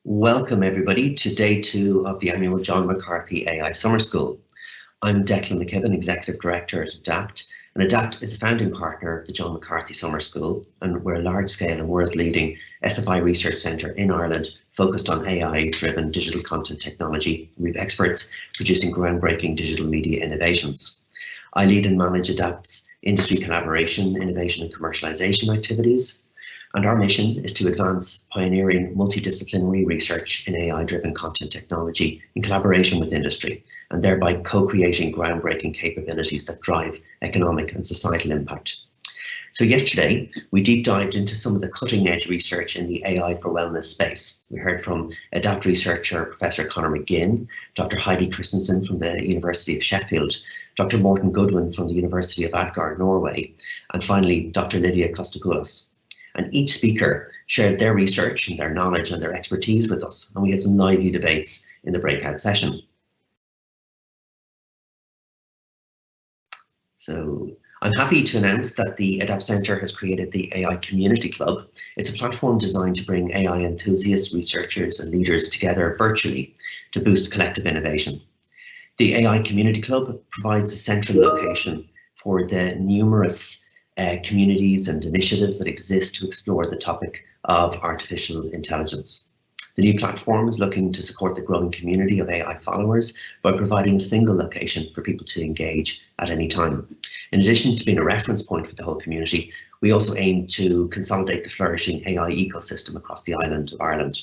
Welcome everybody to day 2 of the annual John McCarthy AI Summer School. I'm Declan McKibben, Executive Director at ADAPT, and ADAPT is a founding partner of the John McCarthy Summer School, and we're a large-scale and world-leading SFI research centre in Ireland focused on AI-driven digital content technology. We have experts producing groundbreaking digital media innovations. I lead and manage ADAPT's industry collaboration, innovation and commercialisation activities. And our mission is to advance pioneering multidisciplinary research in AI-driven content technology in collaboration with industry, and thereby co-creating groundbreaking capabilities that drive economic and societal impact. So yesterday, we deep dived into some of the cutting-edge research in the AI for wellness space. We heard from ADAPT researcher Professor Conor McGinn, Dr. Heidi Christensen from the University of Sheffield, Dr. Morten Goodwin from the University of Agder, Norway, and finally, Dr. Lydia Kostopoulos. And each speaker shared their research and their knowledge and their expertise with us, and we had some lively debates in the breakout session. So I'm happy to announce that the ADAPT Centre has created the AI Community Club. It's a platform designed to bring AI enthusiasts, researchers and leaders together virtually to boost collective innovation. The AI Community Club provides a central location for the numerous communities and initiatives that exist to explore the topic of artificial intelligence. The new platform is looking to support the growing community of AI followers by providing a single location for people to engage at any time. In addition to being a reference point for the whole community, we also aim to consolidate the flourishing AI ecosystem across the island of Ireland.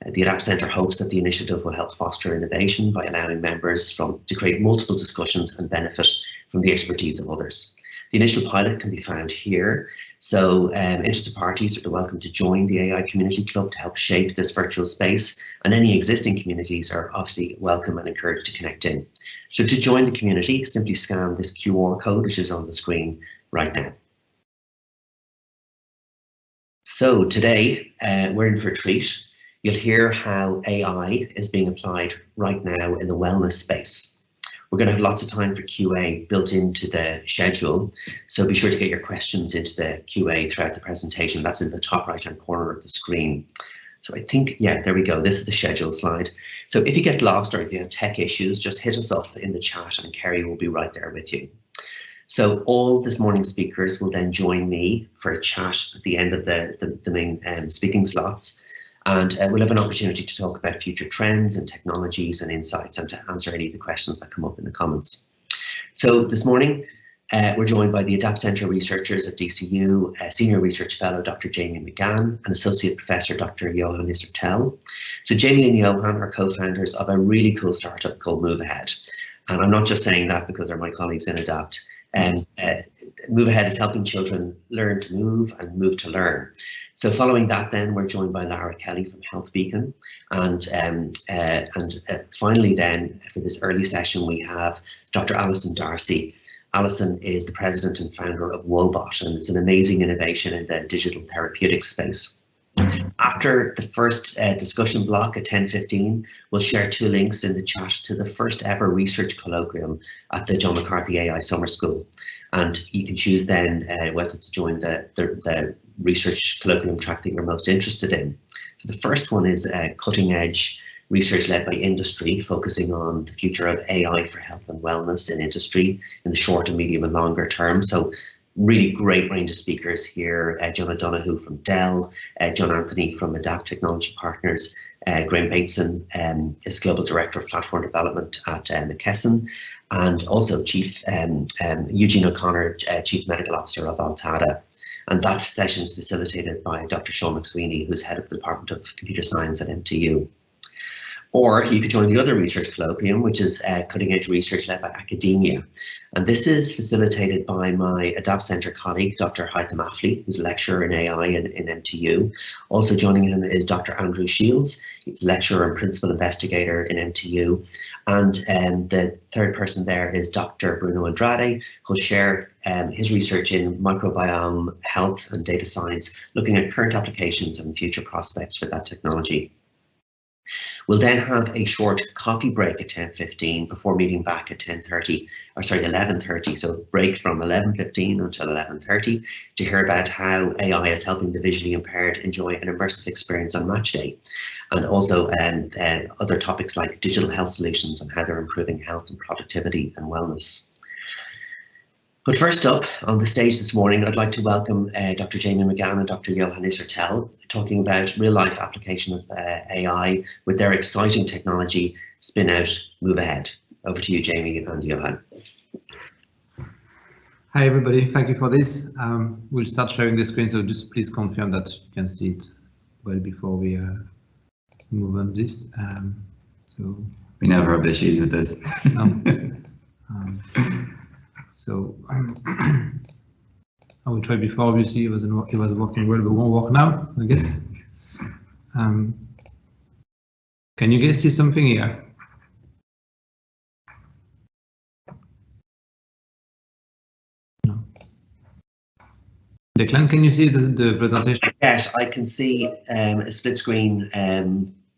The ADAPT Centre hopes that the initiative will help foster innovation by allowing members to create multiple discussions and benefit from the expertise of others. The initial pilot can be found here, so interested parties are welcome to join the AI Community Club to help shape this virtual space, and any existing communities are obviously welcome and encouraged to connect in. So to join the community, simply scan this QR code which is on the screen right now. So today we're in for a treat. You'll hear how AI is being applied right now in the wellness space. We're going to have lots of time for QA built into the schedule, so be sure to get your questions into the QA throughout the presentation. That's in the top right-hand corner of the screen. So I think, yeah, there we go. This is the schedule slide. So if you get lost or if you have tech issues, just hit us up in the chat and Kerry will be right there with you. So all this morning's speakers will then join me for a chat at the end of the main speaking slots. And we'll have an opportunity to talk about future trends and technologies and insights and to answer any of the questions that come up in the comments. So this morning, we're joined by the ADAPT Centre researchers at DCU, Senior Research Fellow Dr. Jamie McGann and Associate Professor Dr. Johan Isertel. So Jamie and Johan are co-founders of a really cool startup called Move Ahead. And I'm not just saying that because they're my colleagues in ADAPT. Move Ahead is helping children learn to move and move to learn. So following that, then we're joined by Lara Kelly from Health Beacon, and finally, then for this early session, we have Dr. Alison Darcy. Alison is the president and founder of Wobot, and it's an amazing innovation in the digital therapeutic space. After the first discussion block at 10:15, we'll share 2 links in the chat to the first ever research colloquium at the John McCarthy AI Summer School. And you can choose then whether to join the research colloquium track that you're most interested in. So the first one is cutting edge research led by industry, focusing on the future of AI for health and wellness in industry in the short and medium and longer term. So really great range of speakers here. John O'Donoghue from Dell, John Anthony from ADAPT Technology Partners, Graham Bateson is Global Director of Platform Development at McKesson, and also Chief Eugene O'Connor, Chief Medical Officer of Altada. And that session is facilitated by Dr. Sean McSweeney, who's head of the Department of Computer Science at MTU. Or you could join the other research colloquium, which is cutting edge research led by academia. And this is facilitated by my ADAPT Centre colleague, Dr. Haitham Afley, who's a lecturer in AI in MTU. Also joining him is Dr. Andrew Shields. He's a lecturer and principal investigator in MTU. And the third person there is Dr. Bruno Andrade, who'll share his research in microbiome health and data science, looking at current applications and future prospects for that technology. We'll then have a short coffee break at 10:15 before meeting back at 10:30, or sorry, 11:30. So break from 11:15 until 11:30 to hear about how AI is helping the visually impaired enjoy an immersive experience on match day, and also other topics like digital health solutions and how they're improving health and productivity and wellness. But first up on the stage this morning, I'd like to welcome Dr. Jamie McGann and Dr. Johan Issertel, talking about real-life application of AI with their exciting technology, Spin Out, Move Ahead. Over to you, Jamie and Johan. Hi, everybody. Thank you for this. We'll start sharing the screen, so just please confirm that you can see it well before we move on this. So we never have issues with this. So I will try before. Obviously, it was working well, but won't work now, I guess. Can you guys see something here? No. Declan, can you see the presentation? Yes, I can see a split screen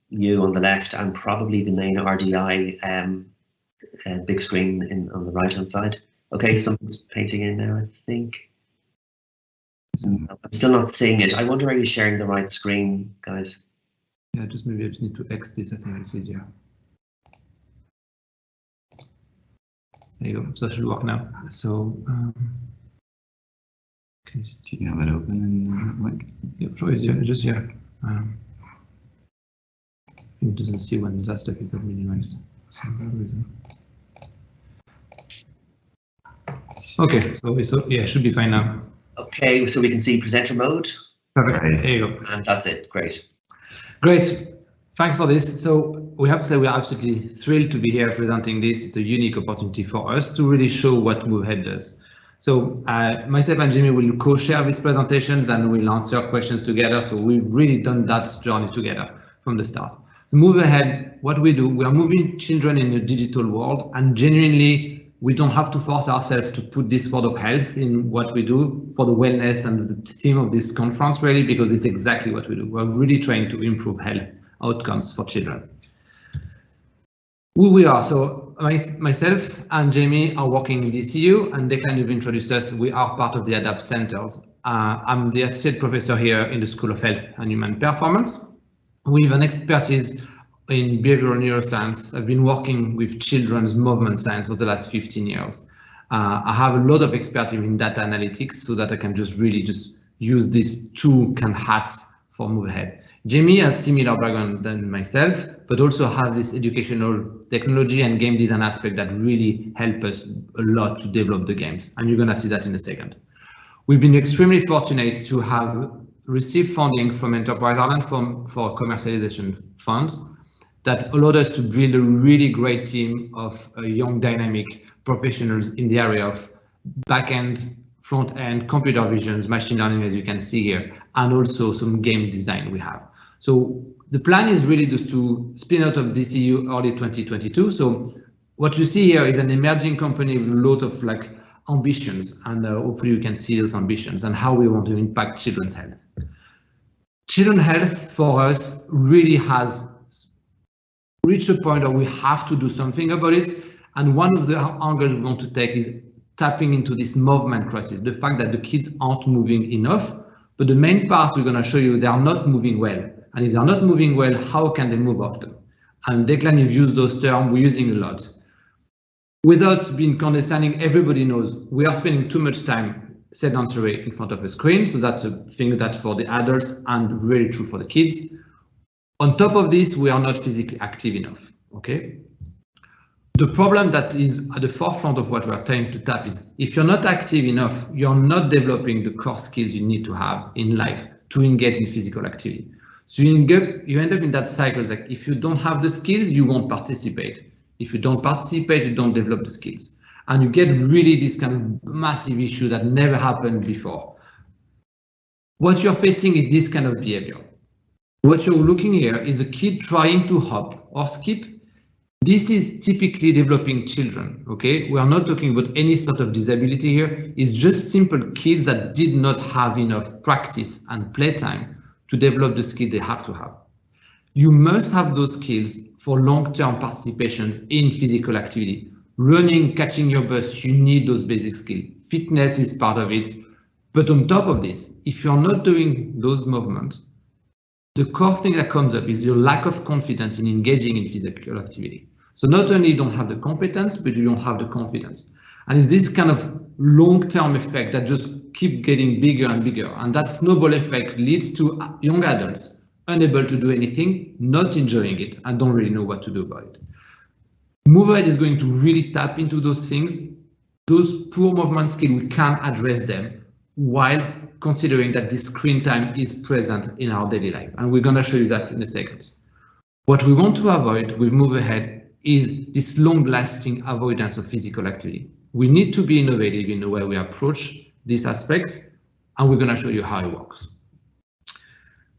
view on the left and probably the main RDI big screen on the right hand side. Okay, something's painting in now, I think. I'm still not seeing it. I wonder, are you sharing the right screen, guys? Yeah, maybe I just need to X this. I think it's easier. There you go. So that should work now. So, do you have it open and like? Yeah, sure, it's just here. It doesn't see when that stuff is not minimized for some reason. Okay, so yeah, it should be fine now. Okay, so we can see presenter mode. Perfect. There you go. And that's it. Great. Great. Thanks for this. So we have to say we are absolutely thrilled to be here presenting this. It's a unique opportunity for us to really show what Move Ahead does. So myself and Jimmy will co-share these presentations and we'll answer questions together. So we've really done that journey together from the start. Move Ahead, what we do, we are moving children in a digital world, and genuinely we don't have to force ourselves to put this sort of health in what we do for the wellness and the theme of this conference, really, because it's exactly what we do. We're really trying to improve health outcomes for children. Who we are, so myself and Jamie are working in DCU, and Declan, you've introduced us. We are part of the ADAPT centers. I'm the associate professor here in the School of Health and Human Performance. We have an expertise in behavioral neuroscience. I've been working with children's movement science for the last 15 years. I have a lot of expertise in data analytics so that I can just really use these two kind of hats for Move Ahead. Jamie has similar background than myself, but also has this educational technology and game design aspect that really help us a lot to develop the games. And you're gonna see that in a second. We've been extremely fortunate to have received funding from Enterprise Ireland for commercialization funds that allowed us to build a really great team of young dynamic professionals in the area of back-end, front-end, computer visions, machine learning, as you can see here, and also some game design we have. So the plan is really just to spin out of DCU early 2022. So what you see here is an emerging company with a lot of ambitions, and hopefully you can see those ambitions and how we want to impact children's health. Children's health for us really has reach a point where we have to do something about it. And one of the angles we want to take is tapping into this movement crisis, the fact that the kids aren't moving enough, but the main part we're going to show you, they are not moving well. And if they're not moving well, how can they move often? And Declan, you've used those terms, we're using a lot. Without being condescending, everybody knows we are spending too much time sedentary in front of a screen. So that's a thing that's for the adults and really true for the kids. On top of this, we are not physically active enough, okay? The problem that is at the forefront of what we're trying to tap is if you're not active enough, you're not developing the core skills you need to have in life to engage in physical activity. So you end up in that cycle, like if you don't have the skills, you won't participate. If you don't participate, you don't develop the skills. And you get really this kind of massive issue that never happened before. What you're facing is this kind of behavior. What you're looking here is a kid trying to hop or skip. This is typically developing children, okay? We are not talking about any sort of disability here. It's just simple kids that did not have enough practice and playtime to develop the skill they have to have. You must have those skills for long-term participation in physical activity. Running, catching your bus, you need those basic skills. Fitness is part of it. But on top of this, if you're not doing those movements, the core thing that comes up is your lack of confidence in engaging in physical activity. So not only you don't have the competence, but you don't have the confidence. And it's this kind of long-term effect that just keep getting bigger and bigger. And that snowball effect leads to young adults unable to do anything, not enjoying it, and don't really know what to do about it. MoveAhead is going to really tap into those things. Those poor movement skills, we can address them while considering that this screen time is present in our daily life. And we're going to show you that in a second. What we want to avoid with MoveAhead is this long-lasting avoidance of physical activity. We need to be innovative in the way we approach these aspects, and we're going to show you how it works.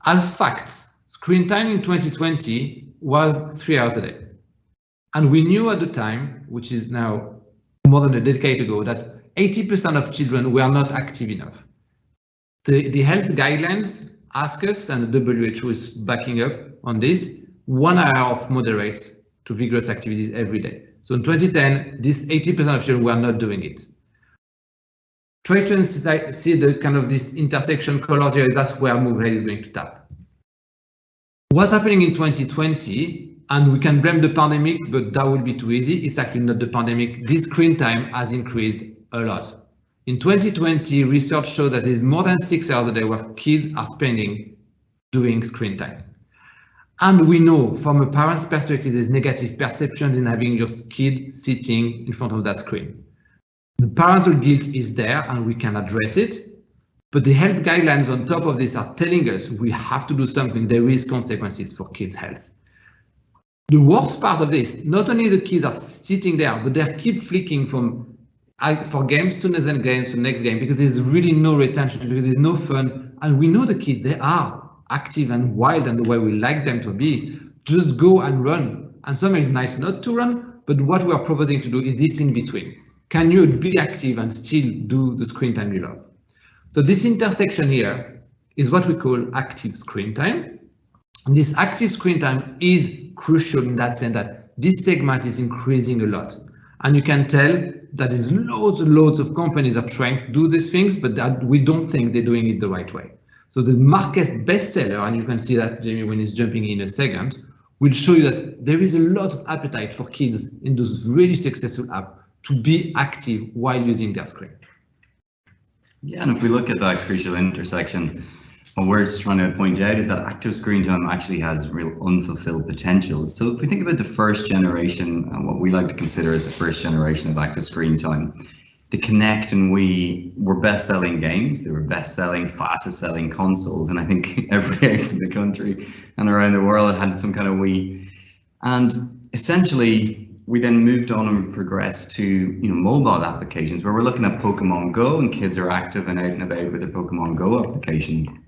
As facts, screen time in 2020 was 3 hours a day. And we knew at the time, which is now more than a decade ago, that 80% of children were not active enough. The health guidelines ask us, and the WHO is backing up on this, 1 hour of moderate to vigorous activities every day. So in 2010, this 80% of children were not doing it. Try to see the kind of this intersection colors here, that's where MoveAhead is going to tap. What's happening in 2020, and we can blame the pandemic, but that would be too easy. It's actually not the pandemic. This screen time has increased a lot. In 2020, research showed that there's more than 6 hours a day where kids are spending doing screen time. And we know from a parent's perspective, there's negative perceptions in having your kid sitting in front of that screen. The parental guilt is there and we can address it, but the health guidelines on top of this are telling us we have to do something. There is consequences for kids' health. The worst part of this, not only the kids are sitting there, but they keep flicking from for games to next game to next game because there's really no retention, because there's no fun. And we know the kids, they are active and wild and the way we like them to be. Just go and run. And sometimes it's nice not to run, but what we are proposing to do is this in between. Can you be active and still do the screen time you love? So this intersection here is what we call active screen time. And this active screen time is crucial in that sense that this segment is increasing a lot. And you can tell that there's loads and loads of companies that are trying to do these things, but that we don't think they're doing it the right way. So the market bestseller, and you can see that Jamie when he's jumping in a second, will show you that there is a lot of appetite for kids in those really successful apps to be active while using their screen. Yeah, and if we look at that crucial intersection, what we're just trying to point out is that active screen time actually has real unfulfilled potential. So if we think about the first generation, what we like to consider as the first generation of active screen time, the Kinect and Wii were best-selling games. They were best-selling, fastest-selling consoles, and I think every house in the country and around the world had some kind of Wii. And essentially, we then moved on and progressed to mobile applications where we're looking at Pokemon Go, and kids are active and out and about with their Pokemon Go application.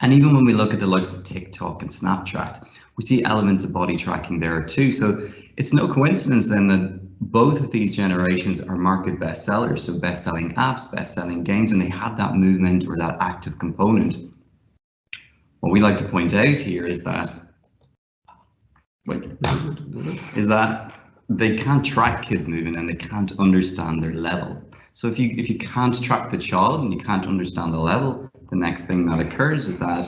And even when we look at the likes of TikTok and Snapchat, we see elements of body tracking there too. So it's no coincidence then that both of these generations are market bestsellers, so best-selling apps, best-selling games, and they have that movement or that active component. What we like to point out here is that, they can't track kids' movement and they can't understand their level. So if you can't track the child and you can't understand the level, the next thing that occurs is that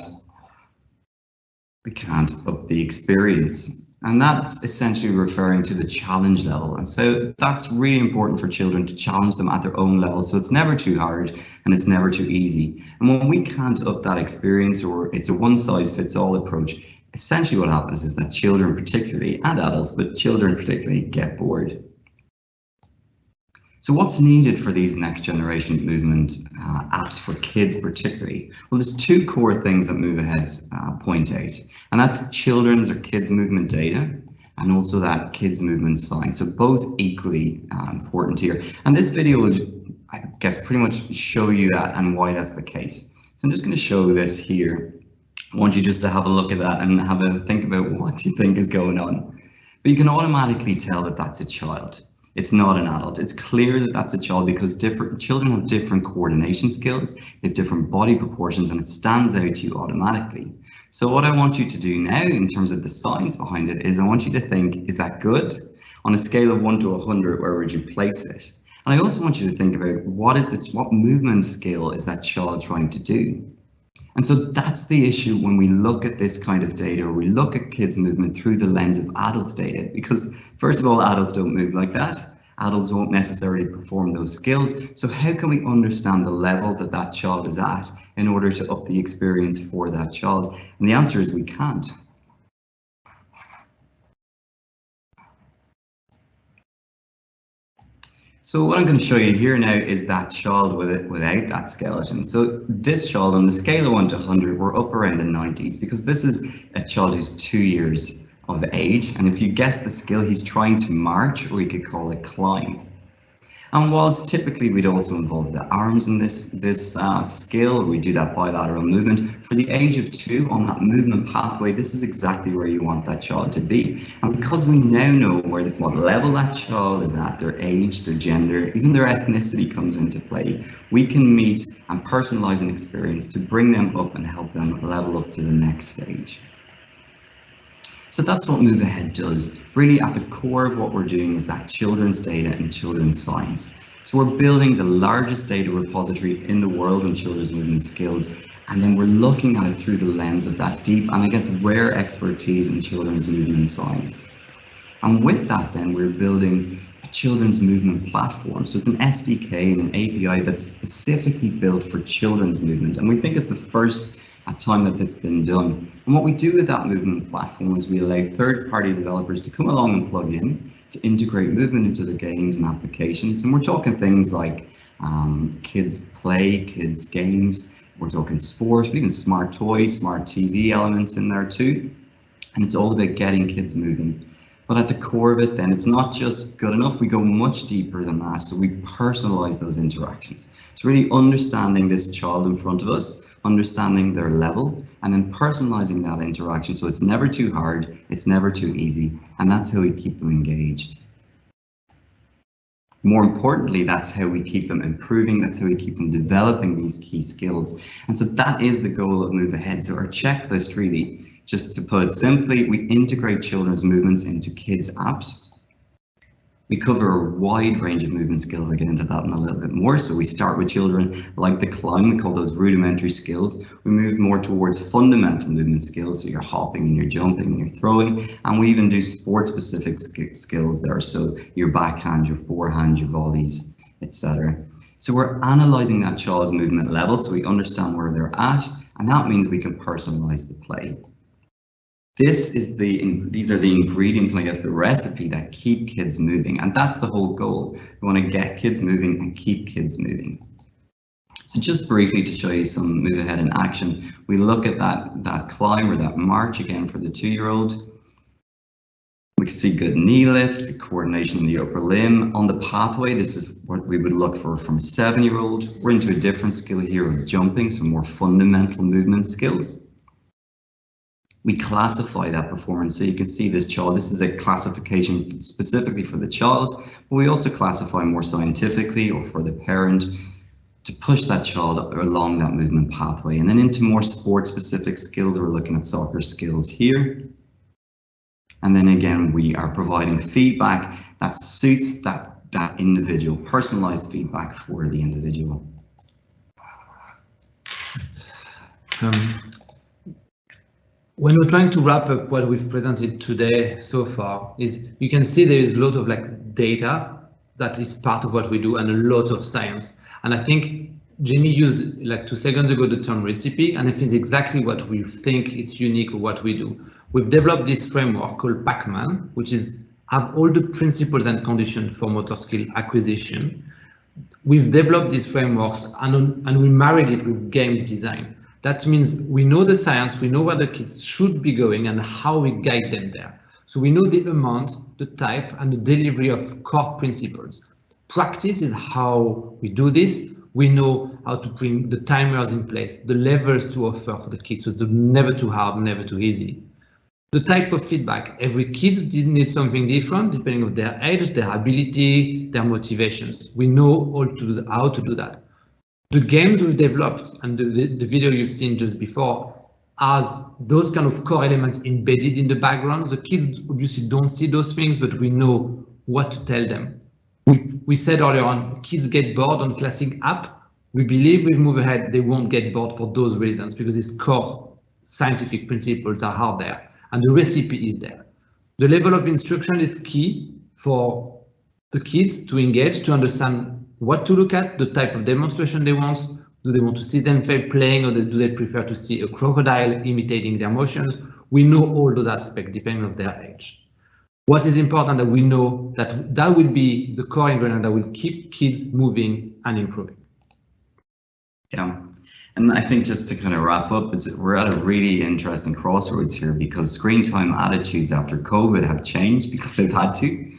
we can't up the experience. And that's essentially referring to the challenge level. And so that's really important for children to challenge them at their own level. So it's never too hard and it's never too easy. And when we can't up that experience, or it's a one-size-fits-all approach, essentially what happens is that children particularly, and adults, but children particularly, get bored. So what's needed for these next generation movement apps for kids particularly? Well, there's two core things that MoveAhead point out, and that's children's or kids movement data, and also that kids movement science. So both equally important here. And this video will, I guess, pretty much show you that and why that's the case. So I'm just going to show this here. I want you just to have a look at that and have a think about what you think is going on. But you can automatically tell that that's a child. It's not an adult. It's clear that that's a child because different children have different coordination skills, they have different body proportions, and it stands out to you automatically. So what I want you to do now in terms of the science behind it is I want you to think, is that good? On a scale of 1 to 100, where would you place it? And I also want you to think about what movement skill is that child trying to do? And so that's the issue when we look at this kind of data, or we look at kids' movement through the lens of adults' data, because first of all, adults don't move like that. Adults won't necessarily perform those skills. So how can we understand the level that that child is at in order to up the experience for that child? And the answer is we can't. So what I'm going to show you here now is that child without that skeleton. So this child, on the scale of 1 to 100, we're up around the 90s, because this is a child who's 2 years of age. And if you guess the skill, he's trying to march, or we could call it climb. And whilst typically we'd also involve the arms in this skill, we do that bilateral movement. For the age of 2 on that movement pathway, this is exactly where you want that child to be. And because we now know what level that child is at, their age, their gender, even their ethnicity comes into play, we can meet and personalize an experience to bring them up and help them level up to the next stage. So that's what Move Ahead does. Really at the core of what we're doing is that children's data and children's science. So we're building the largest data repository in the world on children's movement skills, and then we're looking at it through the lens of that deep and I guess rare expertise in children's movement science. And with that then we're building a children's movement platform. So it's an SDK and an API that's specifically built for children's movement, and we think it's the first time that that's been done. And what we do with that movement platform is we allow third-party developers to come along and plug in to integrate movement into their games and applications. And we're talking things like kids play, kids games, we're talking sports, even smart toys, smart TV elements in there too. And it's all about getting kids moving. But at the core of it then, it's not just good enough, we go much deeper than that. So we personalize those interactions. It's really understanding this child in front of us, understanding their level, and then personalizing that interaction so it's never too hard, it's never too easy, and that's how we keep them engaged. More importantly, that's how we keep them improving, that's how we keep them developing these key skills. And so that is the goal of Move Ahead. So our checklist really, just to put it simply, we integrate children's movements into kids' apps. We cover a wide range of movement skills. I'll get into that in a little bit more. So we start with children like the climb, we call those rudimentary skills. We move more towards fundamental movement skills, so you're hopping and you're jumping and you're throwing, and we even do sport specific skills there, so your backhand, your forehand, your volleys, etc. So we're analysing that child's movement level so we understand where they're at, and that means we can personalise the play. These are the ingredients and I guess the recipe that keep kids moving, and that's the whole goal. We want to get kids moving and keep kids moving. So just briefly to show you some Move Ahead in action, we look at that climb or that march again for the 2-year-old. We can see good knee lift, good coordination in the upper limb. On the pathway, this is what we would look for from a 7-year-old. We're into a different skill here of jumping, so more fundamental movement skills. We classify that performance, so you can see this child, this is a classification specifically for the child, but we also classify more scientifically or for the parent to push that child along that movement pathway. And then into more sport specific skills, we're looking at soccer skills here. And then again, we are providing feedback that suits that individual, personalized feedback for the individual. When we're trying to wrap up what we've presented today so far, is you can see there is a lot of data that is part of what we do and a lot of science. And I think Jamie used 2 seconds ago the term recipe, and I think it's exactly what we think it's unique of what we do. We've developed this framework called Pacman, which have all the principles and conditions for motor skill acquisition. We've developed these frameworks and we married it with game design. That means we know the science, we know where the kids should be going and how we guide them there. So we know the amount, the type, and the delivery of core principles. Practice is how we do this. We know how to bring the timers in place, the levels to offer for the kids, so it's never too hard, never too easy. The type of feedback, every kid did need something different depending on their age, their ability, their motivations. We know how to do that. The games we developed and the video you've seen just before has those kind of core elements embedded in the background. The kids obviously don't see those things, but we know what to tell them. We said earlier on, kids get bored on classic app. We believe with Move Ahead, they won't get bored for those reasons, because its core scientific principles are out there and the recipe is there. The level of instruction is key for the kids to engage, to understand what to look at, the type of demonstration they want. Do they want to see them playing, or do they prefer to see a crocodile imitating their motions? We know all those aspects depending on their age. What is important that we know that will be the core ingredient that will keep kids moving and improving. Yeah, and I think just to kind of wrap up, we're at a really interesting crossroads here, because screen time attitudes after COVID have changed because they've had to.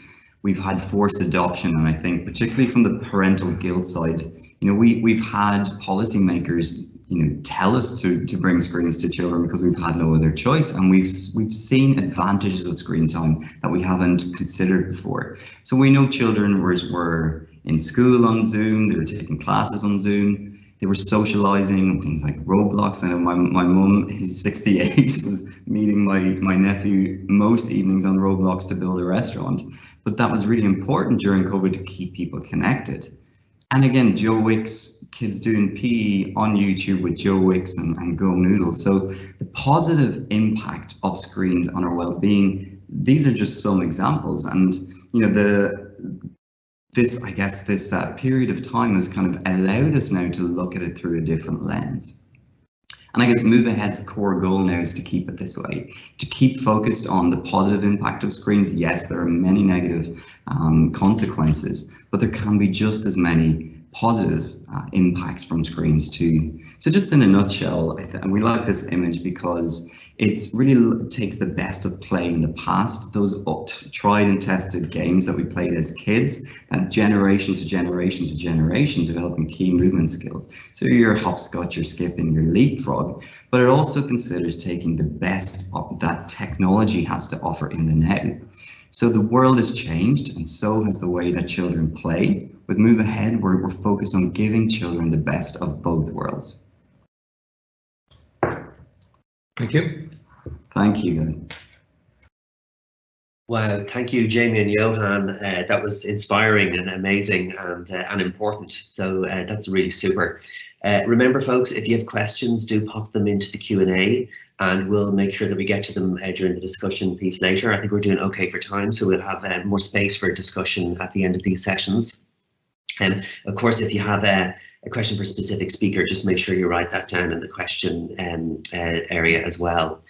We've had forced adoption, and I think particularly from the parental guilt side, we've had policymakers, tell us to bring screens to children because we've had no other choice, and we've seen advantages of screen time that we haven't considered before. So we know children were in school on Zoom, they were taking classes on Zoom, they were socializing, things like Roblox. I know my mum, who's 68, was meeting my nephew most evenings on Roblox to build a restaurant. But that was really important during COVID to keep people connected. And again, Joe Wicks, kids doing PE on YouTube with Joe Wicks and Go Noodle. So the positive impact of screens on our well-being, these are just some examples. And this period of time has kind of allowed us now to look at it through a different lens. And I guess Move Ahead's core goal now is to keep it this way, to keep focused on the positive impact of screens. Yes, there are many negative consequences, but there can be just as many positive impacts from screens too. So just in a nutshell, and we like this image because it really takes the best of play in the past, those tried and tested games that we played as kids, and generation to generation to generation, developing key movement skills. So your hopscotch, your skipping, your leapfrog, but it also considers taking the best of that technology has to offer in the now. So the world has changed, and so has the way that children play. With Move Ahead, we're focused on giving children the best of both worlds. Thank you. Thank you, guys. Wow, thank you, Jamie and Johan. That was inspiring and amazing and important. So that's really super. Remember, folks, if you have questions, do pop them into the Q&A, and we'll make sure that we get to them during the discussion piece later. I think we're doing okay for time, so we'll have more space for discussion at the end of these sessions. And of course, if you have a question for a specific speaker, just make sure you write that down in the question area as well.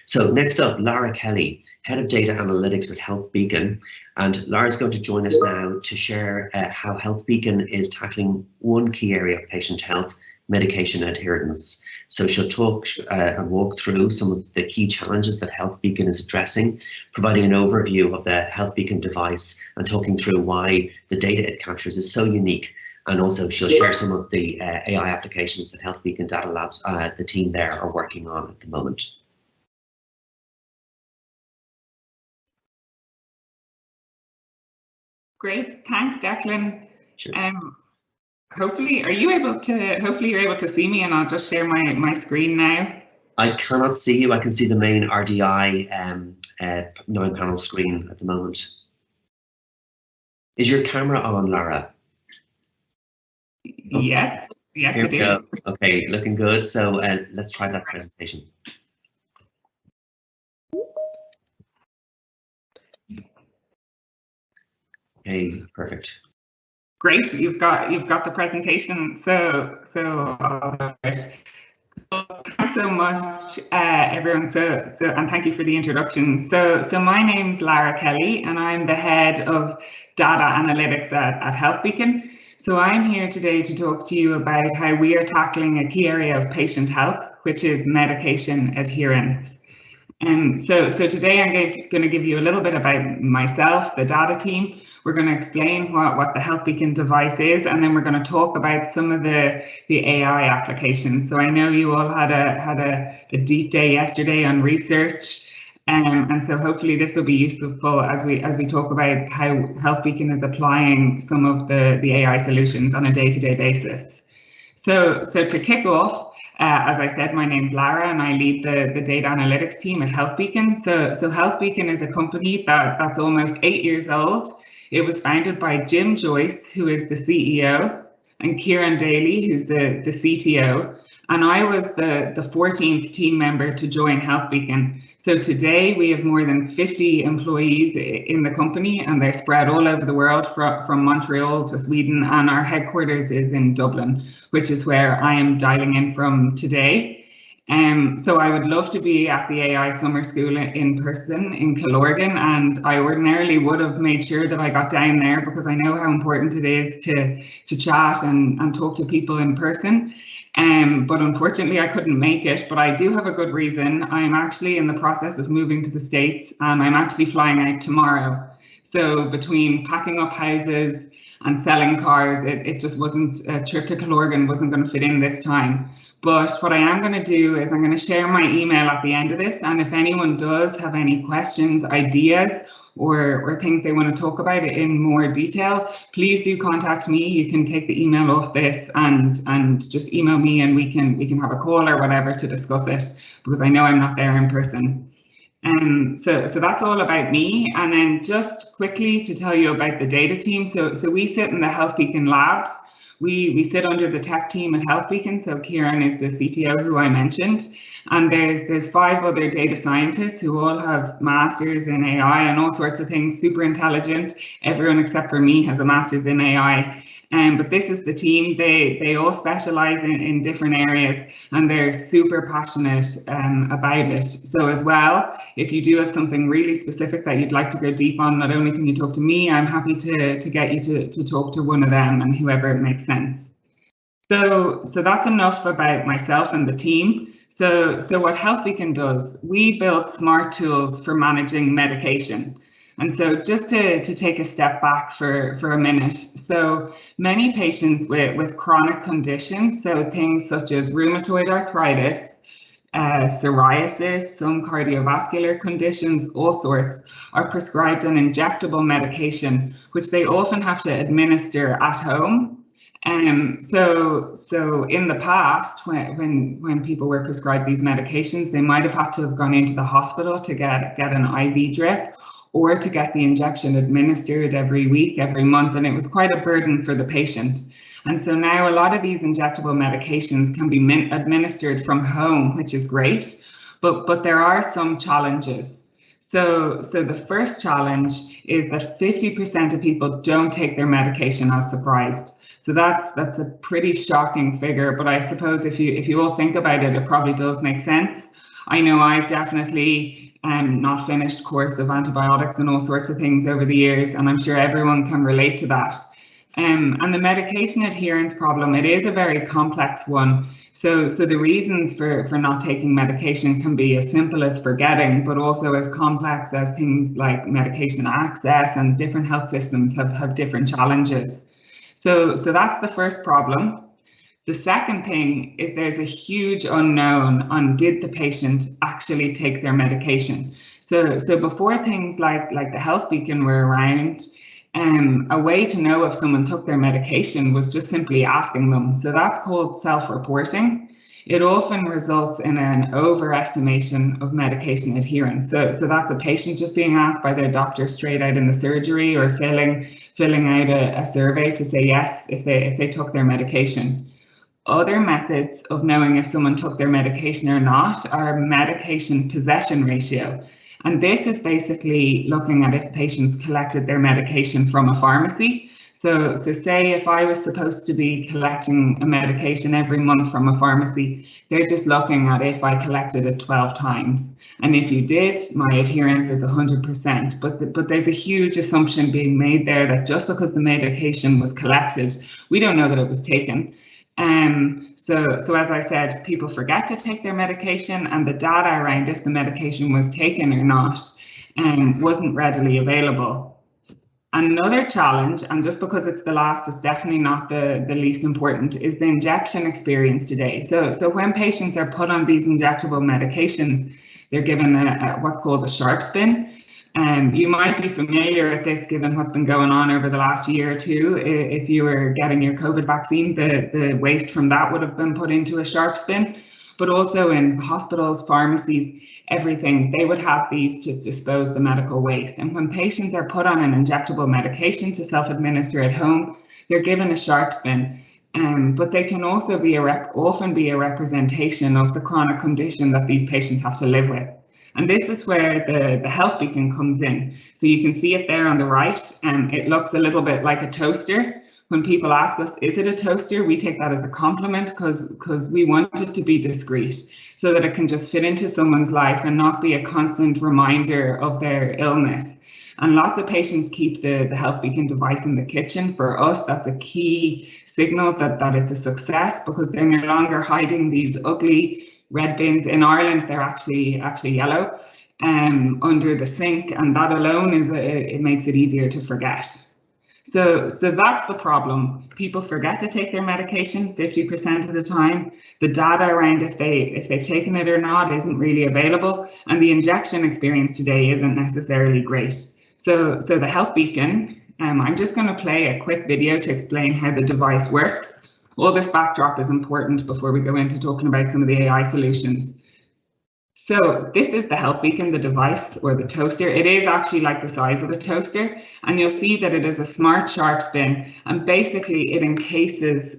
So next up, Lara Kelly, Head of Data Analytics with Health Beacon. And Lara's going to join us now to share how Health Beacon is tackling one key area of patient health, medication adherence. So she'll talk and walk through some of the key challenges that Health Beacon is addressing, providing an overview of the Health Beacon device and talking through why the data it captures is so unique. And also she'll share some of the AI applications that Health Beacon Data Labs, the team there, are working on at the moment. Great, thanks, Declan. Sure. Hopefully you're able to see me, and I'll just share my screen now. I cannot see you. I can see the main RDI 9-panel screen at the moment. Is your camera on, Lara? Yes, yes, Here it we is. go. Okay, looking good. So let's try that presentation. Okay, perfect. Great, you've got the presentation. So thanks so much, everyone. And thank you for the introduction. So my name's Lara Kelly, and I'm the head of data analytics at Health Beacon. So I'm here today to talk to you about how we are tackling a key area of patient health, which is medication adherence. So today I'm going to give you a little bit about myself, the data team. We're going to explain what the Health Beacon device is, and then we're going to talk about some of the AI applications. So I know you all had a deep day yesterday on research, And so hopefully this will be useful as we talk about how Health Beacon is applying some of the AI solutions on a day-to-day basis. So to kick off, as I said, my name's Lara and I lead the data analytics team at Health Beacon. So Health Beacon is a company that's almost 8 years old. It was founded by Jim Joyce, who is the CEO, and Kieran Daly, who's the CTO. And I was the 14th team member to join Health Beacon. So today we have more than 50 employees in the company, and they're spread all over the world from Montreal to Sweden, and our headquarters is in Dublin, which is where I am dialing in from today. So I would love to be at the AI Summer School in person in Colloquium, and I ordinarily would have made sure that I got down there because I know how important it is to chat and talk to people in person. But unfortunately I couldn't make it, but I do have a good reason. I'm actually in the process of moving to the States and I'm actually flying out tomorrow. So between packing up houses and selling cars, it just wasn't, a trip to Colloquium wasn't going to fit in this time. But what I am going to do is I'm going to share my email at the end of this, and if anyone does have any questions, ideas, or things they want to talk about it in more detail, please do contact me. You can take the email off this and just email me and we can have a call or whatever to discuss it, because I know I'm not there in person. So that's all about me. And then just quickly to tell you about the data team. So we sit in the Health Beacon labs. We sit under the tech team at Health Beacon. So Kieran is the CTO who I mentioned. And there's 5 other data scientists who all have masters in AI and all sorts of things, super intelligent. Everyone except for me has a master's in AI. But this is the team. They all specialize in different areas and they're super passionate about it. So as well, if you do have something really specific that you'd like to go deep on, not only can you talk to me, I'm happy to get you to talk to one of them and whoever it makes sense. So that's enough about myself and the team. So what Health Beacon does, we build smart tools for managing medication. And so just to take a step back for a minute, so many patients with chronic conditions, so things such as rheumatoid arthritis, psoriasis, some cardiovascular conditions, all sorts, are prescribed an injectable medication, which they often have to administer at home. So in the past, when people were prescribed these medications, they might have had to have gone into the hospital to get an IV drip, or to get the injection administered every week, every month, and it was quite a burden for the patient. And so now a lot of these injectable medications can be administered from home, which is great, but there are some challenges. So the first challenge is that 50% of people don't take their medication as surprised. So that's a pretty shocking figure, but I suppose if you all think about it, it probably does make sense. I know I've definitely not finished course of antibiotics and all sorts of things over the years, and I'm sure everyone can relate to that. And the medication adherence problem, it is a very complex one. So the reasons for not taking medication can be as simple as forgetting, but also as complex as things like medication access, and different health systems have different challenges. So that's the first problem. The second thing is there's a huge unknown on did the patient actually take their medication. So before things like the Health Beacon were around, a way to know if someone took their medication was just simply asking them. So that's called self-reporting. It often results in an overestimation of medication adherence. So that's a patient just being asked by their doctor straight out in the surgery, or filling out a survey to say yes if they took their medication. Other methods of knowing if someone took their medication or not are medication possession ratio. And this is basically looking at if patients collected their medication from a pharmacy. So say if I was supposed to be collecting a medication every month from a pharmacy, they're just looking at if I collected it 12 times. And if you did, my adherence is 100%. But there's a huge assumption being made there that just because the medication was collected, we don't know that it was taken. So as I said, people forget to take their medication, and the data around if the medication was taken or not wasn't readily available. Another challenge, and just because it's the last, it's definitely not the least important, is the injection experience today. So when patients are put on these injectable medications, they're given what's called a sharp spin. You might be familiar with this given what's been going on over the last year or two. If you were getting your COVID vaccine, the waste from that would have been put into a sharp spin. But also in hospitals, pharmacies, everything, they would have these to dispose the medical waste. And when patients are put on an injectable medication to self-administer at home, they're given a sharp spin. But they can also be often be a representation of the chronic condition that these patients have to live with. And this is where the health beacon comes in. So you can see it there on the right, and it looks a little bit like a toaster. When people ask us, is it a toaster? We take that as a compliment because we want it to be discreet so that it can just fit into someone's life and not be a constant reminder of their illness. And lots of patients keep the health beacon device in the kitchen. For us, that's a key signal that it's a success because they're no longer hiding these ugly red bins. In Ireland, they're actually yellow under the sink, and that alone it makes it easier to forget. So that's the problem. People forget to take their medication 50% of the time. The data around if they've taken it or not isn't really available, and the injection experience today isn't necessarily great. So the health beacon, I'm just going to play a quick video to explain how the device works. All this backdrop is important before we go into talking about some of the AI solutions. So this is the health beacon, the device or the toaster. It is actually like the size of a toaster, and you'll see that it is a smart sharp spin, and basically it encases,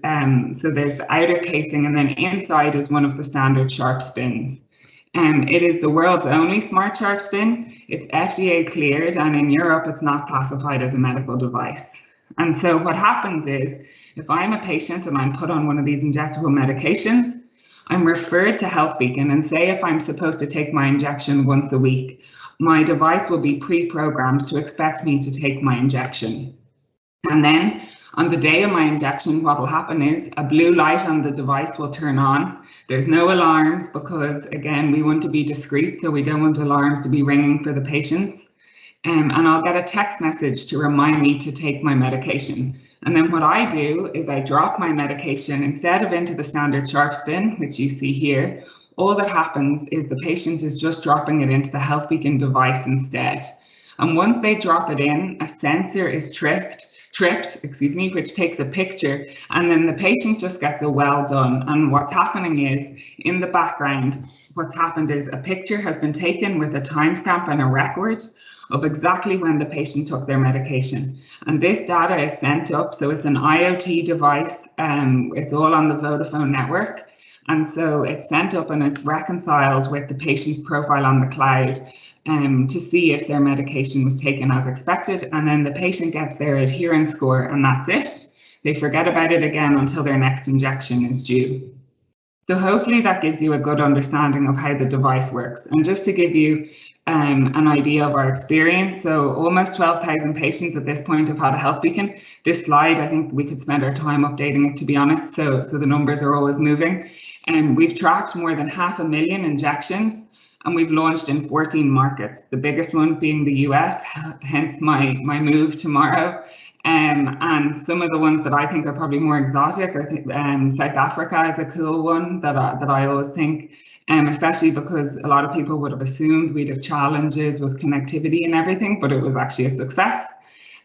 so there's the outer casing and then inside is one of the standard sharp spins. It is the world's only smart sharp spin. It's FDA cleared, and in Europe it's not classified as a medical device. And so what happens is, if I'm a patient and I'm put on one of these injectable medications, I'm referred to Health Beacon, and say if I'm supposed to take my injection once a week, my device will be pre-programmed to expect me to take my injection. And then on the day of my injection, what will happen is a blue light on the device will turn on. There's no alarms because, again, we want to be discreet, so we don't want alarms to be ringing for the patients. And I'll get a text message to remind me to take my medication. And then what I do is I drop my medication instead of into the standard sharp spin, which you see here. All that happens is the patient is just dropping it into the Health Beacon device instead. And once they drop it in, a sensor is tripped, which takes a picture, and then the patient just gets a well done. And what's happening is, in the background, what's happened is a picture has been taken with a timestamp and a record of exactly when the patient took their medication. And this data is sent up, so it's an IoT device, it's all on the Vodafone network. And so it's sent up and it's reconciled with the patient's profile on the cloud to see if their medication was taken as expected. And then the patient gets their adherence score, and that's it. They forget about it again until their next injection is due. So hopefully that gives you a good understanding of how the device works. And just to give you an idea of our experience, so almost 12,000 patients at this point have had a Health Beacon. This slide, I think we could spend our time updating it, to be honest, so the numbers are always moving. And we've tracked more than 500,000 injections, and we've launched in 14 markets, the biggest one being the US, hence my move tomorrow. And some of the ones that I think are probably more exotic, I think South Africa is a cool one that I always think, especially because a lot of people would have assumed we'd have challenges with connectivity and everything, but it was actually a success.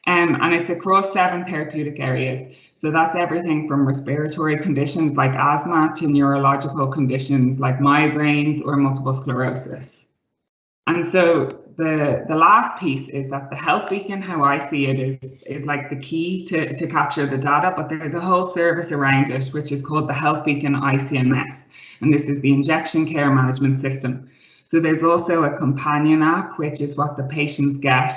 And it's across 7 therapeutic areas. So that's everything from respiratory conditions like asthma to neurological conditions like migraines or multiple sclerosis. And so the last piece is that the Health Beacon, how I see it, is like the key to capture the data, but there's a whole service around it, which is called the Health Beacon ICMS. And this is the Injection Care Management System. So there's also a companion app, which is what the patients get,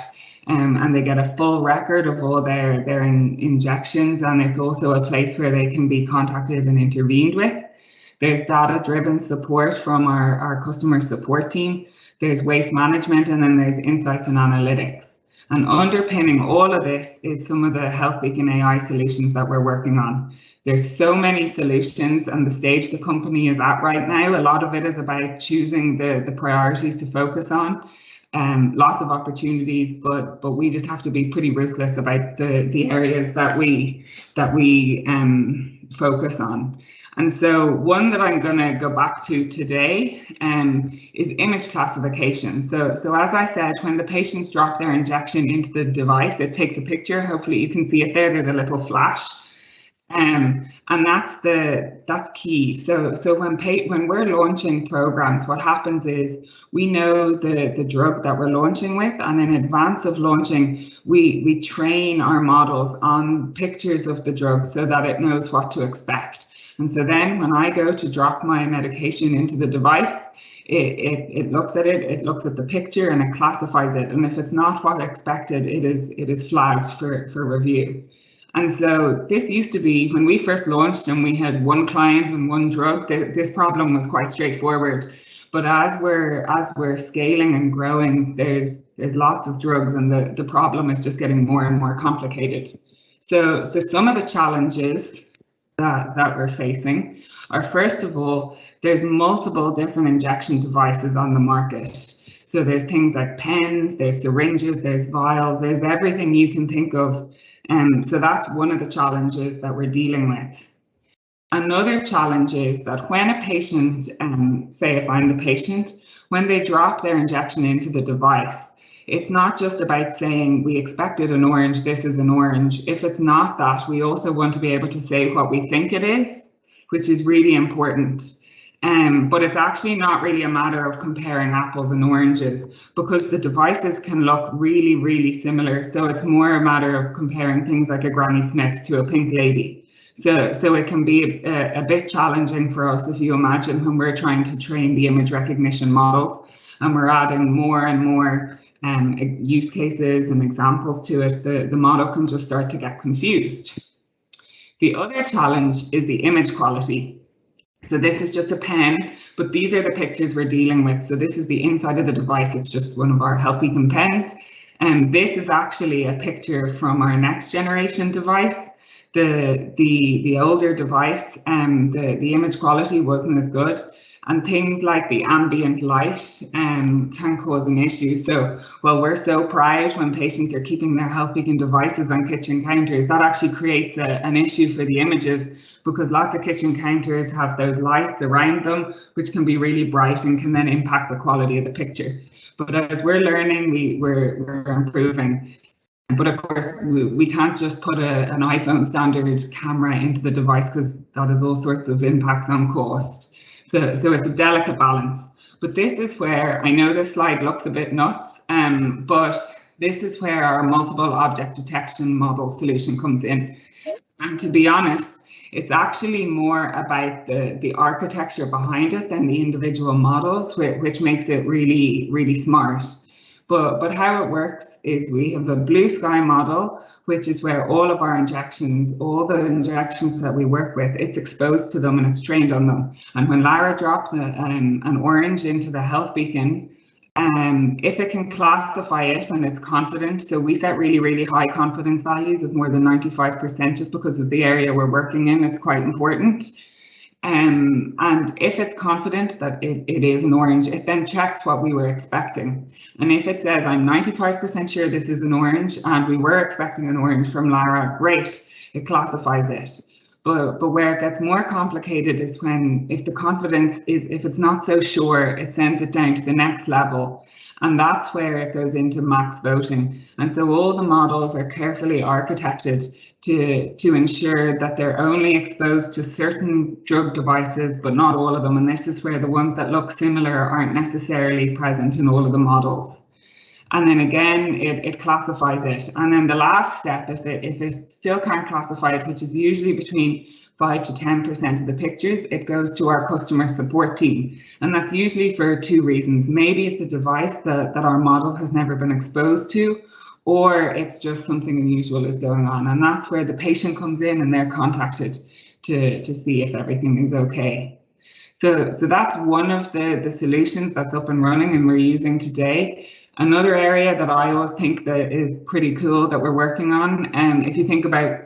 and they get a full record of all their injections. And it's also a place where they can be contacted and intervened with. There's data-driven support from our customer support team. There's waste management, and then there's insights and analytics. And underpinning all of this is some of the Health Beacon AI solutions that we're working on. There's so many solutions, and the stage the company is at right now, a lot of it is about choosing the priorities to focus on. Lots of opportunities, but we just have to be pretty ruthless about the areas that we focus on. And so one that I'm going to go back to today is image classification. So as I said, when the patients drop their injection into the device, it takes a picture. Hopefully you can see it there. There's a little flash. And that's key. So when we're launching programs, what happens is we know the drug that we're launching with, and in advance of launching, we train our models on pictures of the drug so that it knows what to expect. And so then when I go to drop my medication into the device, it looks at it, it looks at the picture, and it classifies it. And if it's not what expected, it is flagged for review. And so this used to be, when we first launched and we had one client and one drug, this problem was quite straightforward. But as we're scaling and growing, there's lots of drugs, and the problem is just getting more and more complicated. So some of the challenges that we're facing are, first of all, there's multiple different injection devices on the market. So there's things like pens, there's syringes, there's vials, there's everything you can think of. So that's one of the challenges that we're dealing with. Another challenge is that when a patient, say if I'm the patient, when they drop their injection into the device, it's not just about saying we expected an orange, this is an orange. If it's not that, we also want to be able to say what we think it is, which is really important. But it's actually not really a matter of comparing apples and oranges, because the devices can look really, really similar. So it's more a matter of comparing things like a Granny Smith to a pink lady. So it can be a bit challenging for us, if you imagine, when we're trying to train the image recognition models and we're adding more and more use cases and examples to it, the model can just start to get confused. The other challenge is the image quality. So this is just a pen, but these are the pictures we're dealing with. So this is the inside of the device. It's just one of our HelpBeacon pens. And this is actually a picture from our next generation device. The older device, the image quality wasn't as good. And things like the ambient light can cause an issue. So while we're so proud when patients are keeping their HelpBeacon devices on kitchen counters, that actually creates an issue for the images, because lots of kitchen counters have those lights around them, which can be really bright and can then impact the quality of the picture. But as we're learning, we're improving. But of course, we can't just put an iPhone standard camera into the device, because that has all sorts of impacts on cost. So it's a delicate balance. But this is where, I know this slide looks a bit nuts, but this is where our multiple object detection model solution comes in. And to be honest, it's actually more about the architecture behind it than the individual models, which makes it really, really smart. But how it works is we have a blue sky model, which is where all of our injections, all the injections that we work with, it's exposed to them and it's trained on them. And when Lara drops an orange into the HelpBeacon, if it can classify it and it's confident, so we set really, really high confidence values of more than 95% just because of the area we're working in, it's quite important. And if it's confident that it is an orange, it then checks what we were expecting. And if it says, I'm 95% sure this is an orange and we were expecting an orange from Lara, great, it classifies it. But where it gets more complicated is if the confidence is, if it's not so sure, it sends it down to the next level. And that's where it goes into max voting. And so all the models are carefully architected to ensure that they're only exposed to certain drug devices, but not all of them. And this is where the ones that look similar aren't necessarily present in all of the models. And then again, it classifies it. And then the last step, if it still can't classify it, which is usually between 5 to 10% of the pictures, it goes to our customer support team. And that's usually for two reasons. Maybe it's a device that our model has never been exposed to, or it's just something unusual is going on. And that's where the patient comes in and they're contacted to see if everything is okay. So that's one of the solutions that's up and running and we're using today. Another area that I always think that is pretty cool that we're working on, if you think about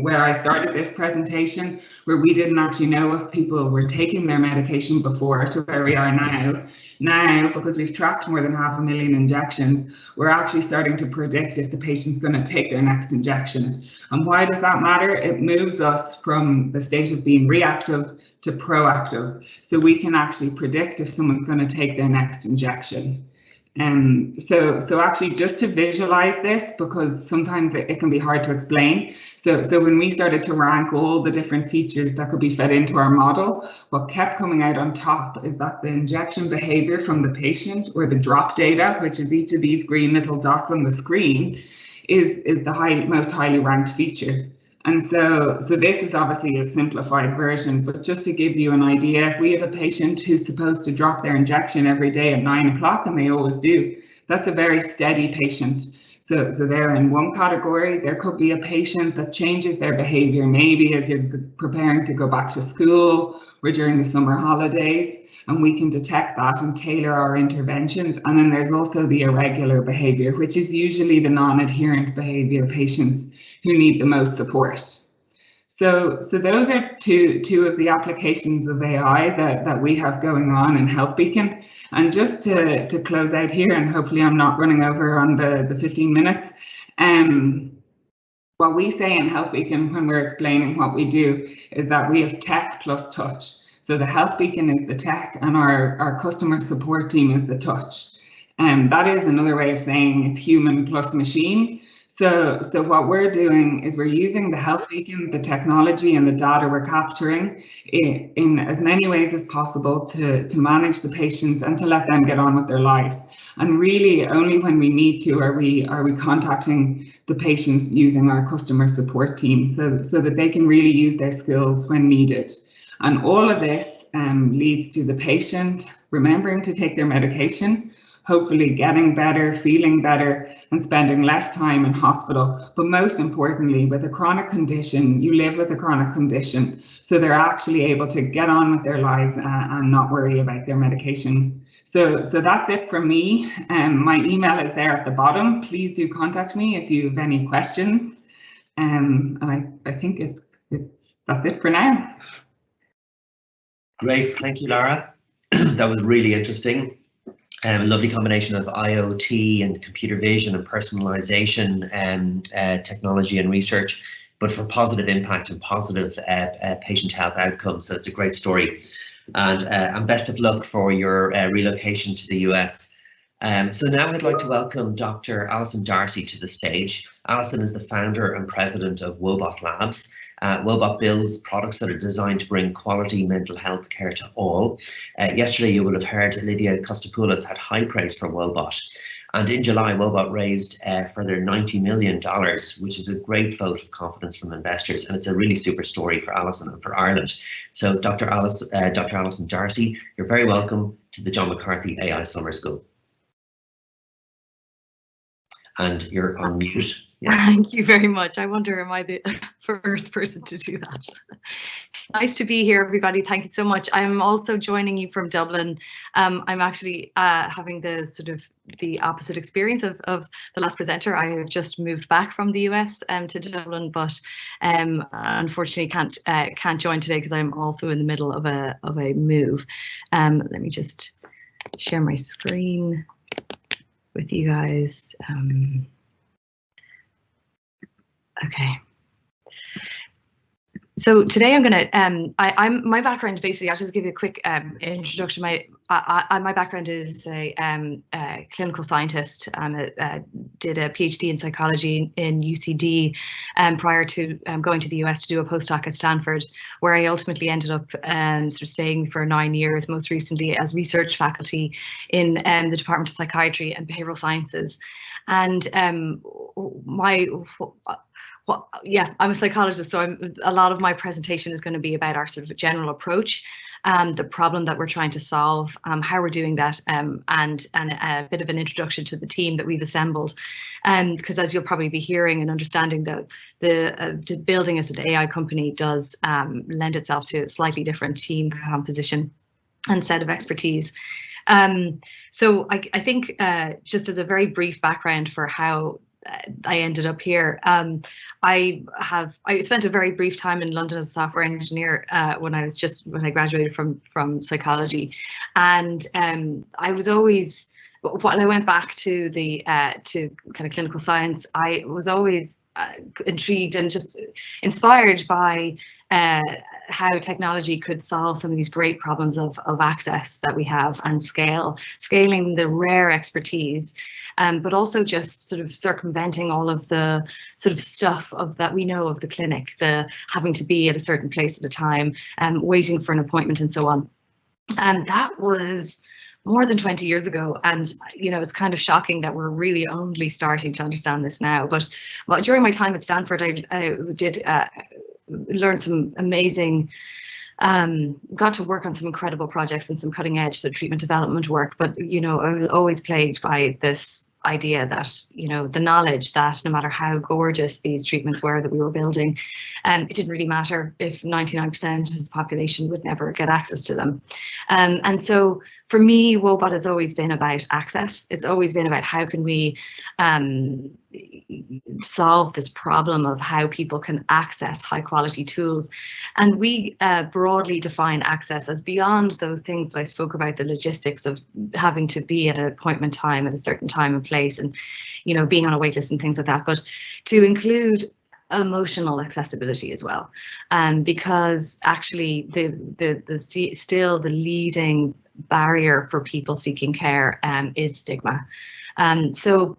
where I started this presentation, where we didn't actually know if people were taking their medication before to where we are now. Now, because we've tracked more than 500,000 injections, we're actually starting to predict if the patient's going to take their next injection. And why does that matter? It moves us from the state of being reactive to proactive. So we can actually predict if someone's going to take their next injection. So actually just to visualize this, because sometimes it can be hard to explain. So when we started to rank all the different features that could be fed into our model, what kept coming out on top is that the injection behavior from the patient, or the drop data, which is each of these green little dots on the screen, is the most highly ranked feature. And so this is obviously a simplified version, but just to give you an idea, if we have a patient who's supposed to drop their injection every day at 9 o'clock, and they always do, that's a very steady patient. So they're in one category. There could be a patient that changes their behavior, maybe as you're preparing to go back to school or during the summer holidays, and we can detect that and tailor our interventions. And then there's also the irregular behavior, which is usually the non-adherent behavior patients who need the most support. So those are two of the applications of AI that we have going on in Health Beacon. And just to close out here, and hopefully I'm not running over on the 15 minutes, what we say in Health Beacon when we're explaining what we do is that we have tech plus touch. So the Health Beacon is the tech, and our customer support team is the touch. And that is another way of saying it's human plus machine. So what we're doing is we're using the Health Beacon, the technology and the data we're capturing in as many ways as possible to manage the patients and to let them get on with their lives. And really only when we need to are we contacting the patients using our customer support team so that they can really use their skills when needed. And all of this leads to the patient remembering to take their medication, hopefully getting better, feeling better, and spending less time in hospital. But most importantly, with a chronic condition, you live with a chronic condition, so they're actually able to get on with their lives and not worry about their medication. So that's it from me. My email is there at the bottom. Please do contact me if you have any questions. And I think that's it for now. Great, thank you, Lara. That was really interesting. A lovely combination of IoT and computer vision and personalization technology and research, but for positive impact and positive patient health outcomes. So it's a great story. And best of luck for your relocation to the US. So now I'd like to welcome Dr. Alison Darcy to the stage. Alison is the founder and president of Wobot Labs. Wobot builds products that are designed to bring quality mental health care to all. Yesterday, you would have heard Lydia Kostopoulos had high praise for Wobot. And in July, Wobot raised further $90 million, which is a great vote of confidence from investors. And it's a really super story for Alison and for Ireland. So Dr. Alison Darcy, you're very welcome to the John McCarthy AI Summer School. And you're on mute. Yeah. Thank you very much. I wonder, am I the first person to do that? Nice to be here, everybody. Thank you so much. I'm also joining you from Dublin. I'm actually having the opposite experience of the last presenter. I have just moved back from the US to Dublin, but unfortunately can't join today because I'm also in the middle of a move. Let me just share my screen with you guys. Okay. So today I'm going to, my background basically, I'll just give you a quick introduction. My background is a clinical scientist. Did a PhD in psychology in UCD prior to going to the US to do a postdoc at Stanford, where I ultimately ended up sort of staying for 9 years, most recently as research faculty in the Department of Psychiatry and Behavioral Sciences. And I'm a psychologist, so a lot of my presentation is going to be about our sort of general approach, the problem that we're trying to solve, how we're doing that, and a bit of an introduction to the team that we've assembled. Because as you'll probably be hearing and understanding, the building as an AI company does lend itself to a slightly different team composition and set of expertise. So I think just as a very brief background for how I ended up here. I spent a very brief time in London as a software engineer when I graduated from psychology, and I was always, while I went back to the to kind of clinical science, I was always intrigued and just inspired by how technology could solve some of these great problems of access that we have and scaling the rare expertise, but also just sort of circumventing all of the sort of stuff of that we know of the clinic, the having to be at a certain place at a time, waiting for an appointment and so on. And that was more than 20 years ago, and it's kind of shocking that we're really only starting to understand this now. But during my time at Stanford, I did learn some amazing, got to work on some incredible projects and some cutting edge treatment development work. But I was always plagued by this idea that the knowledge that no matter how gorgeous these treatments were that we were building, it didn't really matter if 99% of the population would never get access to them. And so for me, Wobot has always been about access. It's always been about how can we solve this problem of how people can access high quality tools. And we broadly define access as beyond those things that I spoke about, the logistics of having to be at an appointment time at a certain time and place, and being on a wait list and things like that, but to include emotional accessibility as well, because actually still the leading barrier for people seeking care is stigma. So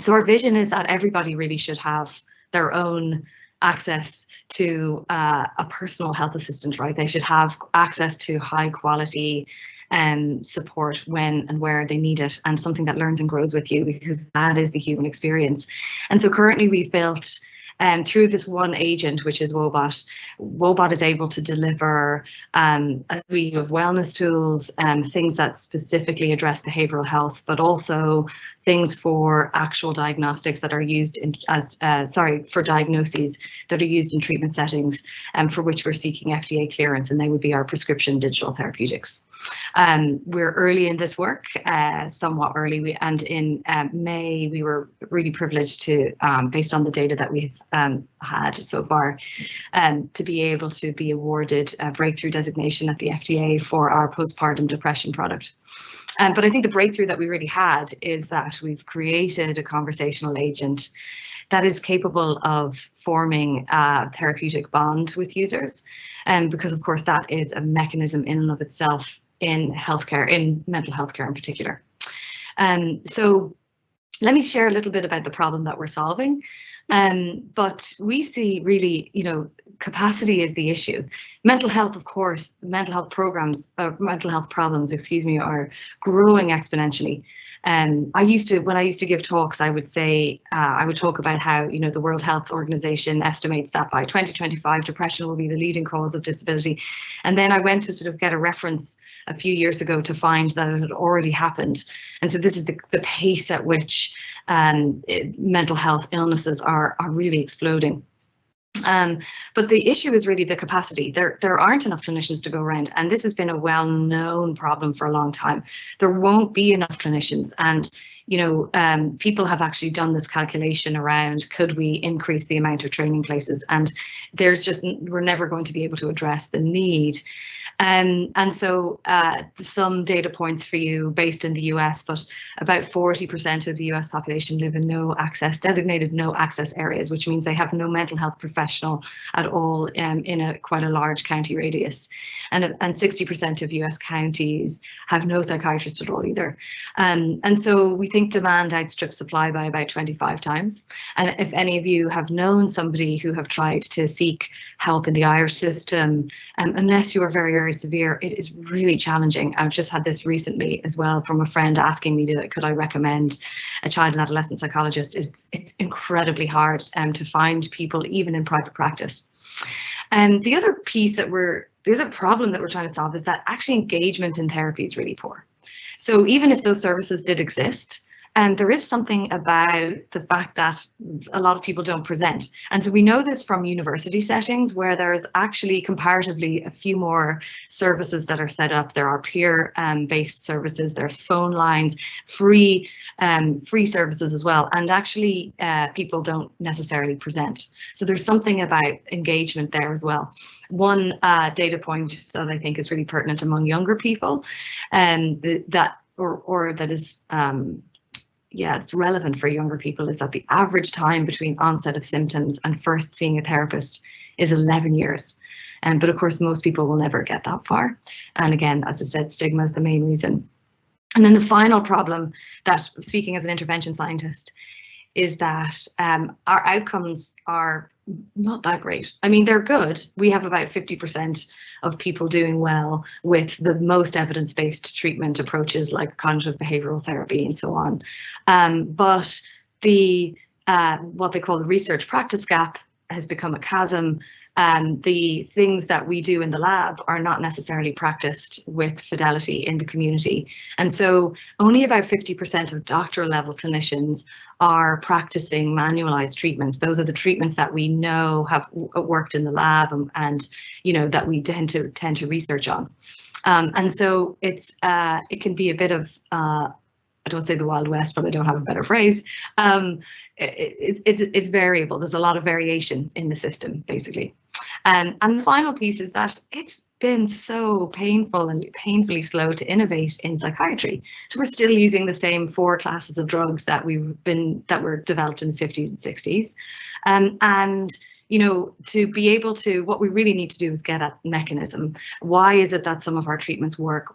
our vision is that everybody really should have their own access to a personal health assistant, right? They should have access to high quality support when and where they need it, and something that learns and grows with you, because that is the human experience. And so currently we've built through this one agent, which is Wobot. Wobot is able to deliver a suite of wellness tools, things that specifically address behavioral health, but also things for actual diagnostics that are used for diagnoses that are used in treatment settings, for which we're seeking FDA clearance, and they would be our prescription digital therapeutics. We're early in this work, somewhat early, and in May we were really privileged to, based on the data that we've had so far, to be able to be awarded a breakthrough designation at the FDA for our postpartum depression product. But I think the breakthrough that we really had is that we've created a conversational agent that is capable of forming a therapeutic bond with users, because of course that is a mechanism in and of itself in healthcare, in mental health care in particular. So let me share a little bit about the problem that we're solving. But we see really, capacity is the issue. Mental health, of course, mental health problems, excuse me, are growing exponentially. When I used to give talks, I would say, I would talk about how, the World Health Organization estimates that by 2025, depression will be the leading cause of disability. And then I went to sort of get a reference a few years ago to find that it had already happened. And so this is the pace at which mental health illnesses are really exploding. But the issue is really the capacity. There aren't enough clinicians to go around, and this has been a well-known problem for a long time. There won't be enough clinicians, and people have actually done this calculation around, could we increase the amount of training places? And we're never going to be able to address the need. And so some data points for you based in the US, but about 40% of the US population live in designated no access areas, which means they have no mental health professional at all in quite a large county radius. And 60% of US counties have no psychiatrist at all either. And so we think demand outstrips supply by about 25 times. And if any of you have known somebody who have tried to seek help in the Irish system, unless you are very severe, it is really challenging. I've just had this recently as well from a friend asking me, could I recommend a child and adolescent psychologist? It's incredibly hard to find people even in private practice. And the other problem that we're trying to solve is that actually engagement in therapy is really poor. So even if those services did exist, And there is something about the fact that a lot of people don't present. And so we know this from university settings where there's actually comparatively a few more services that are set up. There are peer-based services, there's phone lines, free services as well. And actually people don't necessarily present. So there's something about engagement there as well. One data point that I think is really pertinent among younger people, and that is it's relevant for younger people, is that the average time between onset of symptoms and first seeing a therapist is 11 years. But of course, most people will never get that far. And again, as I said, stigma is the main reason. And then the final problem, that speaking as an intervention scientist, is that our outcomes are not that great. I mean, they're good. We have about 50% of people doing well with the most evidence-based treatment approaches like cognitive behavioral therapy and so on. But the what they call the research practice gap has become a chasm. The things that we do in the lab are not necessarily practiced with fidelity in the community. And so only about 50% of doctoral level clinicians are practicing manualized treatments. Those are the treatments that we know have worked in the lab and you know, that we tend to research on. And so it can be a bit of I don't say the Wild West, but I don't have a better phrase. It's variable. There's a lot of variation in the system, basically. And the final piece is that it's been so painful and painfully slow to innovate in psychiatry. So we're still using the same 4 classes of drugs that were developed in the 50s and 60s. And you know, to be able to, what we really need to do is get at mechanism. Why is it that some of our treatments work,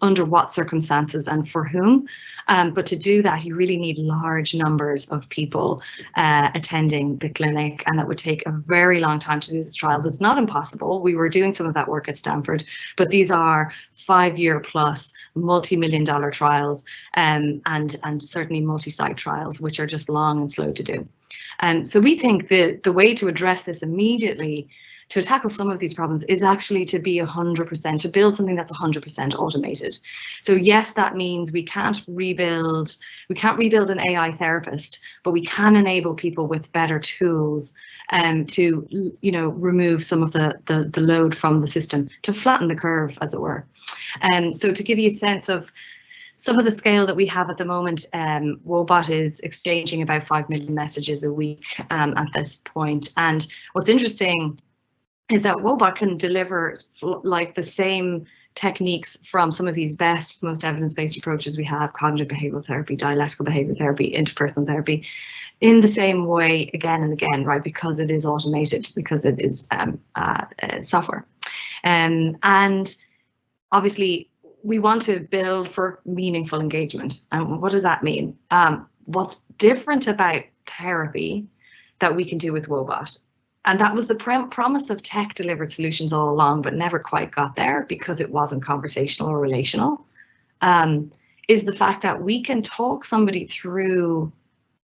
under what circumstances and for whom? But to do that, you really need large numbers of people attending the clinic, and that would take a very long time to do these trials. It's not impossible. We were doing some of that work at Stanford, but these are 5-year plus multi-million-dollar trials, and certainly multi-site trials, which are just long and slow to do. So we think the way to address this immediately, to tackle some of these problems, is actually to be 100%, to build something that's 100% automated. So yes, that means we can't rebuild an AI therapist, but we can enable people with better tools to, you know, remove some of the load from the system, to flatten the curve, as it were. So to give you a sense of some of the scale that we have at the moment, Wobot is exchanging about 5 million messages a week at this point. And what's interesting is that Wobot can deliver like the same techniques from some of these best, most evidence-based approaches we have: cognitive behavioral therapy, dialectical behavioral therapy, interpersonal therapy, in the same way again and again, right? Because it is automated, because it is software. And obviously, we want to build for meaningful engagement. And what does that mean? What's different about therapy that we can do with Wobot? And that was the promise of tech-delivered solutions all along, but never quite got there because it wasn't conversational or relational, is the fact that we can talk somebody through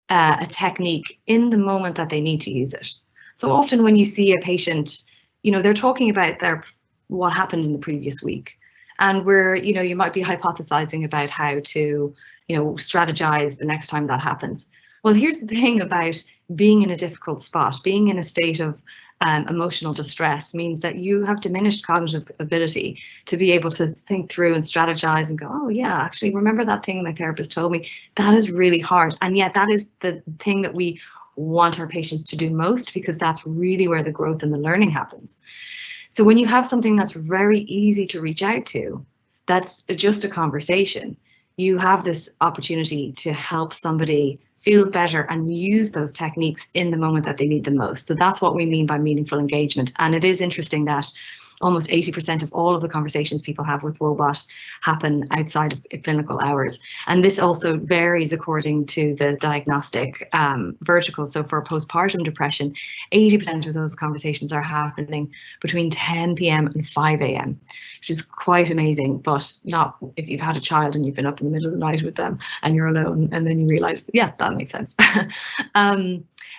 a technique in the moment that they need to use it. So often when you see a patient, you know, they're talking about what happened in the previous week. And you might be hypothesizing about how to, you know, strategize the next time that happens. Well, here's the thing about being in a difficult spot. Being in a state of emotional distress means that you have diminished cognitive ability to be able to think through and strategize and go, oh yeah, actually, remember that thing my therapist told me? That is really hard. And yet that is the thing that we want our patients to do most, because that's really where the growth and the learning happens. So when you have something that's very easy to reach out to, that's just a conversation, you have this opportunity to help somebody feel better and use those techniques in the moment that they need them most. So that's what we mean by meaningful engagement. And it is interesting that almost 80% of all of the conversations people have with Wobot happen outside of clinical hours. And this also varies according to the diagnostic vertical. So for postpartum depression, 80% of those conversations are happening between 10 p.m. and 5 a.m., which is quite amazing, but not if you've had a child and you've been up in the middle of the night with them and you're alone and then you realize, yeah, that makes sense.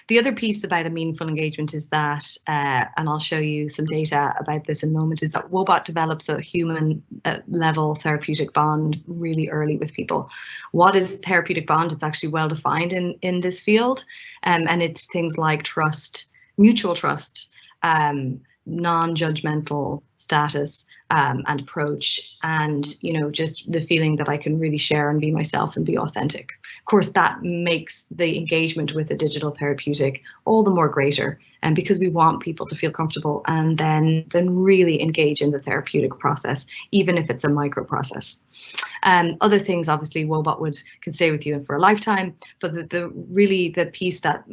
The other piece about a meaningful engagement is that, and I'll show you some data about this in the moment, is that Wobot develops a human level therapeutic bond really early with people. What is therapeutic bond? It's actually well defined in this field, and it's things like trust, mutual trust, non-judgmental status, and approach, and just the feeling that I can really share and be myself and be authentic. Of course, that makes the engagement with a digital therapeutic all the more greater, and because we want people to feel comfortable and then really engage in the therapeutic process, even if it's a micro process. Other things, obviously, Wobot can stay with you for a lifetime, but the piece that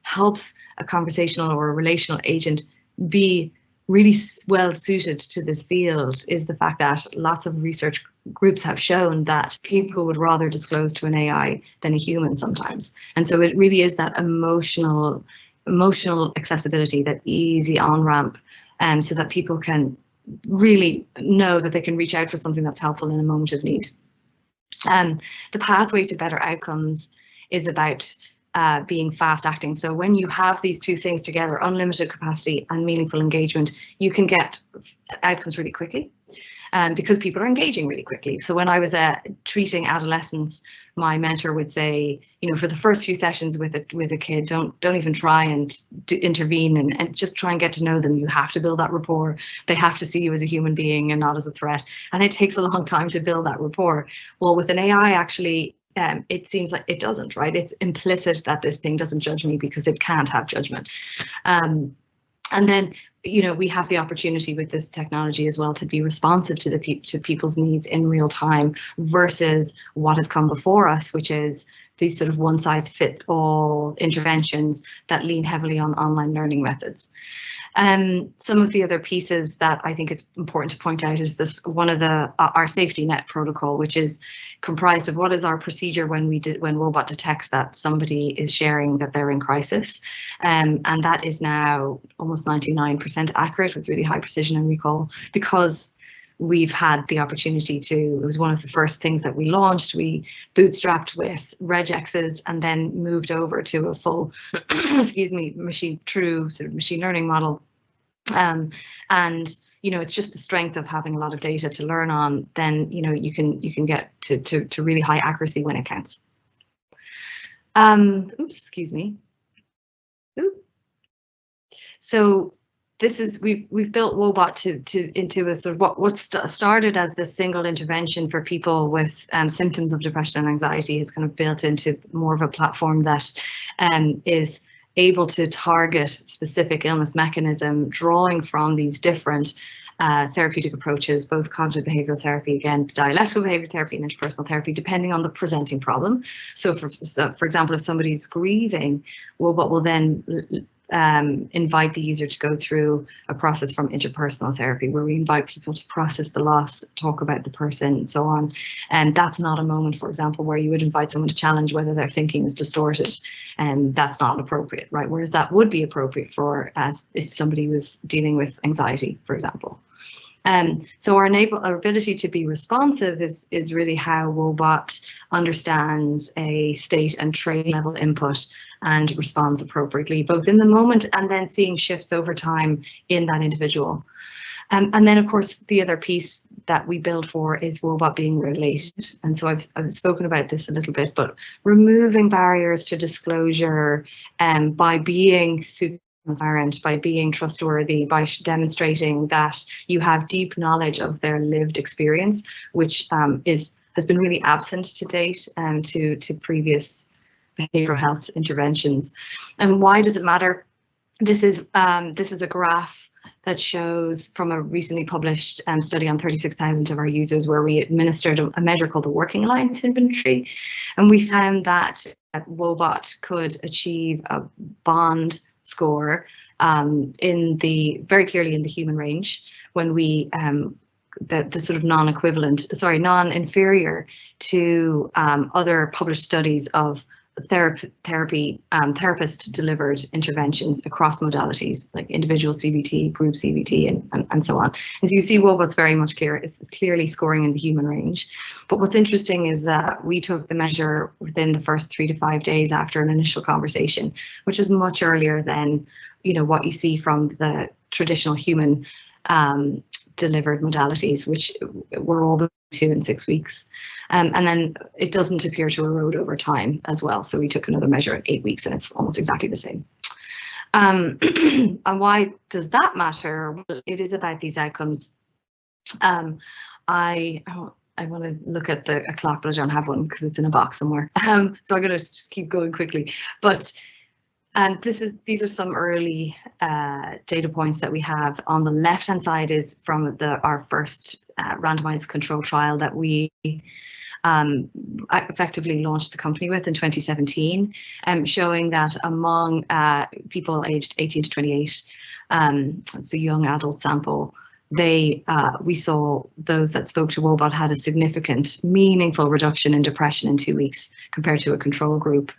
helps a conversational or a relational agent be really well suited to this field is the fact that lots of research groups have shown that people would rather disclose to an AI than a human sometimes. And so it really is that emotional accessibility, that easy on-ramp, so that people can really know that they can reach out for something that's helpful in a moment of need. The pathway to better outcomes is about being fast acting. So when you have these two things together, unlimited capacity and meaningful engagement, you can get outcomes really quickly, because people are engaging really quickly. So when I was treating adolescents, my mentor would say, for the first few sessions with a kid, don't even try and intervene and just try and get to know them. You have to build that rapport. They have to see you as a human being and not as a threat. And it takes a long time to build that rapport. Well, with an AI, actually, it seems like it doesn't, right? It's implicit that this thing doesn't judge me because it can't have judgment. And then, we have the opportunity with this technology as well to be responsive to to people's needs in real time, versus what has come before us, which is these sort of one-size-fits-all interventions that lean heavily on online learning methods. Some of the other pieces that I think it's important to point out is this one of our safety net protocol, which is comprised of what is our procedure when Wobot detects that somebody is sharing that they're in crisis, and that is now almost 99% accurate with really high precision and recall, because we've had the opportunity to. It was one of the first things that we launched. We bootstrapped with regexes and then moved over to a full, true sort of machine learning model. And it's just the strength of having a lot of data to learn on. Then you can get to really high accuracy when it counts. So this is we've built Wobot into a sort of what started as this single intervention for people with symptoms of depression and anxiety is kind of built into more of a platform that is able to target specific illness mechanism, drawing from these different therapeutic approaches, both cognitive behavioral therapy, again, dialectical behavioral therapy and interpersonal therapy, depending on the presenting problem. So for example, if somebody's grieving, Wobot will then invite the user to go through a process from interpersonal therapy, where we invite people to process the loss, talk about the person, and so on. And that's not a moment, for example, where you would invite someone to challenge whether their thinking is distorted, and that's not appropriate, right? Whereas that would be appropriate for if somebody was dealing with anxiety, for example. So our ability to be responsive is really how Wobot understands a state and training level input and responds appropriately, both in the moment and then seeing shifts over time in that individual. And then, of course, the other piece that we build for is Wobot being related. And so I've spoken about this a little bit, but removing barriers to disclosure by being super transparent, by being trustworthy, by demonstrating that you have deep knowledge of their lived experience, which has been really absent to date to previous behavioral health interventions. And why does it matter? This is a graph that shows from a recently published study on 36,000 of our users, where we administered a measure called the Working Alliance Inventory, and we found that Wobot could achieve a bond score very clearly in the human range when we the sort of non-inferior to other published studies of therapist delivered interventions across modalities like individual CBT, group CBT, and so on. As you see, Wobot's very much clear. It's clearly scoring in the human range. But what's interesting is that we took the measure within the first 3 to 5 days after an initial conversation, which is much earlier than what you see from the traditional human delivered modalities, which were all between 2 and 6 weeks. And then it doesn't appear to erode over time as well. So we took another measure at 8 weeks, and it's almost exactly the same. And why does that matter? Well, it is about these outcomes. I want to look at a clock, but I don't have one because it's in a box somewhere. So I'm going to just keep going quickly. But these are some early data points that we have. On the left-hand side is from our first randomized control trial that we effectively launched the company with in 2017, showing that among people aged 18 to 28, it's a young adult sample, we saw those that spoke to Wobot had a significant, meaningful reduction in depression in 2 weeks compared to a control group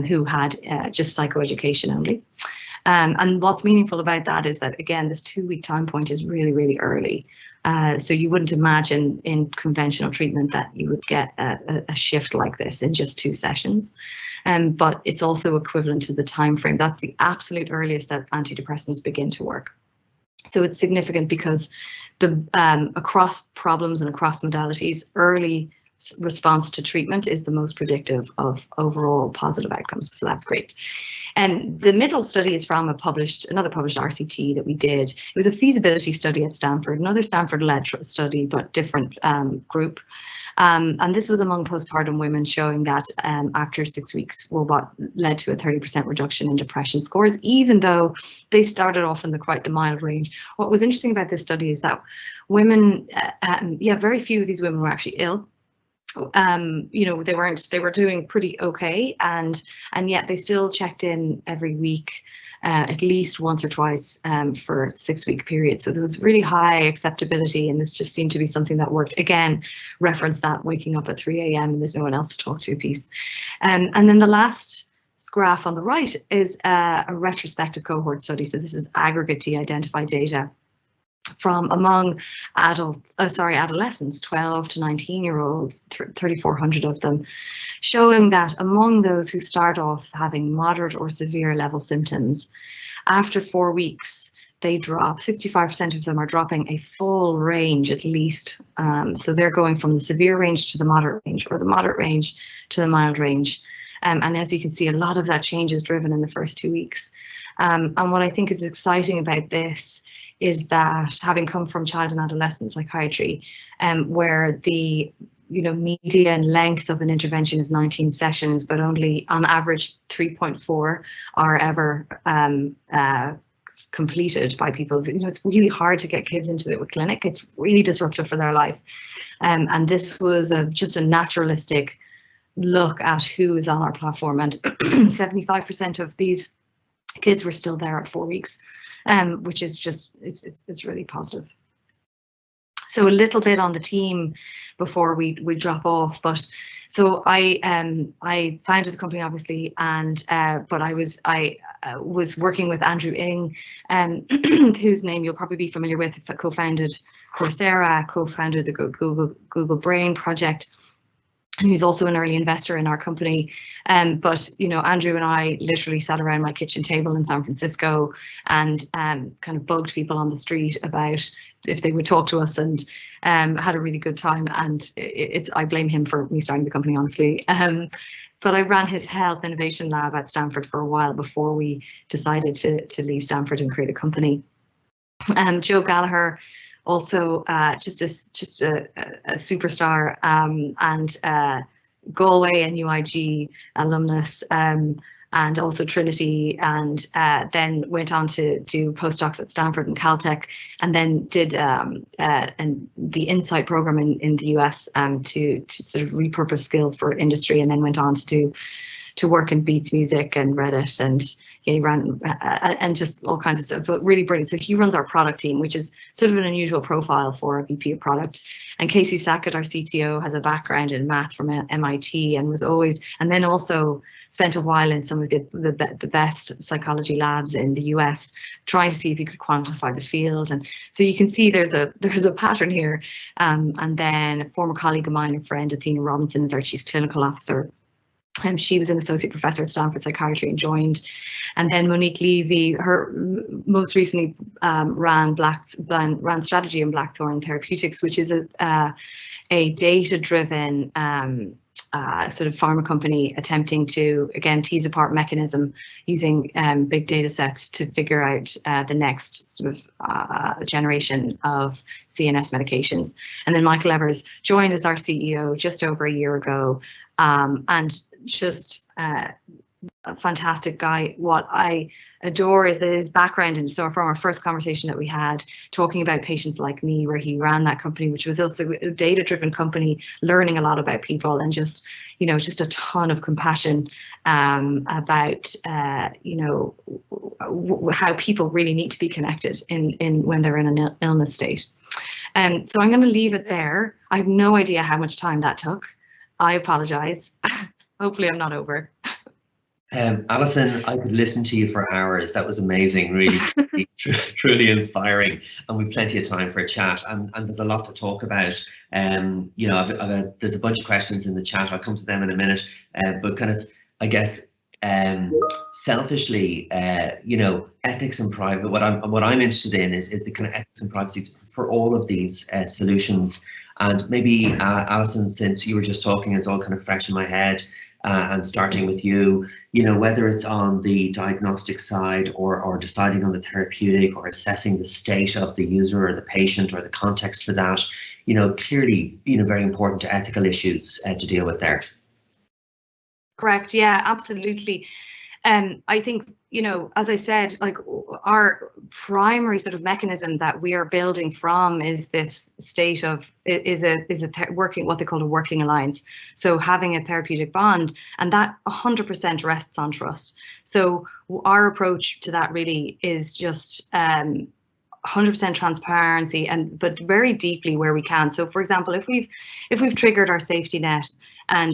who had just psychoeducation only. And what's meaningful about that is that, again, this 2-week time point is really, really early. So you wouldn't imagine in conventional treatment that you would get a shift like this in just 2 sessions. But it's also equivalent to the time frame. That's the absolute earliest that antidepressants begin to work. So it's significant because across problems and across modalities, early response to treatment is the most predictive of overall positive outcomes. So that's great. And the middle study is from another published RCT that we did. It was a feasibility study at Stanford, another Stanford-led study, but different group. And this was among postpartum women, showing that after 6 weeks, Wobot led to a 30% reduction in depression scores, even though they started off in the mild range. What was interesting about this study is that women, very few of these women were actually ill. They were doing pretty okay, and yet they still checked in every week, at least once or twice for 6-week periods. So there was really high acceptability, and this just seemed to be something that worked. Again, reference that waking up at 3 a.m. and there's no one else to talk to piece. And then the last graph on the right is a retrospective cohort study. So this is aggregate de-identified data from among adolescents, 12 to 19-year-olds, 3,400 of them, showing that among those who start off having moderate or severe level symptoms, after 4 weeks, they drop. 65% of them are dropping a full range at least. So they're going from the severe range to the moderate range, or the moderate range to the mild range. And as you can see, a lot of that change is driven in the first 2 weeks. And what I think is exciting about this is that, having come from child and adolescent psychiatry, where the median length of an intervention is 19 sessions, but only on average 3.4 are ever completed by people. It's really hard to get kids into the clinic. It's really disruptive for their life. And this was just a naturalistic look at who is on our platform, and 75% of these kids were still there at 4 weeks. Which is just, it's really positive. So a little bit on the team before we drop off. But so I founded the company, obviously, and but I was working with Andrew Ng, whose name you'll probably be familiar with, co-founded Coursera, co-founded the Google Brain project, and who's also an early investor in our company. But Andrew and I literally sat around my kitchen table in San Francisco and kind of bugged people on the street about if they would talk to us, and had a really good time. And I blame him for me starting the company, honestly. But I ran his health innovation lab at Stanford for a while before we decided to leave Stanford and create a company. Joe Gallagher, also just a superstar, and Galway and UIG alumnus, and also Trinity, and then went on to do postdocs at Stanford and Caltech, and then did the Insight program in the US to sort of repurpose skills for industry, and then went on to work in Beats Music and Reddit, and he ran and just all kinds of stuff, but really brilliant. So he runs our product team, which is sort of an unusual profile for a VP of product. And Casey Sackett, our CTO, has a background in math from MIT, and then also spent a while in some of the best psychology labs in the US, trying to see if you could quantify the field. And so you can see there's a pattern here. And then a former colleague of mine and friend, Athena Robinson, is our chief clinical officer. She was an associate professor at Stanford Psychiatry and joined. And then Monique Levy, her most recently ran strategy in Blackthorn Therapeutics, which is a data-driven sort of pharma company attempting to, again, tease apart mechanism using big data sets to figure out the next sort of generation of CNS medications. And then Michael Evers joined as our CEO just over a year ago, and just a fantastic guy. What I adore is his background, and so from our first conversation that we had talking about Patients Like Me, where he ran that company, which was also a data-driven company, learning a lot about people, and just, you know, just a ton of compassion about you know, how people really need to be connected in when they're in an illness state. So I'm going to leave it there. I have no idea how much time that took. I apologize. Hopefully I'm not over. Alison, I could listen to you for hours. That was amazing, really, truly inspiring. And we've plenty of time for a chat. And there's a lot to talk about. You know, there's a bunch of questions in the chat. I'll come to them in a minute. But kind of, I guess, selfishly, you know, ethics and private. What I'm interested in is the kind of ethics and privacy for all of these solutions. And maybe, Alison, since you were just talking, it's all kind of fresh in my head. And starting with you, you know, whether it's on the diagnostic side or deciding on the therapeutic or assessing the state of the user or the patient or the context for that, you know, clearly, you know, very important ethical issues to deal with there. Correct. Yeah, absolutely. I think, you know, as I said, like our primary sort of mechanism that we are building from is this state of working, what they call a working alliance. So having a therapeutic bond, and that 100% rests on trust. So our approach to that really is just 100% transparency, but very deeply where we can. So for example, if we've triggered our safety net,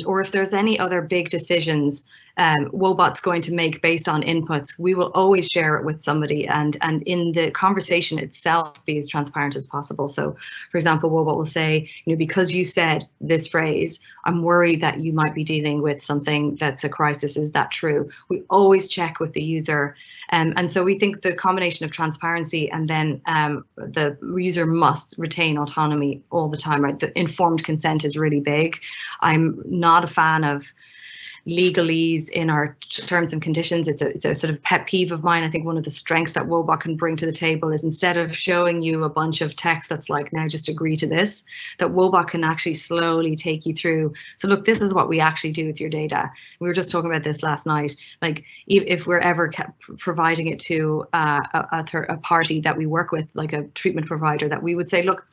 or if there's any other big decisions Wobot's going to make based on inputs, we will always share it with somebody, and in the conversation itself be as transparent as possible. So for example, Wobot will say, you know, because you said this phrase, I'm worried that you might be dealing with something that's a crisis. Is that true? We always check with the user. And so we think the combination of transparency and then the user must retain autonomy all the time, right? The informed consent is really big. I'm not a fan of legalese in our terms and conditions. It's a sort of pet peeve of mine. I think one of the strengths that Wobot can bring to the table is, instead of showing you a bunch of text that's like, now just agree to this, that Wobot can actually slowly take you through. So look, this is what we actually do with your data. We were just talking about this last night. Like, if we're ever providing it to a party that we work with, like a treatment provider, that we would say, look,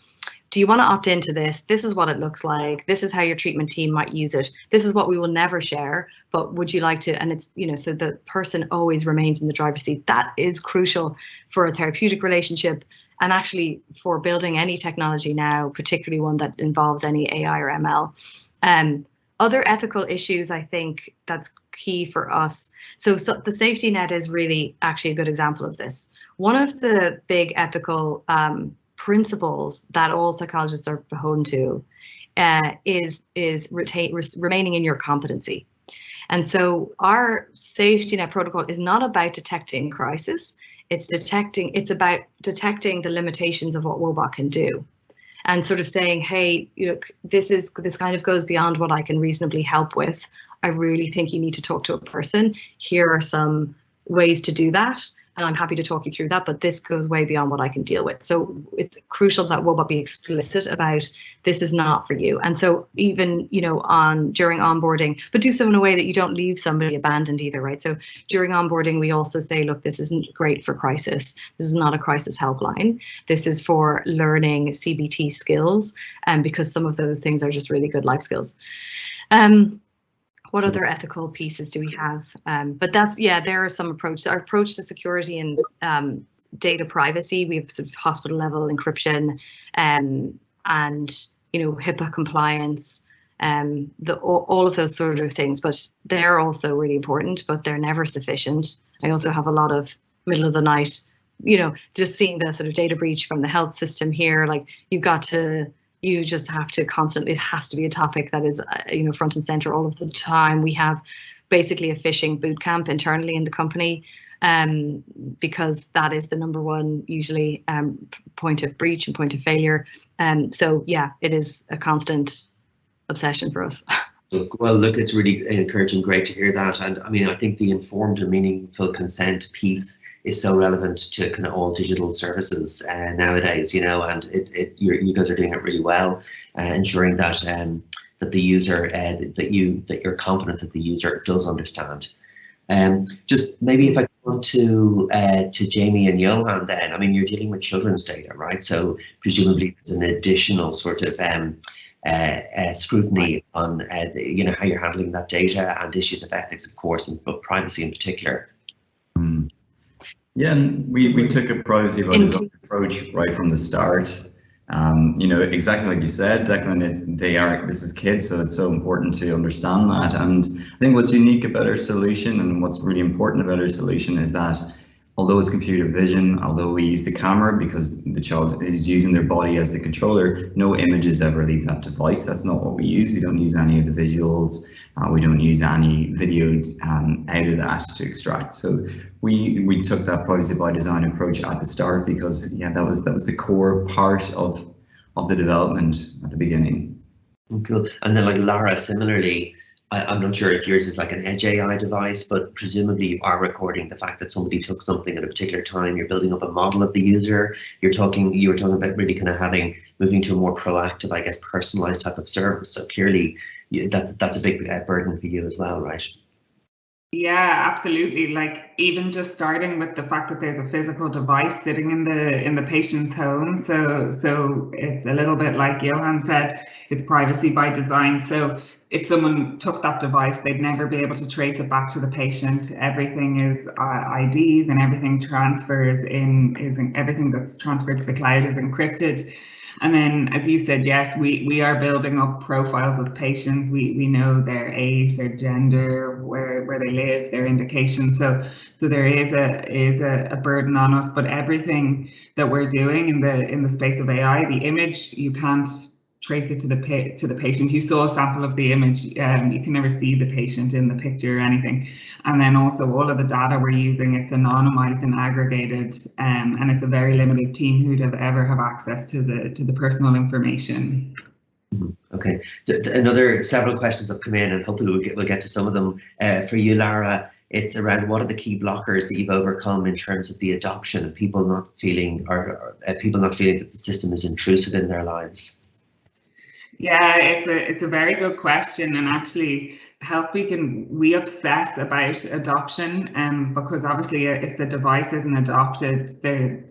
do you want to opt into this? This is what it looks like. This is how your treatment team might use it. This is what we will never share, but would you like to? And it's, you know, so the person always remains in the driver's seat. That is crucial for a therapeutic relationship, and actually for building any technology now, particularly one that involves any AI or ML. Other ethical issues, I think that's key for us. So the safety net is really actually a good example of this. One of the big ethical principles that all psychologists are beholden to is remaining in your competency. And so our safety net protocol is not about detecting crisis. It's about detecting the limitations of what Wobot can do, and sort of saying, hey, look, this kind of goes beyond what I can reasonably help with. I really think you need to talk to a person. Here are some ways to do that, and I'm happy to talk you through that, but this goes way beyond what I can deal with. So it's crucial that Wobot be explicit about, this is not for you. And so even, you know, during onboarding, but do so in a way that you don't leave somebody abandoned either, right? So during onboarding, we also say, look, this isn't great for crisis. This is not a crisis helpline. This is for learning CBT skills, because some of those things are just really good life skills. What other ethical pieces do we have? But that's, yeah, there are some approaches. Our approach to security and data privacy, we have sort of hospital level encryption, and, you know, HIPAA compliance, all of those sort of things, but they're also really important, but they're never sufficient. I also have a lot of middle of the night, you know, just seeing the sort of data breach from the health system here, like you got to you just have to constantly, it has to be a topic that is, front and center all of the time. We have basically a phishing boot camp internally in the company, because that is the number one usually point of breach and point of failure. So yeah, it is a constant obsession for us. Well, look, it's really encouraging, great to hear that. And I mean, I think the informed and meaningful consent piece is so relevant to kind of all digital services nowadays, and you guys are doing it really well, ensuring that that the user, that you're confident that the user does understand. Just maybe if I go to Jamie and Johan then, I mean, you're dealing with children's data, right? So presumably there's an additional sort of scrutiny on how you're handling that data and issues of ethics, of course, but privacy in particular. Yeah, and we took a privacy by design approach right from the start. Exactly like you said, Declan, this is kids, so it's so important to understand that. And I think what's unique about our solution and what's really important about our solution is that although it's computer vision, although we use the camera because the child is using their body as the controller, no images ever leave that device. That's not what we use. We don't use any of the visuals. We don't use any video out of that to extract. So we took that privacy by design approach at the start because that was the core part of the development at the beginning. Cool. And then like Lara, similarly, I'm not sure if yours is like an Edge AI device, but presumably you are recording the fact that somebody took something at a particular time. You're building up a model of the user. You were talking about really kind of moving to a more proactive, I guess, personalized type of service. So clearly that's a big burden for you as well, right? Yeah, absolutely. Like even just starting with the fact that there's a physical device sitting in the patient's home. So it's a little bit like Johan said, it's privacy by design. So if someone took that device, they'd never be able to trace it back to the patient. Everything is IDs and everything everything that's transferred to the cloud is encrypted. And then, as you said, yes, we are building up profiles of patients. We know their age, their gender, where they live, their indication. So there is a burden on us. But everything that we're doing in the space of AI, the image, you can't trace it to the patient. You saw a sample of the image. You can never see the patient in the picture or anything. And then also all of the data we're using, it's anonymized and aggregated, and it's a very limited team who'd ever have access to the personal information. Okay. Several questions have come in, and hopefully we'll get to some of them. For you, Lara, it's around what are the key blockers that you've overcome in terms of the adoption of people not feeling that the system is intrusive in their lives. Yeah, it's a very good question, and actually we obsess about adoption, because obviously if the device isn't adopted,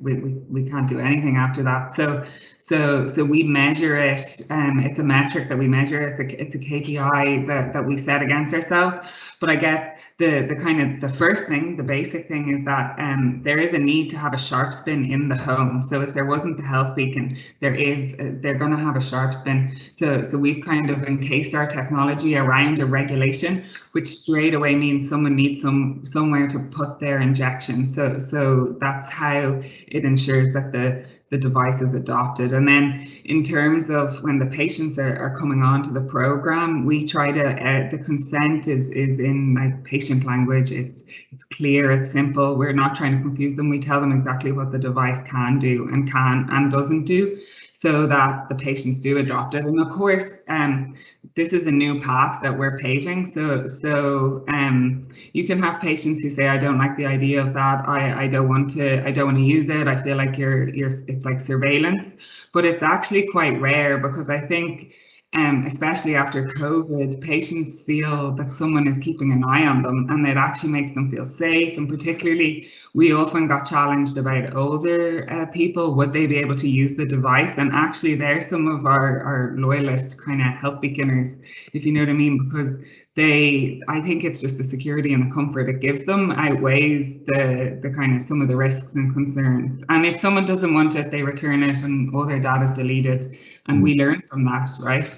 we can't do anything after that. So we measure it. It's a metric that we measure. It's a KPI that we set against ourselves. But I guess the first thing, the basic thing is that there is a need to have a sharp spin in the home. So if there wasn't the health beacon, they're going to have a sharp spin. So we've kind of encased our technology around a regulation, which straight away means someone needs somewhere to put their injection. So that's how it ensures that the device is adopted. And then in terms of when the patients are coming on to the program, we try to, the consent is in like patient language. It's clear, it's simple. We're not trying to confuse them. We tell them exactly what the device can do and doesn't do, so that the patients do adopt it. And of course, this is a new path that we're paving. So you can have patients who say, I don't like the idea of that. I don't want to use it. I feel like it's like surveillance, but it's actually quite rare, because I think especially after COVID, patients feel that someone is keeping an eye on them, and it actually makes them feel safe. And particularly, we often got challenged about older people, would they be able to use the device? And actually, they're some of our loyalist kind of health beacons, if you know what I mean, because I think it's just the security and the comfort it gives them outweighs the kind of some of the risks and concerns. And if someone doesn't want it, they return it and all their data is deleted, and we learn from that, right?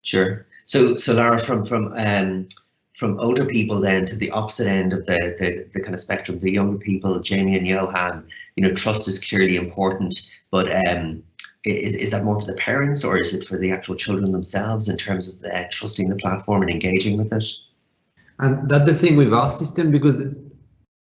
Sure. So Lara, from older people then to the opposite end of the kind of spectrum, the younger people, Jamie and Johan, trust is clearly important, but is that more for the parents, or is it for the actual children themselves in terms of trusting the platform and engaging with it? And that's the thing with our system, because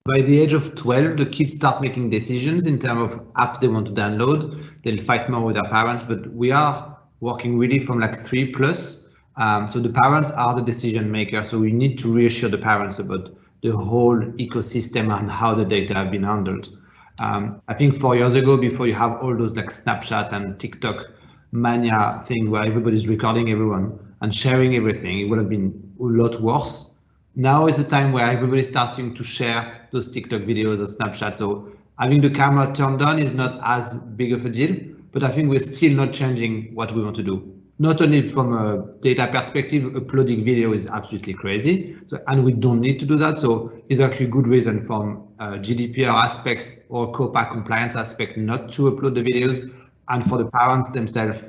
by the age of 12, the kids start making decisions in terms of apps they want to download. They'll fight more with their parents, but we are working really from like 3+. So the parents are the decision maker. So we need to reassure the parents about the whole ecosystem and how the data have been handled. I think 4 years ago, before you have all those like Snapchat and TikTok mania thing where everybody's recording everyone and sharing everything, it would have been a lot worse. Now is the time where everybody's starting to share those TikTok videos or Snapchat. So having the camera turned on is not as big of a deal, but I think we're still not changing what we want to do. Not only from a data perspective, uploading video is absolutely crazy, and we don't need to do that. So it's actually a good reason from a GDPR aspect or COPA compliance aspect not to upload the videos, and for the parents themselves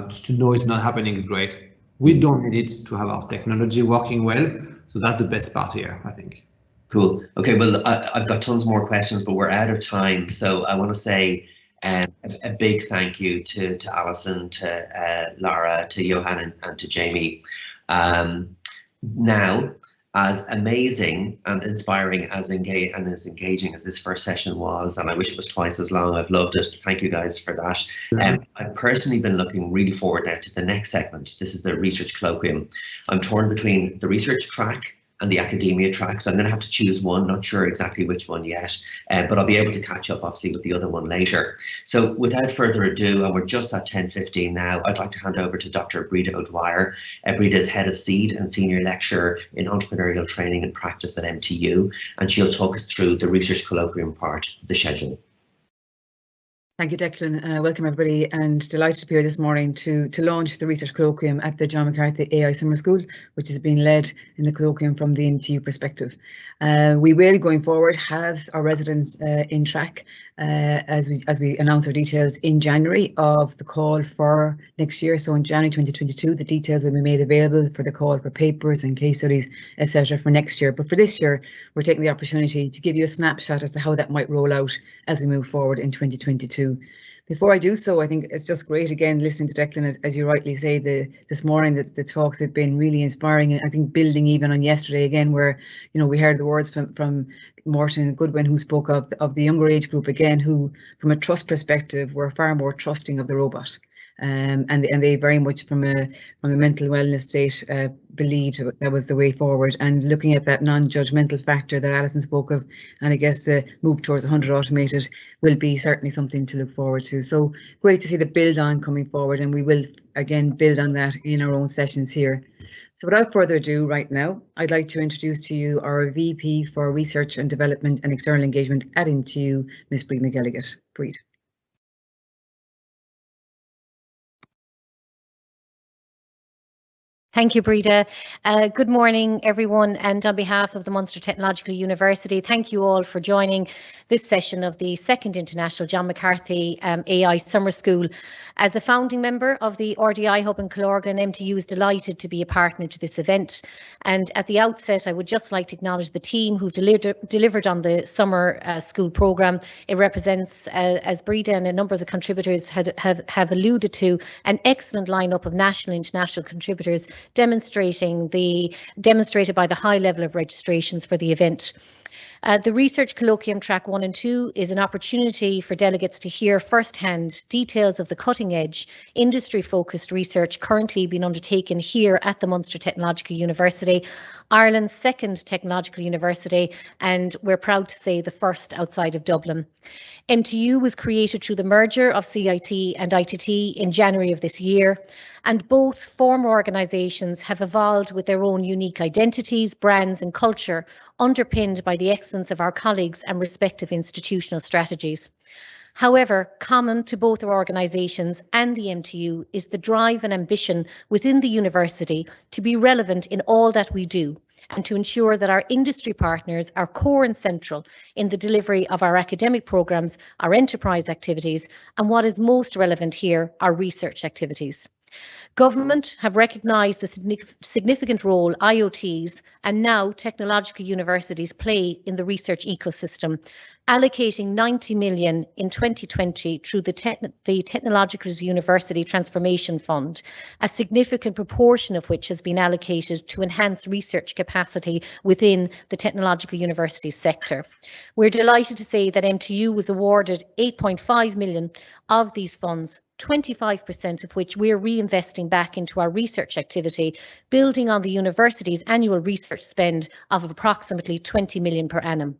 just to know it's not happening is great. We don't need it to have our technology working well. So that's the best part here, I think. Cool. Okay, well, I've got tons more questions, but we're out of time. So I want to say a big thank you to Alison, to Lara, to Johan, and to Jamie. Now, as amazing and inspiring as engaging as this first session was, and I wish it was twice as long, I've loved it. Thank you guys for that. I've personally been looking really forward now to the next segment. This is the research colloquium. I'm torn between the research track and the academia track, so I'm going to have to choose one, not sure exactly which one yet, but I'll be able to catch up obviously with the other one later. So without further ado, and we're just at 10:15 now, I'd like to hand over to Dr. Breda O'Dwyer. Breda is Head of Seed and Senior Lecturer in Entrepreneurial Training and Practice at MTU, and she'll talk us through the research colloquium part of the schedule. Thank you, Declan. Welcome, everybody, and delighted to be here this morning to launch the research colloquium at the John McCarthy AI Summer School, which is being led in the colloquium from the MTU perspective. We will, going forward, have our residents in track as we announce our details in January of the call for next year. So in January 2022, the details will be made available for the call for papers and case studies, etc. for next year. But for this year, we're taking the opportunity to give you a snapshot as to how that might roll out as we move forward in 2022. Before I do so, I think it's just great again listening to Declan, as you rightly say, this morning that the talks have been really inspiring, and I think building even on yesterday again, where we heard the words from Morton Goodwin, who spoke of the younger age group again, who from a trust perspective were far more trusting of the robot. And they very much from a mental wellness state believed that was the way forward, and looking at that non-judgmental factor that Alison spoke of, and I guess the move towards 100 automated will be certainly something to look forward to. So great to see the build on coming forward, and we will again build on that in our own sessions here. So without further ado, right now I'd like to introduce to you our VP for Research and Development and External Engagement at MTU, Ms. Breda McGilligan. Breda. Thank you, Breda. Good morning, everyone, and on behalf of the Munster Technological University, thank you all for joining this session of the second International John McCarthy AI Summer School. As a founding member of the RDI Hub in Killorgan, MTU is delighted to be a partner to this event. And at the outset, I would just like to acknowledge the team who delivered on the summer school programme. It represents, as Breda and a number of the contributors have alluded to, an excellent lineup of national and international contributors demonstrated by the high level of registrations for the event. The Research Colloquium Track 1 and 2 is an opportunity for delegates to hear firsthand details of the cutting-edge, industry-focused research currently being undertaken here at the Munster Technological University, Ireland's second technological university, and we're proud to say the first outside of Dublin. MTU was created through the merger of CIT and ITT in January of this year, and both former organisations have evolved with their own unique identities, brands and culture, underpinned by the excellence of our colleagues and respective institutional strategies. However, common to both our organisations and the MTU is the drive and ambition within the university to be relevant in all that we do, and to ensure that our industry partners are core and central in the delivery of our academic programmes, our enterprise activities, and what is most relevant here, our research activities. Government have recognised the significant role IoTs and now technological universities play in the research ecosystem, allocating 90 million in 2020 through the Technological University Transformation Fund, a significant proportion of which has been allocated to enhance research capacity within the technological university sector. We're delighted to say that MTU was awarded 8.5 million of these funds, 25% of which we're reinvesting back into our research activity, building on the university's annual research spend of approximately 20 million per annum.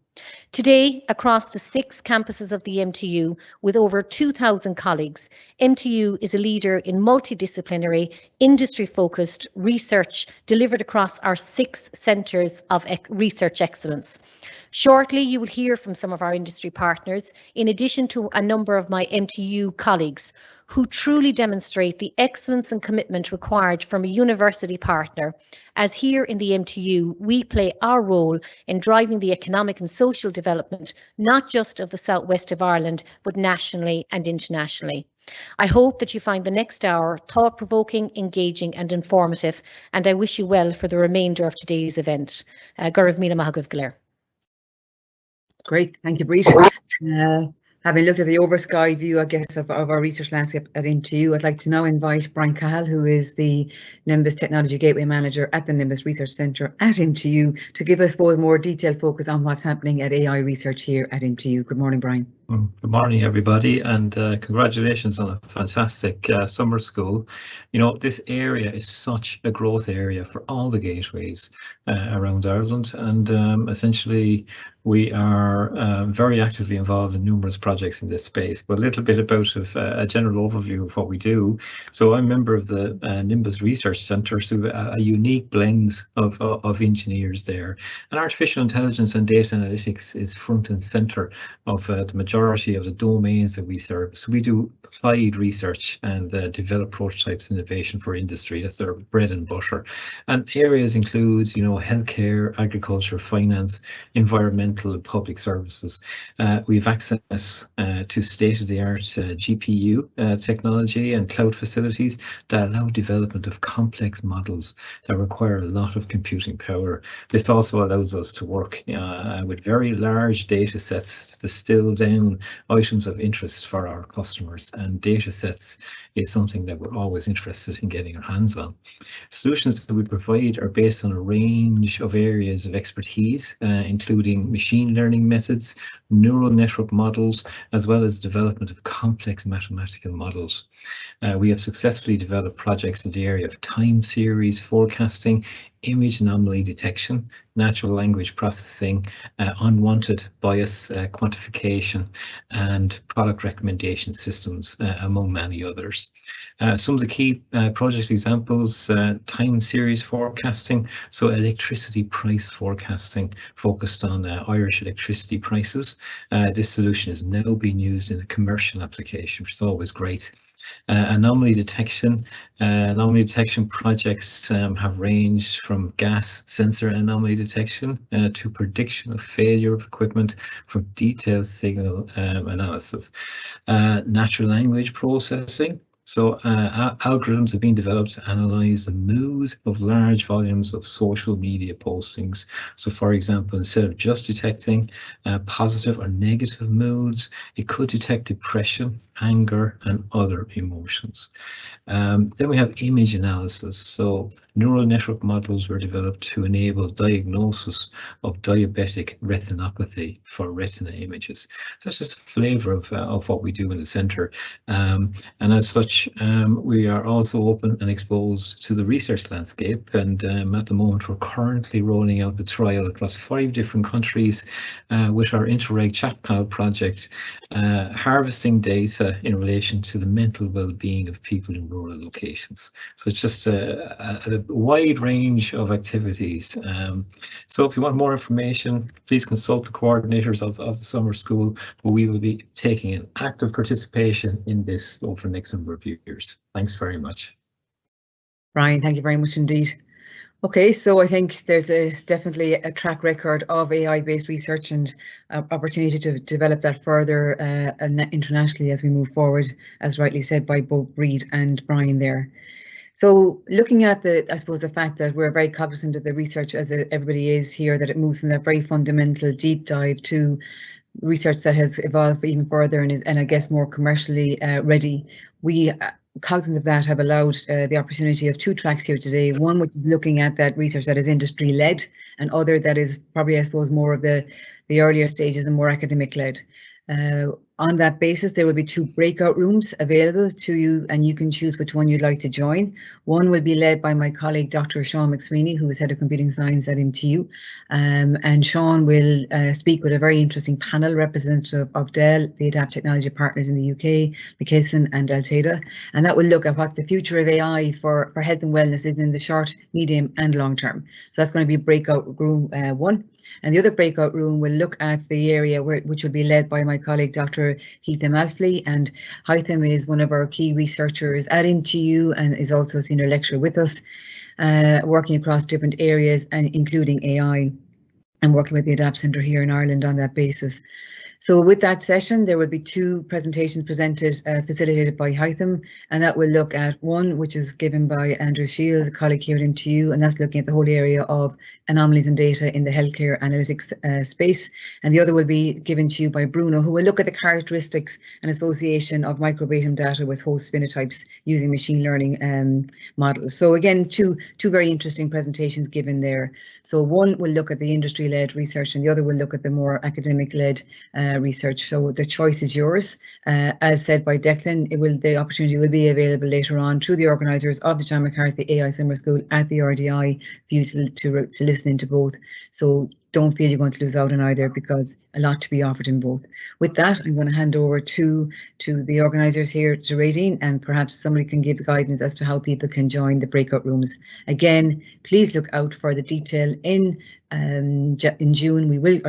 Today, across the 6 campuses of the MTU, with over 2,000 colleagues, MTU is a leader in multidisciplinary, industry-focused research delivered across our 6 centres of research excellence. Shortly, you will hear from some of our industry partners, in addition to a number of my MTU colleagues, who truly demonstrate the excellence and commitment required from a university partner, as here in the MTU, we play our role in driving the economic and social development, not just of the southwest of Ireland, but nationally and internationally. I hope that you find the next hour thought-provoking, engaging and informative, and I wish you well for the remainder of today's event. Gurav Mila Mahagav Galer. Great, thank you, Brit. Having looked at the over-sky view, I guess, of our research landscape at MTU, I'd like to now invite Brian Cahill, who is the Nimbus Technology Gateway Manager at the Nimbus Research Centre at MTU, to give us both more detailed focus on what's happening at AI research here at MTU. Good morning, Brian. Good morning, everybody, and congratulations on a fantastic summer school. You know, this area is such a growth area for all the gateways around Ireland, and essentially we are very actively involved in numerous projects in this space. But a little bit about a general overview of what we do. So I'm a member of the Nimbus Research Centre, so a unique blend of engineers there. And artificial intelligence and data analytics is front and centre of the majority of the domains that we serve. So we do applied research and develop prototypes and innovation for industry. That's their bread and butter. And areas include, you know, healthcare, agriculture, finance, environmental and public services. We have access to state-of-the-art GPU technology and cloud facilities that allow development of complex models that require a lot of computing power. This also allows us to work with very large data sets to distill down items of interest for our customers, and data sets is something that we're always interested in getting our hands on. Solutions that we provide are based on a range of areas of expertise, including machine learning methods, neural network models, as well as the development of complex mathematical models. We have successfully developed projects in the area of time series forecasting, image anomaly detection, natural language processing, unwanted bias quantification, and product recommendation systems, among many others. Some of the key project examples: time series forecasting, so electricity price forecasting focused on Irish electricity prices. This solution is now being used in a commercial application, which is always great. Anomaly detection projects have ranged from gas sensor anomaly detection to prediction of failure of equipment from detailed signal analysis. Natural language processing. So algorithms have been developed to analyze the mood of large volumes of social media postings. So for example, instead of just detecting positive or negative moods, it could detect depression, anger, and other emotions. Then we have image analysis. So neural network models were developed to enable diagnosis of diabetic retinopathy for retina images. So that's just a flavour of what we do in the centre. And as such, we are also open and exposed to the research landscape, and at the moment we're currently rolling out the trial across 5 different countries with our Interreg ChatPal project, harvesting data in relation to the mental well-being of people in rural locations. So it's just a wide range of activities. So if you want more information, please consult the coordinators of the summer school, but we will be taking an active participation in this over the next number of years. Thanks very much. Brian, thank you very much indeed. Okay, so I think there's definitely a track record of AI-based research and opportunity to develop that further internationally as we move forward, as rightly said by both Reid and Brian there. So looking at I suppose the fact that we're very cognizant of the research, as everybody is here, that it moves from that very fundamental deep dive to research that has evolved even further and I guess more commercially ready. We, cognizant of that, have allowed the opportunity of 2 tracks here today. One which is looking at that research that is industry led, and other that is probably, I suppose, more of the earlier stages and more academic led. On that basis, there will be 2 breakout rooms available to you, and you can choose which one you'd like to join. One will be led by my colleague, Dr. Sean McSweeney, who is Head of Computing Science at MTU. And Sean will speak with a very interesting panel representative of Dell, the Adapt Technology Partners in the UK, McKesson and Altera. And that will look at what the future of AI for health and wellness is in the short, medium and long term. So that's going to be breakout room 1. And the other breakout room will look at the area which will be led by my colleague, Dr. Haitham Alfley. And Haitham is one of our key researchers at MTU and is also a senior lecturer with us, working across different areas and including AI, and working with the Adapt Centre here in Ireland on that basis. So with that session, there will be 2 presentations presented, facilitated by Haitham, and that will look at one which is given by Andrew Shields, a colleague here at MTU, and that's looking at the whole area of anomalies in data in the healthcare analytics space. And the other will be given to you by Bruno, who will look at the characteristics and association of microbiome data with host phenotypes using machine learning models. So again, two very interesting presentations given there. So one will look at the industry-led research and the other will look at the more academic-led research. So the choice is yours. As said by Declan, the opportunity will be available later on through the organisers of the John McCarthy AI Summer School at the RDI for you to listen into both. So don't feel you're going to lose out on either, because a lot to be offered in both. With that, I'm going to hand over to the organisers here, to Radine, and perhaps somebody can give the guidance as to how people can join the breakout rooms. Again, please look out for the detail in June. We will,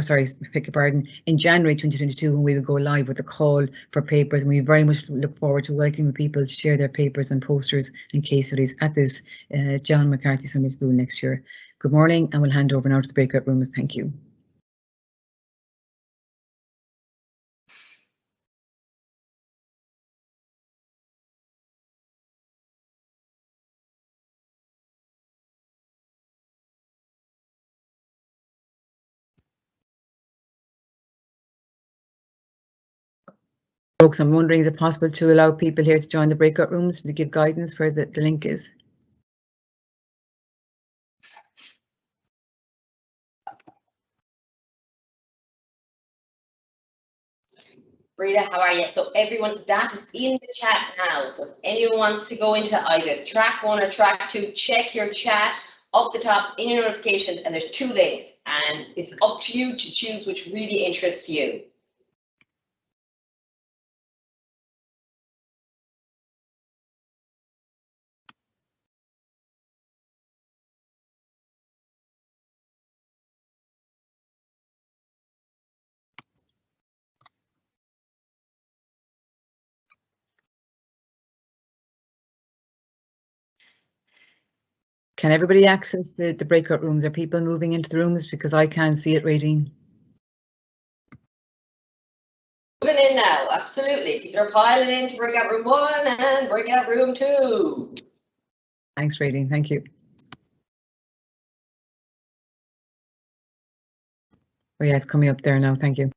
in January 2022, when we will go live with a call for papers, and we very much look forward to welcoming people to share their papers and posters and case studies at this John McCarthy Summer School next year. Good morning, and we'll hand over now to the breakout rooms. Thank you. Folks, I'm wondering, is it possible to allow people here to join the breakout rooms to give guidance where the link is? Rita, how are you? So everyone, that is in the chat now. So if anyone wants to go into either track 1 or track 2, check your chat up the top in your notifications, and there's 2 lanes, and it's up to you to choose which really interests you. Can everybody access the breakout rooms? Are people moving into the rooms? Because I can't see it, Radine. Moving in now, absolutely. People are piling into breakout room 1 and breakout room 2. Thanks, Radine. Thank you. Oh yeah, it's coming up there now. Thank you.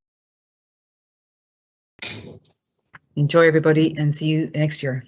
Enjoy, everybody, and see you next year.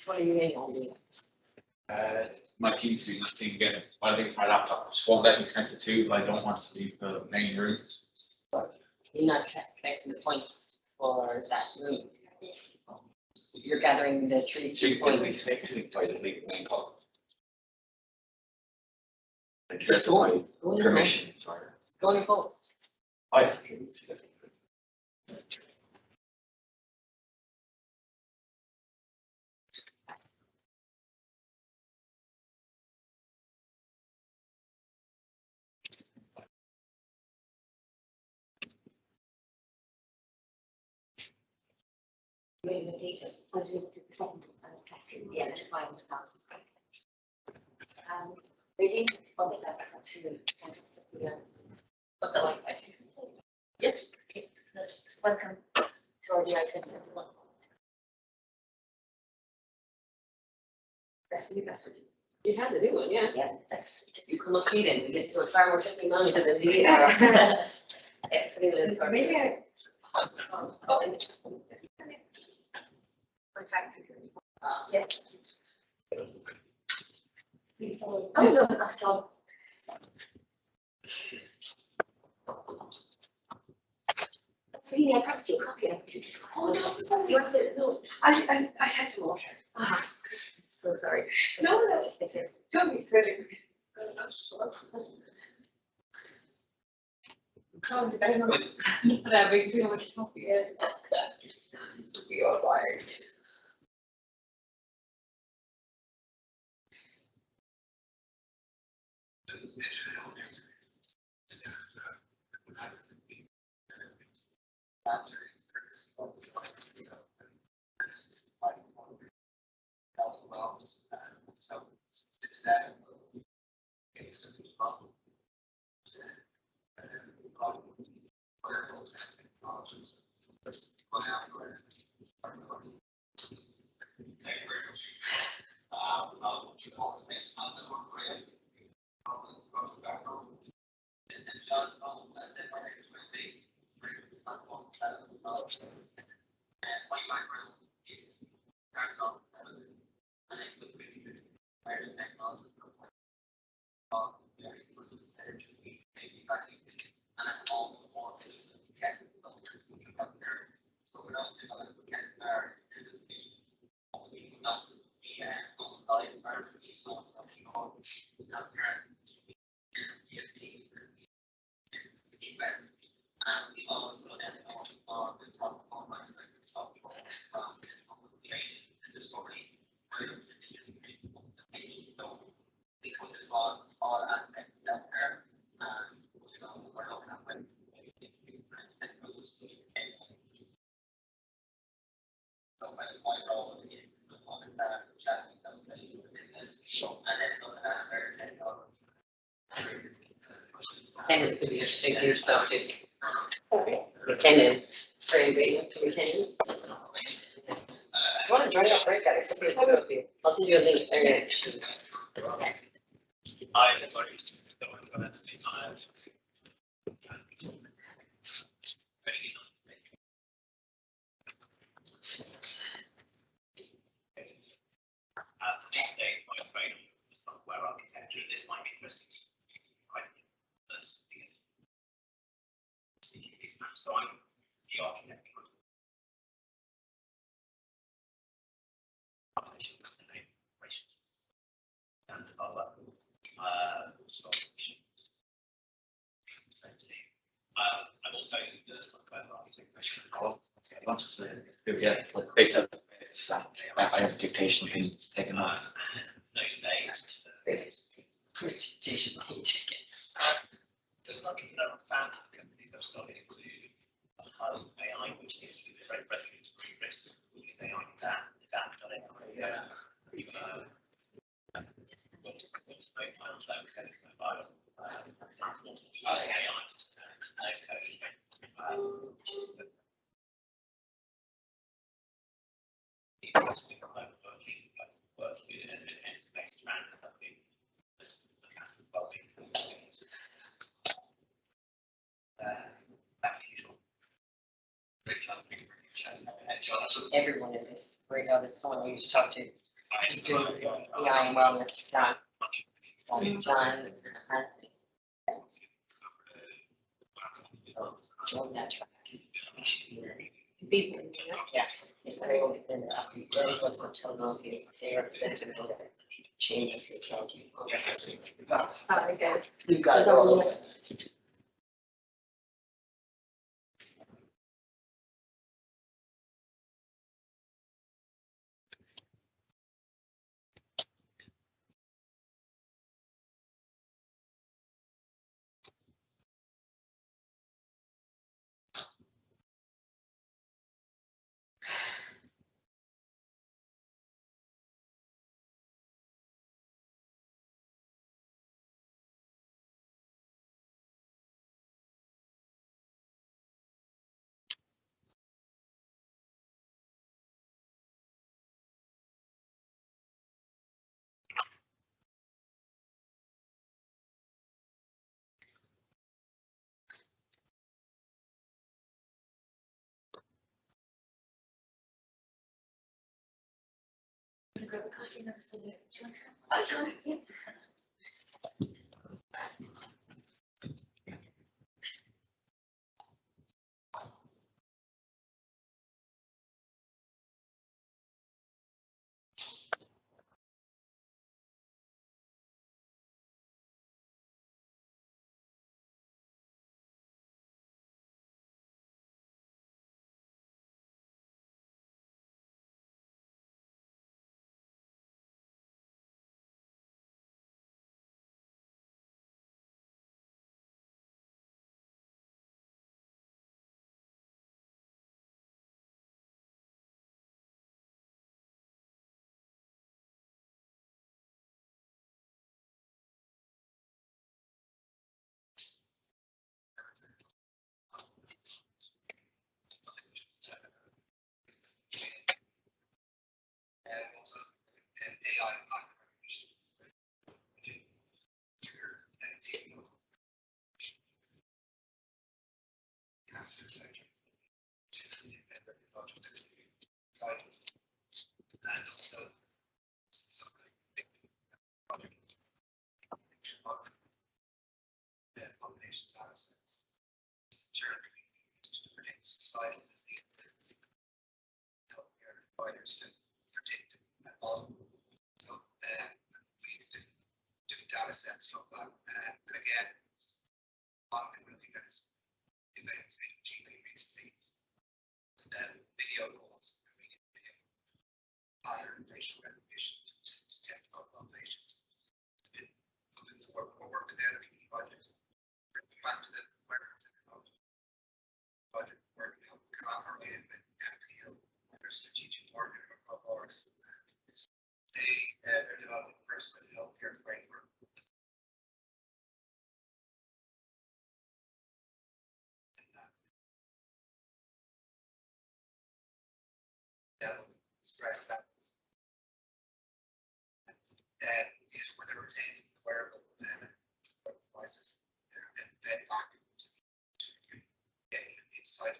What are you getting on? My team's doing this thing again. I think it's my laptop. It's won't let me connect it to, but I don't want to leave the main room. You're not connecting the points for that room. You're gathering the three points. By the main call. That's why permission. Sorry. Go on your phone. I Yeah, that's why I'm sound. Reading, what's the like? Yes. Welcome to our DI-2021. That's the best one. You have the new one, yeah. Yeah, that's just you can look it in. We get to a far more technical knowledge than the maybe I. Yeah. Oh no, that's all. So yeah, I promised you a copy of it. Oh no, you want to? No, I had some water. I'm so sorry. No, just fix it. Don't be silly. Calm down. Whatever, you do much coffee. We all wired. Ken could be interesting in yourself too. Ken, it's very big. Can we Ken? I want to join that break. It could be a good idea. I'll send you a link. Okay. This day, my phone is software architecture. This might be interesting to you, right? So I'm the architect. And other solutions. Same thing. I'm also the software architect. Yeah, like based on it's I have dictation thing taken off. No dictation thing taken. There's not a number of fan companies have started including AI, which gives you the very reference risk. Use AI that Everyone in this, regardless of someone you just talked to, is doing AI and wellness. John, join that track. People, yeah, it's very open. After you go to tell those people they represent changes the technology. You got it all. Societal disease, healthcare providers to predict and model. So we use different data sets from that. And again, one thing we're looking at is events with GP recently, video calls, video pattern facial recognition to detect mobile patients. It's been looking for more work with the project. Bring back to the wearables and budget work level, stress levels. These were the retained wearable devices and then fed back to getting inside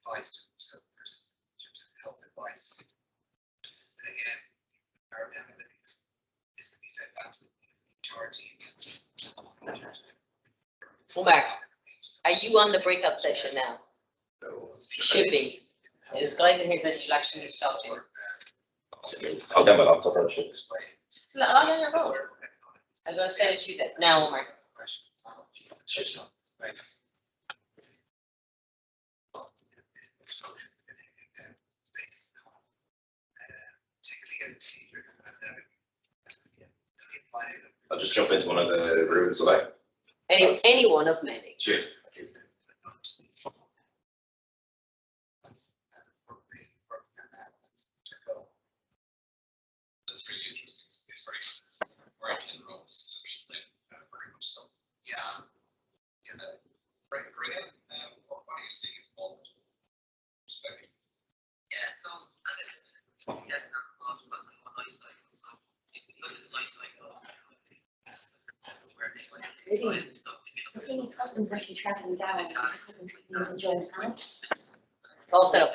advice to person in terms of health advice. And again, our analytics is to be fed back to the HR team. Umar, are you on the breakout session now? You should be. There's guys in here that you'll actually stop to. I'll get my laptop and shit. Log on your phone. I'm going to send it to you now, Umar. I'll just jump into one of the rooms away. Any one of many. Cheers. That's really interesting. It's very right in role solution thing, very much so. Yeah. Bring in, what are you seeing at the moment? Yeah, so as I said, yes, I'm about the life cycle. So if we look at the life cycle, So his husband's actually traveling down. His husband's enjoying time. Also,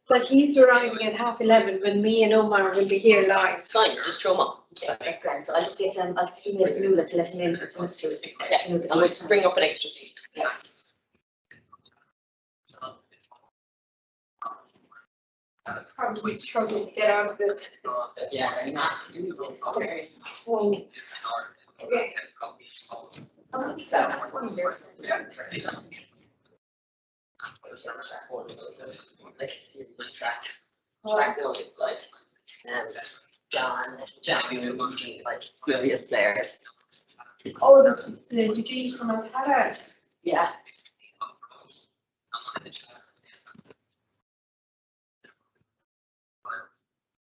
But he's arriving at 11:30 when me and Omar will be here live. it's fine, just throw them up. Yeah, that's grand. So I'll just get I'll email Lula to let him in. It's enough to. Yeah, and we'll just bring up an extra seat. Yeah. Probably struggling to get out of the. Yeah, Okay. Track it's like John, like serious players. Oh, this is the Eugene from Alcala. Yeah.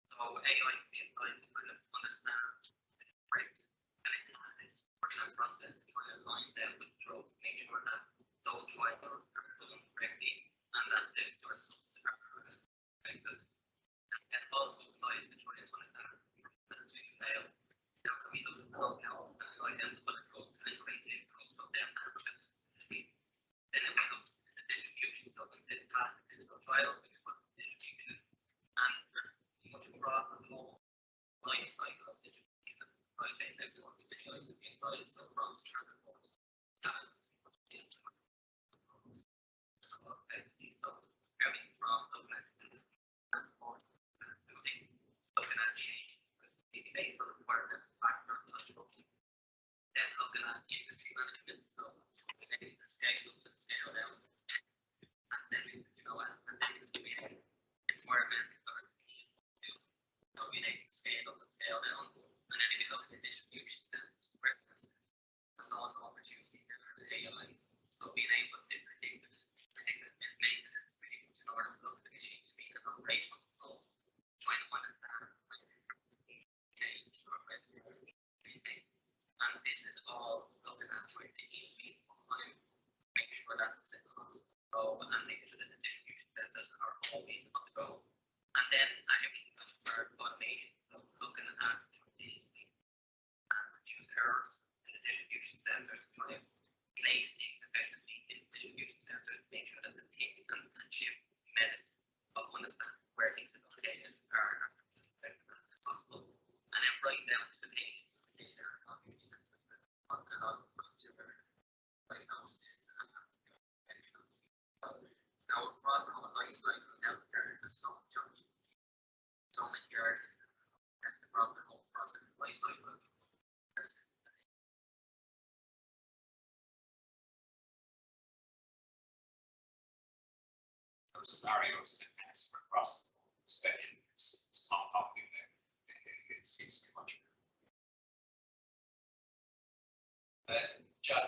So anyway, I kind of understand rates and it's working on process to try to align them with drugs, make sure that those trials are done correctly and that the results are effective. And also try to understand that to fail. How can we look at compounds and identify drugs and create the drugs of them and then we look at the distribution. So we say past the clinical trials, we look at the distribution and much broader the whole life cycle of distribution and supply chain network to inside so from transport. Everything from looking at transport, looking at change, maybe based on requirement factors and structure. Then looking at inventory management, so maybe the scale up and scale down. And then, as the next environment or being able to scale up and scale down. And then if you look at the distribution centers, there's also opportunities there for AI. So being able to predict maintenance pretty much in order to look at the machine to meet an operational goals, trying to understand change or maintain. And this is all looking at trying to eat time, make sure that the systems go and making sure that the distribution centers are always on the go. And then everything comes for automation, so looking at and reduce errors in the distribution centers, try to place things effectively in distribution centers, make sure that the pick and ship methods of understanding where things are located are as effective as possible. And then write down to the patient data on consumer diagnosis and medications. Now, across the whole life cycle of healthcare, there's so much so many areas across the whole process of life cycle. Those scenarios can answer across the whole spectrum. It's compounding there. It seems to be much. John,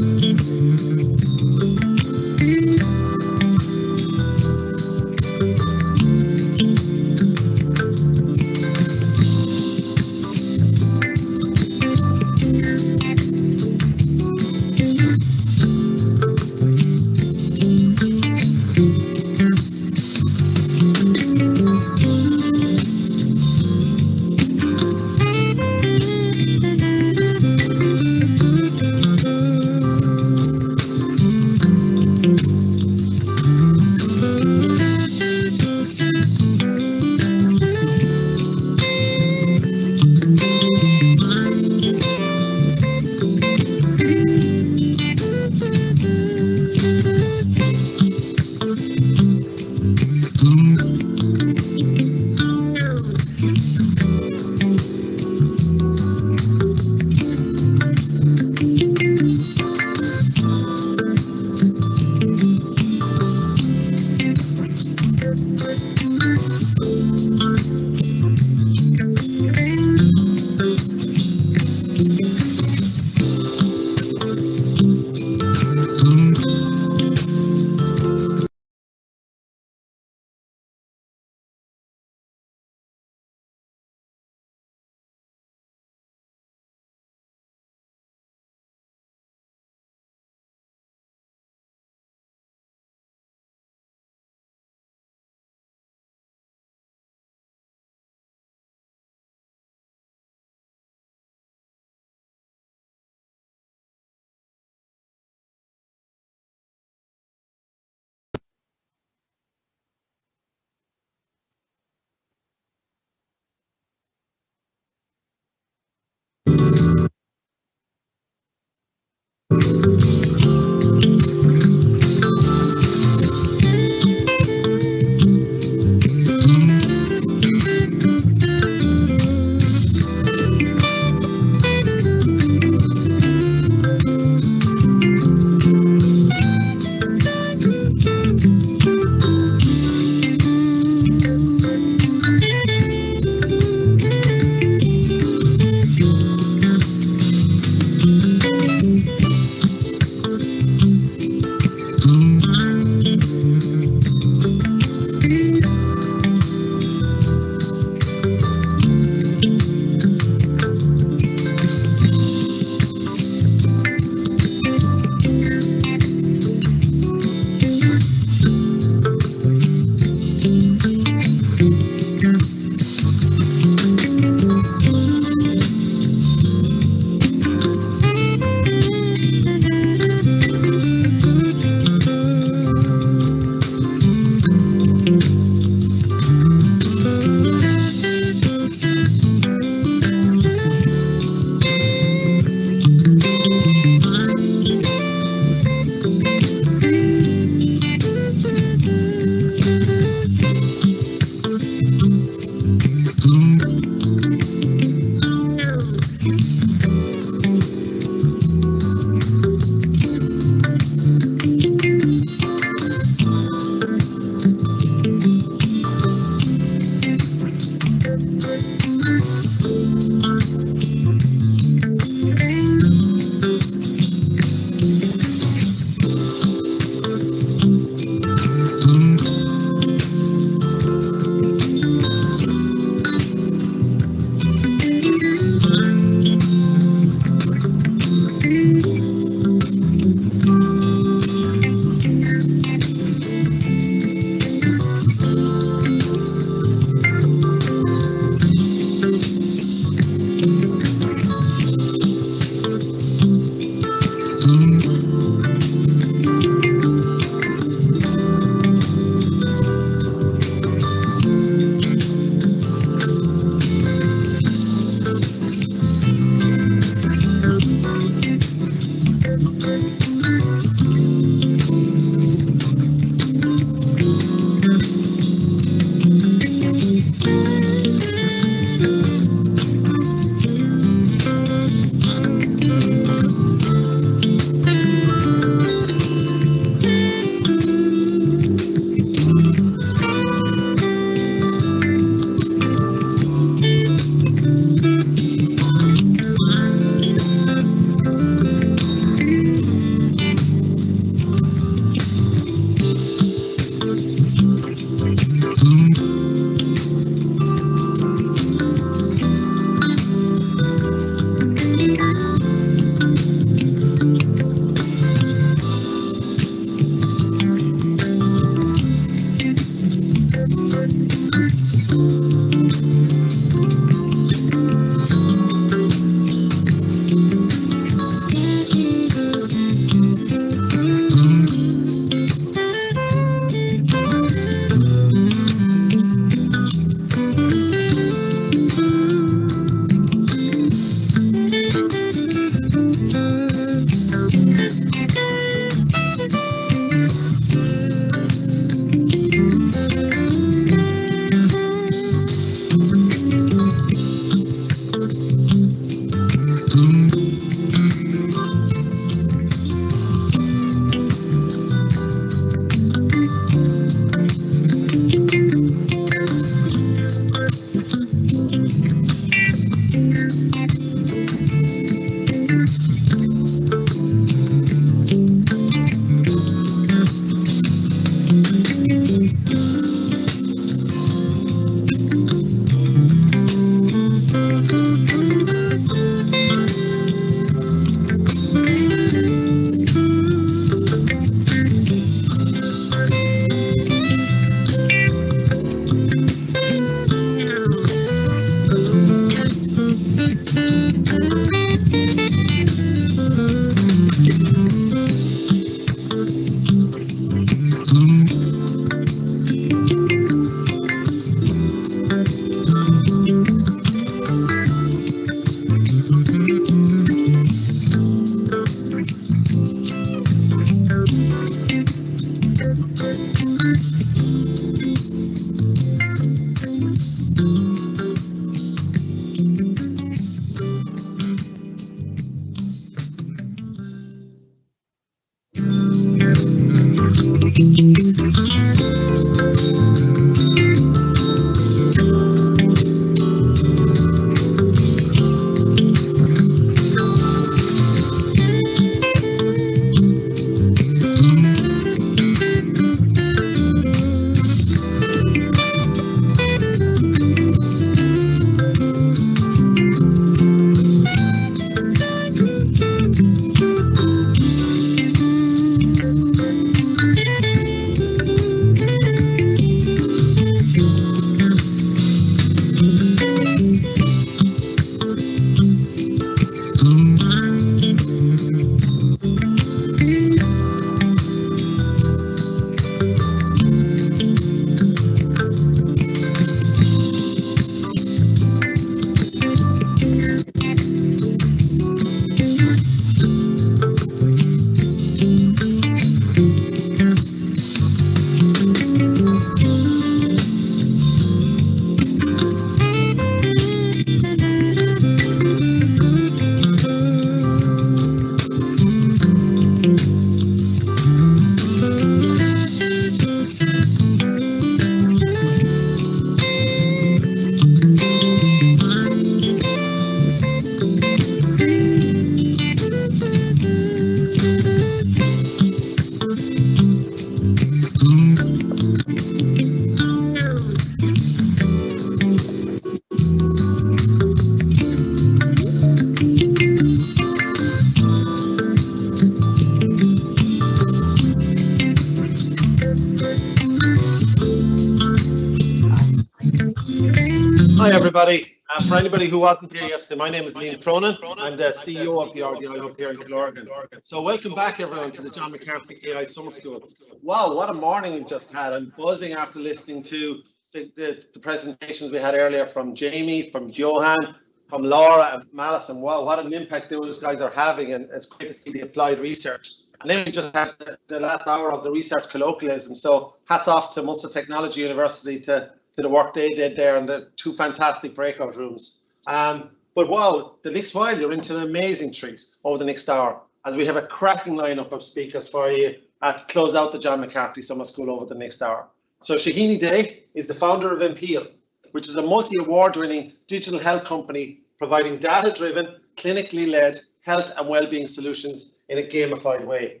Hi everybody. For anybody who wasn't here yesterday, my name is Liam Cronin. I'm the CEO of the RDI Hub here in Killorgan. So welcome back everyone to the John McCarthy AI Summer School. Wow, what a morning we've just had. I'm buzzing after listening to the presentations we had earlier from Jamie, from Johan, from Laura and Malison. Wow, what an impact those guys are having, and it's great to see the applied research. And then we just had the last hour of the research colloquialism. So hats off to Munster Technology University to the work they did there and the two fantastic breakout rooms. But wow, the next while you're into an amazing treat over the next hour, as we have a cracking lineup of speakers for you to close out the John McCarthy Summer School over the next hour. So Shahini Day is the founder of Impeel, which is a multi-award-winning digital health company providing data-driven, clinically led health and well-being solutions in a gamified way.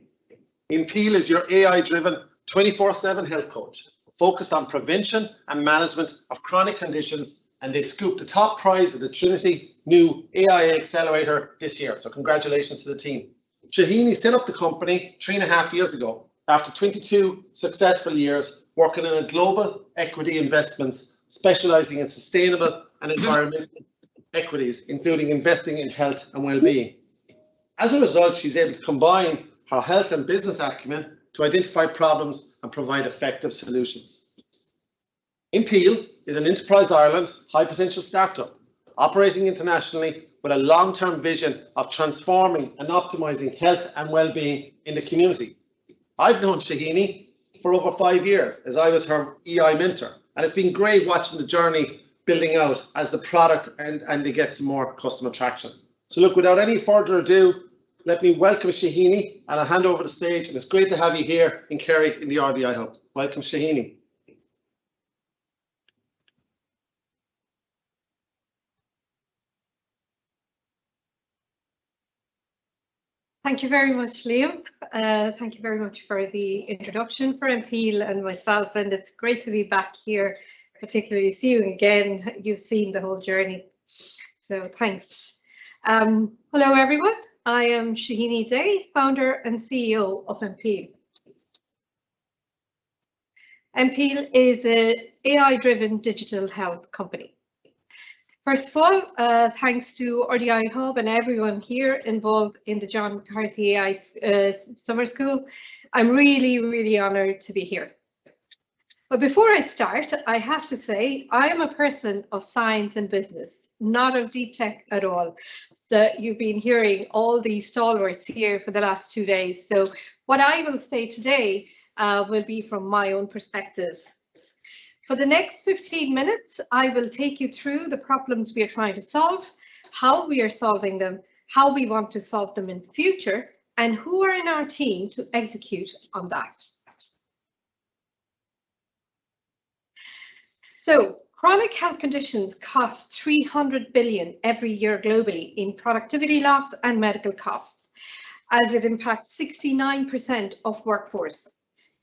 Impeel is your AI-driven 24/7 health coach, focused on prevention and management of chronic conditions, and they scooped the top prize of the Trinity new AI Accelerator this year. So congratulations to the team. Shahini set up the company 3.5 years ago after 22 successful years working in a global equity investments, specializing in sustainable and environmental equities, including investing in health and well-being. As a result, she's able to combine her health and business acumen to identify problems and provide effective solutions. Impeel is an Enterprise Ireland high potential startup operating internationally with a long-term vision of transforming and optimizing health and well-being in the community. I've known Shahini for over 5 years as I was her EI mentor, and it's been great watching the journey building out as the product and they get some more customer traction. So look, without any further ado, let me welcome Shahini, and I'll hand over the stage, and it's great to have you here in Kerry in the RDI Hub. Welcome, Shahini. Thank you very much, Liam. Thank you very much for the introduction for MPEEL and myself, and it's great to be back here, particularly see you again. You've seen the whole journey, so thanks. Hello, everyone. I am Shahini Day, founder and CEO of MPEEL. MPEEL is an AI-driven digital health company. First of all, thanks to RDI Hub and everyone here involved in the John McCarthy AI Summer School. I'm really honoured to be here. But before I start, I have to say I am a person of science and business, not of deep tech at all. So you've been hearing all these stalwarts here for the last 2 days. So what I will say today will be from my own perspective. For the next 15 minutes, I will take you through the problems we are trying to solve, how we are solving them, how we want to solve them in the future, and who are in our team to execute on that. So, chronic health conditions cost 300 billion every year globally in productivity loss and medical costs, as it impacts 69% of workforce.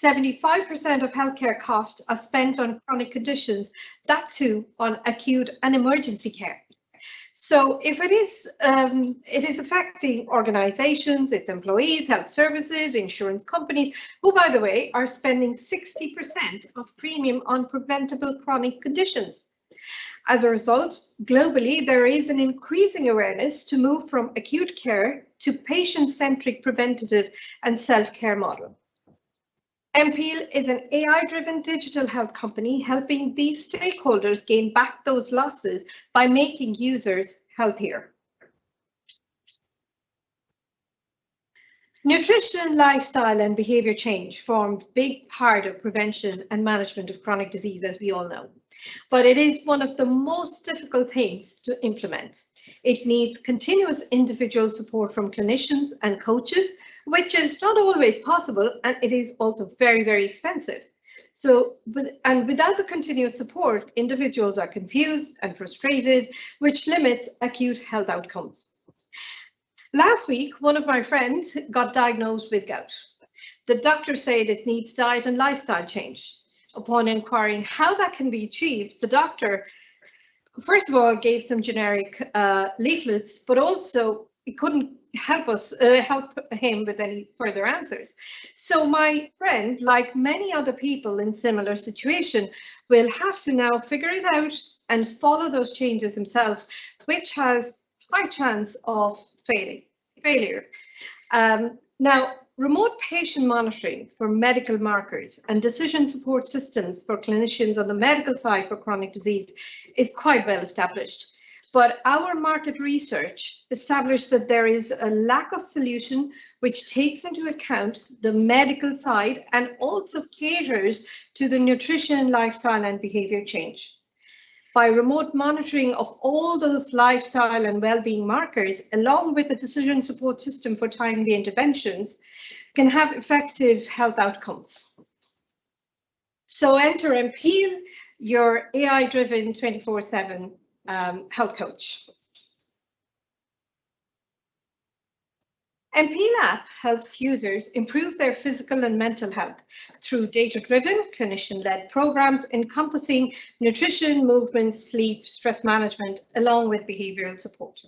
75% of healthcare costs are spent on chronic conditions, that too on acute and emergency care. So if it is affecting organizations, its employees, health services, insurance companies, who, by the way, are spending 60% of premium on preventable chronic conditions. As a result, globally, there is an increasing awareness to move from acute care to patient-centric preventative and self-care model. MPEEL is an AI-driven digital health company helping these stakeholders gain back those losses by making users healthier. Nutrition, lifestyle, and behavior change forms a big part of prevention and management of chronic disease, as we all know. But it is one of the most difficult things to implement. It needs continuous individual support from clinicians and coaches, which is not always possible, and it is also very expensive. So, without the continuous support, individuals are confused and frustrated, which limits acute health outcomes. Last week, one of my friends got diagnosed with gout. The doctor said it needs diet and lifestyle change. Upon inquiring how that can be achieved, the doctor, first of all, gave some generic leaflets, but also it couldn't help him with any further answers. So my friend, like many other people in similar situation, will have to now figure it out and follow those changes himself, which has high chance of failure. Now, remote patient monitoring for medical markers and decision support systems for clinicians on the medical side for chronic disease is quite well established. But our market research established that there is a lack of solution which takes into account the medical side and also caters to the nutrition, lifestyle, and behavior change. By remote monitoring of all those lifestyle and well-being markers, along with a decision support system for timely interventions, can have effective health outcomes. So enter MPEEL, your AI-driven 24/7 health coach. MPEEL app helps users improve their physical and mental health through data-driven, clinician-led programs encompassing nutrition, movement, sleep, stress management, along with behavioral support.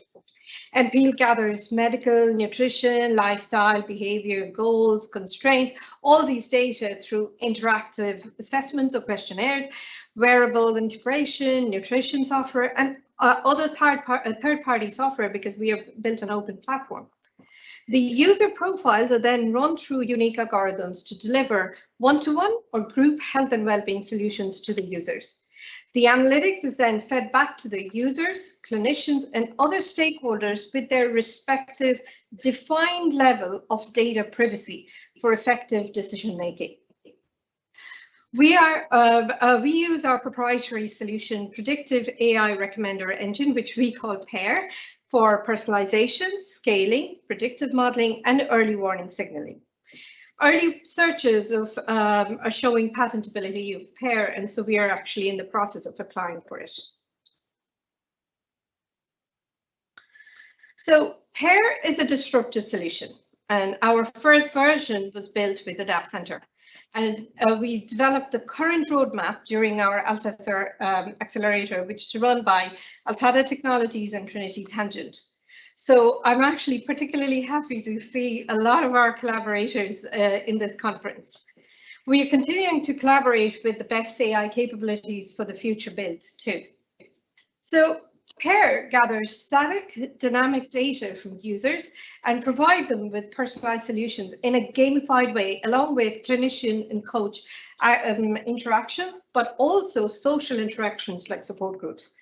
MPEEL gathers medical, nutrition, lifestyle, behavior, goals, constraints, all these data through interactive assessments or questionnaires, wearable integration, nutrition software, and other third-party software, because we have built an open platform. The user profiles are then run through unique algorithms to deliver one-to-one or group health and well-being solutions to the users. The analytics is then fed back to the users, clinicians, and other stakeholders with their respective defined level of data privacy for effective decision-making. We use our proprietary solution, Predictive AI Recommender Engine, which we call PAIR, for personalization, scaling, predictive modeling, and early warning signaling. Early searches are showing patentability of PAIR, and so we are actually in the process of applying for it. So PAIR is a disruptive solution. and our first version was built with Adapt Center. And we developed the current roadmap during our Alcesser accelerator, which is run by Altada Technologies and Trinity Tangent. So I'm actually particularly happy to see a lot of our collaborators in this conference. We are continuing to collaborate with the best AI capabilities for the future build too. So PAIR gathers static, dynamic data from users and provide them with personalized solutions in a gamified way, along with clinician and coach interactions, but also social interactions like support groups.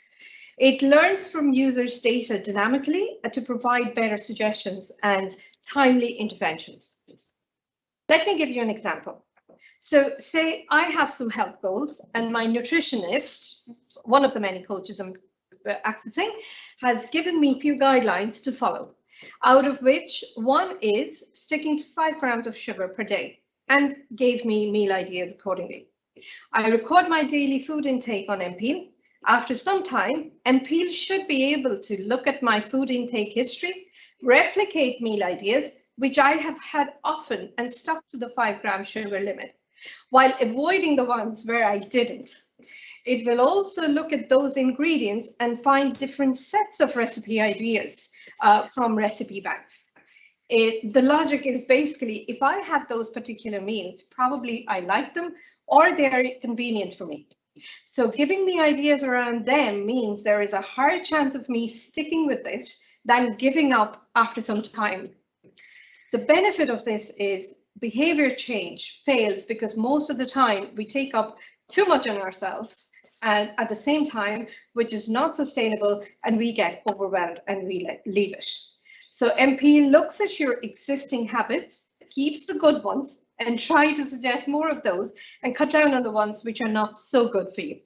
It learns from users' data dynamically to provide better suggestions and timely interventions. Let me give you an example. So say I have some health goals and my nutritionist, one of the many coaches I'm accessing, has given me a few guidelines to follow, out of which one is sticking to 5 grams of sugar per day and gave me meal ideas accordingly. I record my daily food intake on MPEL. After some time, MPEL should be able to look at my food intake history, replicate meal ideas, which I have had often and stuck to the 5 gram sugar limit, while avoiding the ones where I didn't. It will also look at those ingredients and find different sets of recipe ideas from recipe banks. The logic is basically, if I have those particular meals, probably I like them or they're convenient for me. So giving me ideas around them means there is a higher chance of me sticking with it than giving up after some time. The benefit of this is behavior change fails because most of the time we take up too much on ourselves and at the same time, which is not sustainable, and we get overwhelmed and we leave it. So MP looks at your existing habits, keeps the good ones, and try to suggest more of those and cut down on the ones which are not so good for you.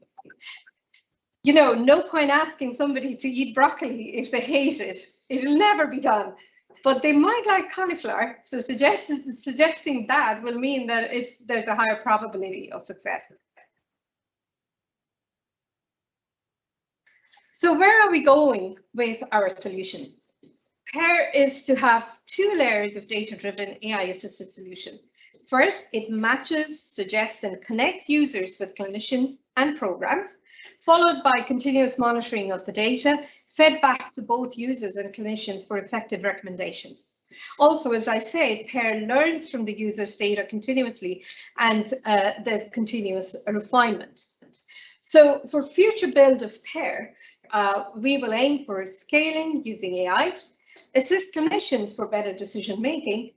You know, no point asking somebody to eat broccoli if they hate it. It'll never be done. But they might like cauliflower, so suggesting that will mean that there's a higher probability of success. So where are we going with our solution? PAIR is to have 2 layers of data-driven AI-assisted solution. First, it matches, suggests, and connects users with clinicians and programs, followed by continuous monitoring of the data, fed back to both users and clinicians for effective recommendations. Also, as I said, PAIR learns from the user's data continuously, and there's continuous refinement. So for future build of PAIR, we will aim for scaling using AI, assist clinicians for better decision making,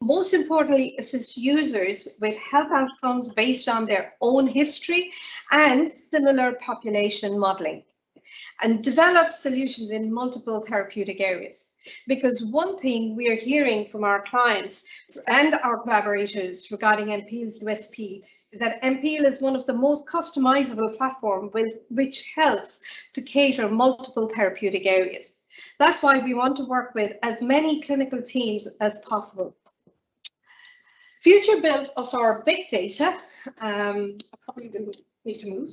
most importantly, assist users with health outcomes based on their own history and similar population modeling, and develop solutions in multiple therapeutic areas. Because one thing we are hearing from our clients and our collaborators regarding MPEL's USP is that MPEL is one of the most customizable platforms which helps to cater multiple therapeutic areas. That's why we want to work with as many clinical teams as possible. Future build of our big data, probably will need to move,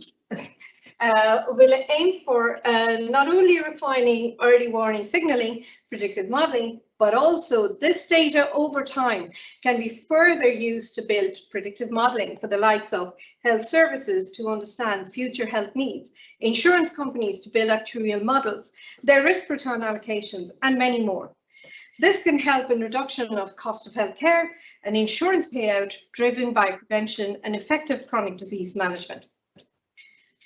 will aim for not only refining early warning signaling, predictive modeling, but also this data over time can be further used to build predictive modeling for the likes of health services to understand future health needs, insurance companies to build actuarial models, their risk return allocations, and many more. This can help in reduction of cost of healthcare and insurance payout driven by prevention and effective chronic disease management.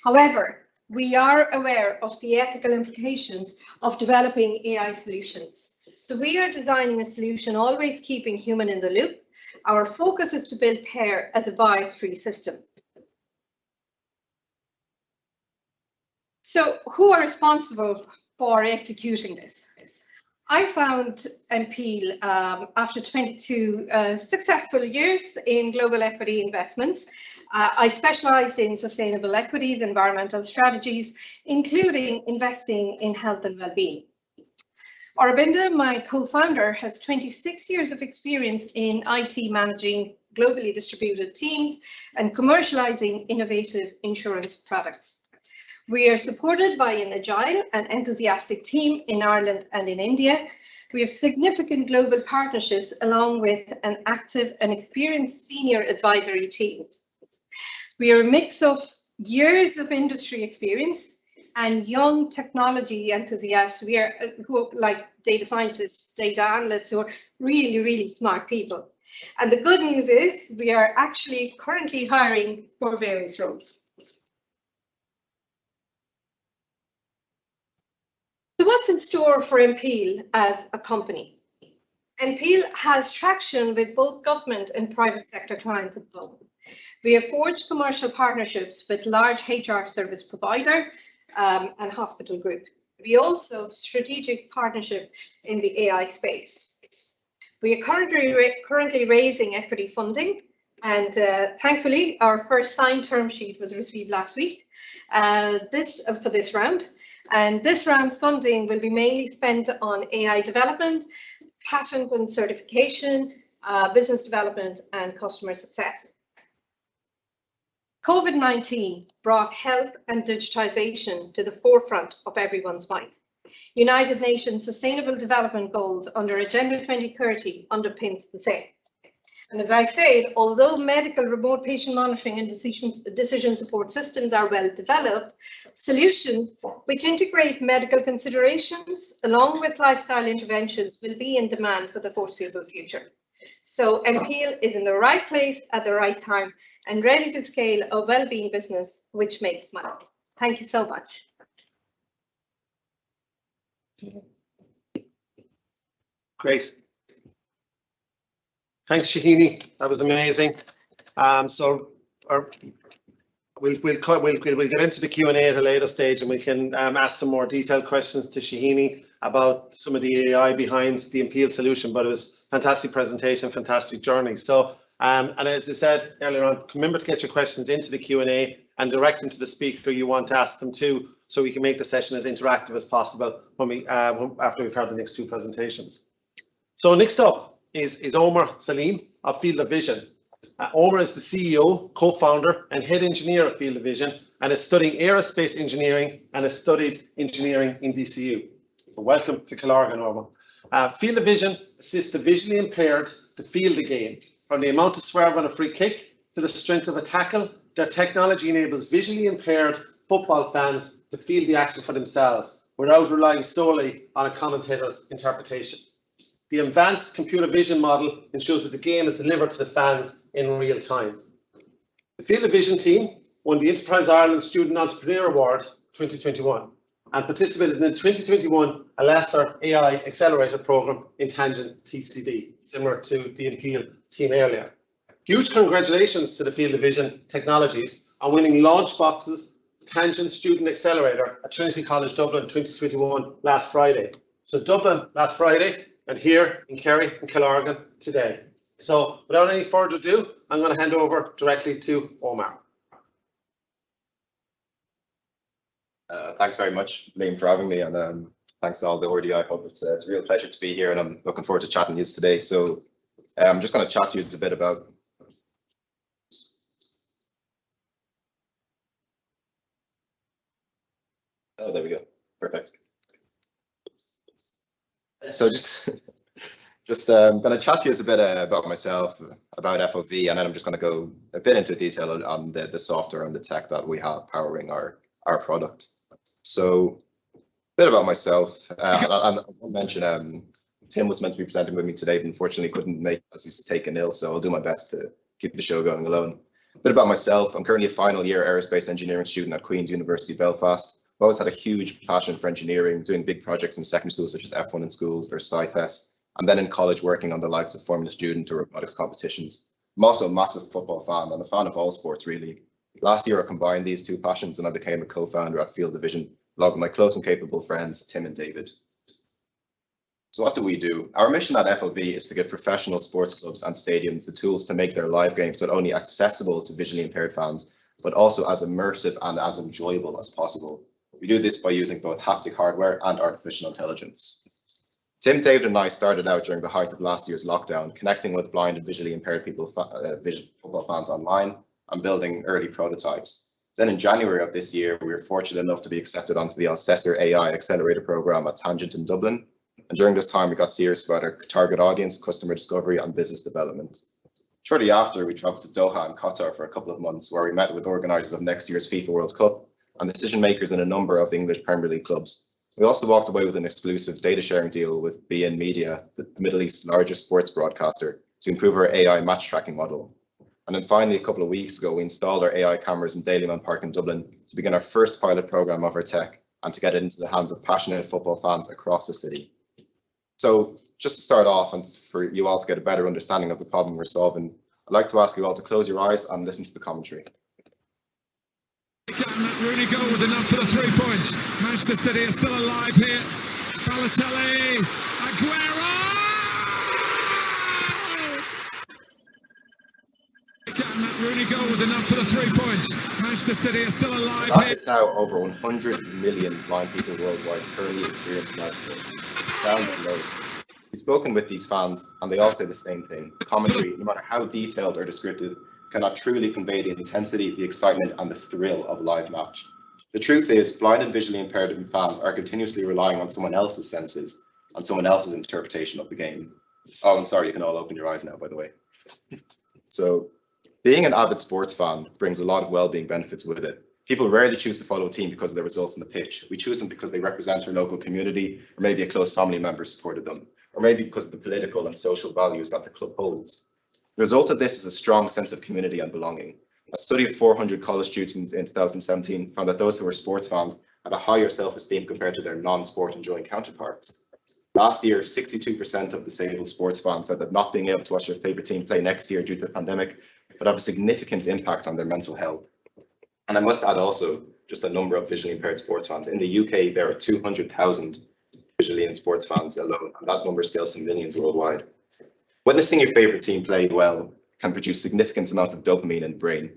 However, we are aware of the ethical implications of developing AI solutions. So we are designing a solution always keeping human in the loop. Our focus is to build PAIR as a bias-free system. So who are responsible for executing this? I found MPEL after 22 successful years in global equity investments. I specialized in sustainable equities, environmental strategies, including investing in health and well-being. Aravinda, my co-founder, has 26 years of experience in IT managing globally distributed teams and commercializing innovative insurance products. We are supported by an agile and enthusiastic team in Ireland and in India, We have significant global partnerships along with an active and experienced senior advisory team. We are a mix of years of industry experience and young technology enthusiasts. We are like data scientists, data analysts who are really, really smart people. And the good news is we are actually currently hiring for various roles. So what's in store for MPEL as a company? MPEL has traction with both government and private sector clients at the moment. We have forged commercial partnerships with large HR service provider and hospital group. We also have strategic partnership in the AI space. We are currently raising equity funding, and thankfully our first signed term sheet was received last week for this round. And this round's funding will be mainly spent on AI development, patent and certification, business development, and customer success. COVID-19 brought health and digitization to the forefront of everyone's mind. United Nations Sustainable Development Goals under Agenda 2030 underpins the same. And as I said, although medical remote patient monitoring and decision support systems are well developed, solutions which integrate medical considerations along with lifestyle interventions will be in demand for the foreseeable future. So MPEL is in the right place at the right time and ready to scale a well-being business which makes money. Thank you so much. Great. Thanks, Shahini. That was amazing. We'll get into the Q&A at a later stage, and we can ask some more detailed questions to Shahini about some of the AI behind the MPEL solution. But it was a fantastic presentation, fantastic journey. So, and as I said earlier on, remember to get your questions into the Q&A and direct them to the speaker you want to ask them to, so we can make the session as interactive as possible when after we've heard the next two presentations. So next up is Omar Salim of Field of Vision. Omar is the CEO, co-founder and head engineer of Field of Vision, and is studying aerospace engineering and has studied engineering in DCU. So welcome to Colorgan, Omar. Field of Vision assists the visually impaired to feel the game. From the amount of swerve on a free kick to the strength of a tackle, their technology enables visually impaired football fans to feel the action for themselves without relying solely on a commentator's interpretation. The advanced computer vision model ensures that the game is delivered to the fans in real time. The Field of Vision team won the Enterprise Ireland Student Entrepreneur Award 2021 and participated in the 2021 Alasser AI Accelerator Programme in Tangent TCD, similar to the MPEL team earlier. Huge congratulations to the Field of Vision Technologies on winning Launch Box's Tangent Student Accelerator at Trinity College Dublin 2021 last Friday. So Dublin last Friday, and here in Kerry and Colorgan today. So without any further ado, I'm going to hand over directly to Omar. Thanks very much, Liam, for having me, and thanks to all the RDI Hub. It's a real pleasure to be here, and I'm looking forward to chatting to you today. So I'm just going to chat to you a bit about there we go. Perfect. So just going to chat to you a bit about myself, about FOV, and then I'm just going to go a bit into detail on the software and the tech that we have powering our product. So a bit about myself, and I'll mention Tim was meant to be presenting with me today, but unfortunately couldn't make it as he's taken ill, so I'll do my best to keep the show going alone. A bit about myself, I'm currently a final year aerospace engineering student at Queen's University Belfast. I've always had a huge passion for engineering, doing big projects in secondary school such as F1 in schools or SciFest, and then in college working on the likes of Formula Student or robotics competitions. I'm also a massive football fan and a fan of all sports really. Last year I combined these two passions and I became a co-founder at Field of Vision, along with my close and capable friends Tim and David. So what do we do? Our mission at FOV is to give professional sports clubs and stadiums the tools to make their live games not only accessible to visually impaired fans, but also as immersive and as enjoyable as possible. We do this by using both haptic hardware and artificial intelligence. Tim, David and I started out during the height of last year's lockdown, connecting with blind and visually impaired football fans online and building early prototypes. Then in January of this year, we were fortunate enough to be accepted onto the Alasser AI Accelerator Programme at Tangent in Dublin. And during this time, we got serious about our target audience, customer discovery, and business development. Shortly after, we traveled to Doha and Qatar for a couple of months, where we met with organisers of next year's FIFA World Cup and decision makers in a number of English Premier League clubs. We also walked away with an exclusive data sharing deal with BN Media, the Middle East's largest sports broadcaster, to improve our AI match tracking model. And then finally, a couple of weeks ago, we installed our AI cameras in Daleyman Park in Dublin to begin our first pilot programme of our tech and to get it into the hands of passionate football fans across the city. So just to start off and for you all to get a better understanding of the problem we're solving, I'd like to ask you all to close your eyes and listen to the commentary. That Rooney goal was enough for the 3 points. Manchester City are still alive here. Balotelli, Aguero! That Rooney goal was enough for the 3 points. Manchester City are still alive here. That is now over 100 million blind people worldwide currently experiencing live sports. Down below. We've spoken with these fans and they all say the same thing. The commentary, no matter how detailed or descriptive, cannot truly convey the intensity, the excitement, and the thrill of a live match. The truth is, blind and visually impaired fans are continuously relying on someone else's senses and someone else's interpretation of the game. Oh, I'm sorry, you can all open your eyes now, by the way. So, being an avid sports fan brings a lot of well-being benefits with it. People rarely choose to follow a team because of their results on the pitch. We choose them because they represent our local community, or maybe a close family member supported them, or maybe because of the political and social values that the club holds. The result of this is a strong sense of community and belonging. A study of 400 college students in 2017 found that those who were sports fans had a higher self-esteem compared to their non-sport enjoying counterparts. Last year, 62% of disabled sports fans said that not being able to watch their favourite team play next year due to the pandemic would have a significant impact on their mental health. And I must add also, just a number of visually impaired sports fans. In the UK, there are 200,000 visually impaired sports fans alone, and that number scales to millions worldwide. Witnessing your favourite team play well can produce significant amounts of dopamine in the brain.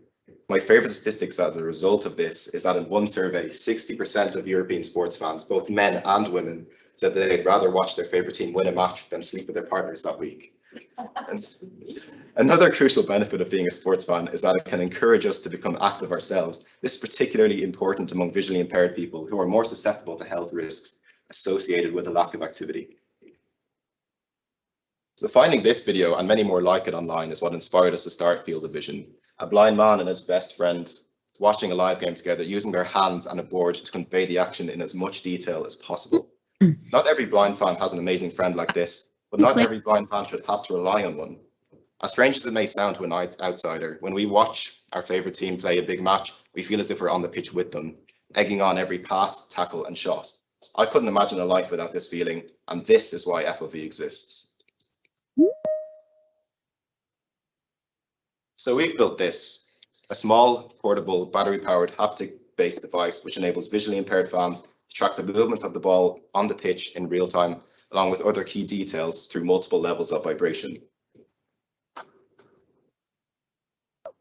My favourite statistics as a result of this is that in one survey, 60% of European sports fans, both men and women, said that they'd rather watch their favourite team win a match than sleep with their partners that week. And another crucial benefit of being a sports fan is that it can encourage us to become active ourselves. This is particularly important among visually impaired people who are more susceptible to health risks associated with a lack of activity. So finding this video and many more like it online is what inspired us to start Field of Vision. A blind man and his best friend watching a live game together, using their hands and a board to convey the action in as much detail as possible. Not every blind fan has an amazing friend like this, but not every blind fan should have to rely on one. As strange as it may sound to an outsider, when we watch our favourite team play a big match, we feel as if we're on the pitch with them, egging on every pass, tackle and shot. I couldn't imagine a life without this feeling, and this is why FOV exists. So we've built this, a small, portable, battery-powered, haptic-based device which enables visually impaired fans to track the movement of the ball on the pitch in real time, along with other key details through multiple levels of vibration.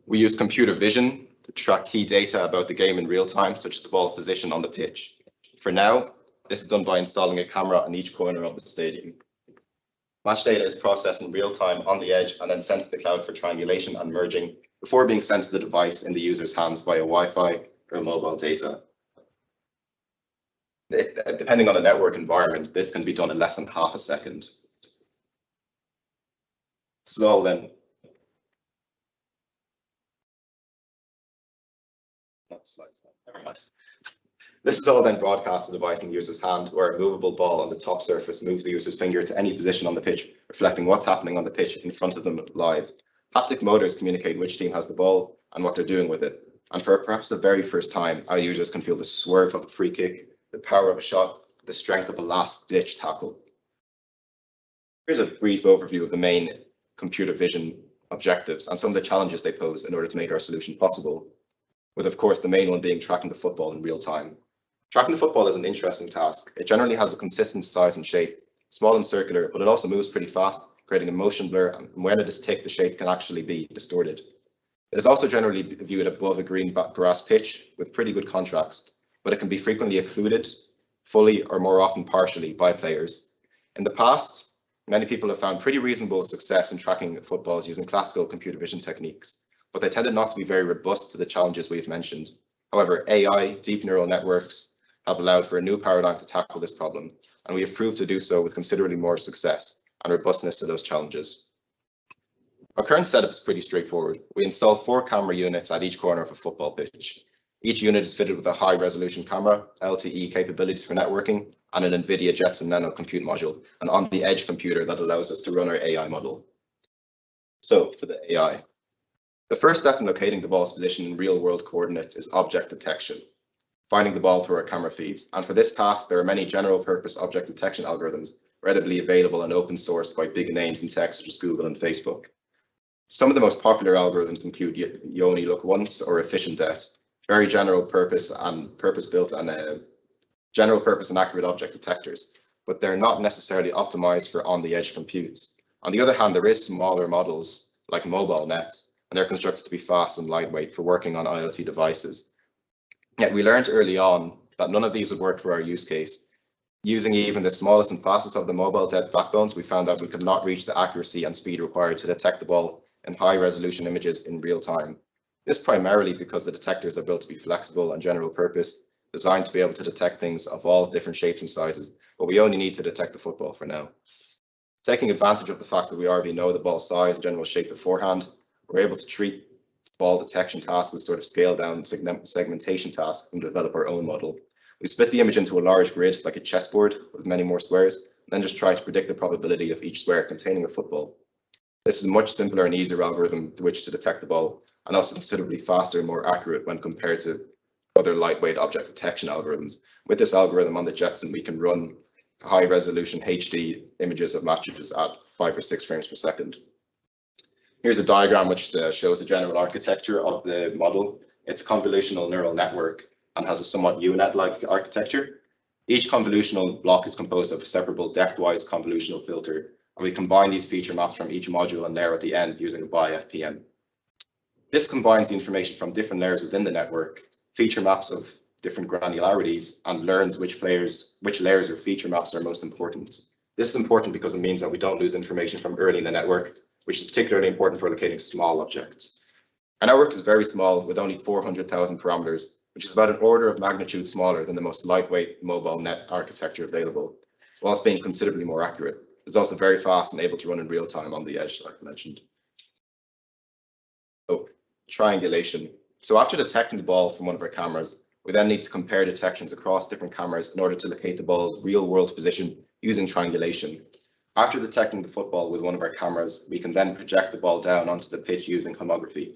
We use computer vision to track key data about the game in real time, such as the ball's position on the pitch. For now, this is done by installing a camera on each corner of the stadium. Match data is processed in real time on the edge and then sent to the cloud for triangulation and merging before being sent to the device in the user's hands via Wi-Fi or mobile data. Depending on the network environment, this can be done in less than half a second. This is all then. Never mind. This is all then broadcast to the device in the user's hand, where a movable ball on the top surface moves the user's finger to any position on the pitch, reflecting what's happening on the pitch in front of them live. Haptic motors communicate which team has the ball and what they're doing with it. And for perhaps the very first time, our users can feel the swerve of a free kick, the power of a shot, the strength of a last-ditch tackle. Here's a brief overview of the main computer vision objectives and some of the challenges they pose in order to make our solution possible, with of course the main one being tracking the football in real time. Tracking the football is an interesting task. It generally has a consistent size and shape, small and circular, but it also moves pretty fast, creating a motion blur, and when it is ticked, the shape can actually be distorted. It is also generally viewed above a green grass pitch with pretty good contrast, but it can be frequently occluded, fully or more often partially by players. In the past, many people have found pretty reasonable success in tracking footballs using classical computer vision techniques, but they tended not to be very robust to the challenges we've mentioned. However, AI, deep neural networks, have allowed for a new paradigm to tackle this problem. and we have proved to do so with considerably more success and robustness to those challenges. Our current setup is pretty straightforward. We install 4 camera units at each corner of a football pitch. Each unit is fitted with a high-resolution camera, LTE capabilities for networking, and an NVIDIA Jetson Nano compute module, an on-the-edge computer that allows us to run our AI model. So, for the AI. The first step in locating the ball's position in real-world coordinates is object detection, finding the ball through our camera feeds. And for this task, there are many general-purpose object detection algorithms readily available and open sourced by big names in tech such as Google and Facebook. Some of the most popular algorithms include You Only Look Once or Efficient Det, very general purpose and purpose-built and general purpose and accurate object detectors, but they're not necessarily optimized for on-the-edge computes. On the other hand, there is smaller models like MobileNet, and they're constructed to be fast and lightweight for working on IoT devices. Yet we learned early on that none of these would work for our use case. Using even the smallest and fastest of the mobile dead backbones, we found that we could not reach the accuracy and speed required to detect the ball in high-resolution images in real time. This primarily because the detectors are built to be flexible and general purpose, designed to be able to detect things of all different shapes and sizes, but we only need to detect the football for now. Taking advantage of the fact that we already know the ball's size and general shape beforehand, we're able to treat ball detection tasks as sort of scaled down segmentation tasks and develop our own model. We split the image into a large grid like a chessboard with many more squares, and then just try to predict the probability of each square containing a football. This is a much simpler and easier algorithm through which to detect the ball, and also considerably faster and more accurate when compared to other lightweight object detection algorithms. With this algorithm on the Jetson, we can run high resolution HD images of matches at 5 or 6 frames per second. Here's a diagram which shows the general architecture of the model. It's a convolutional neural network and has a somewhat UNet-like architecture. Each convolutional block is composed of a separable depth-wise convolutional filter, and we combine these feature maps from each module and layer at the end using a BiFPM. This combines the information from different layers within the network, feature maps of different granularities, and learns which layers or feature maps are most important. This is important because it means that we don't lose information from early in the network, which is particularly important for locating small objects. Our network is very small with only 400,000 parameters, which is about an order of magnitude smaller than the most lightweight mobile net architecture available, whilst being considerably more accurate. It's also very fast and able to run in real time on the edge, like I mentioned. So, triangulation. So after detecting the ball from one of our cameras, we then need to compare detections across different cameras in order to locate the ball's real-world position using triangulation. After detecting the football with one of our cameras, we can then project the ball down onto the pitch using homography.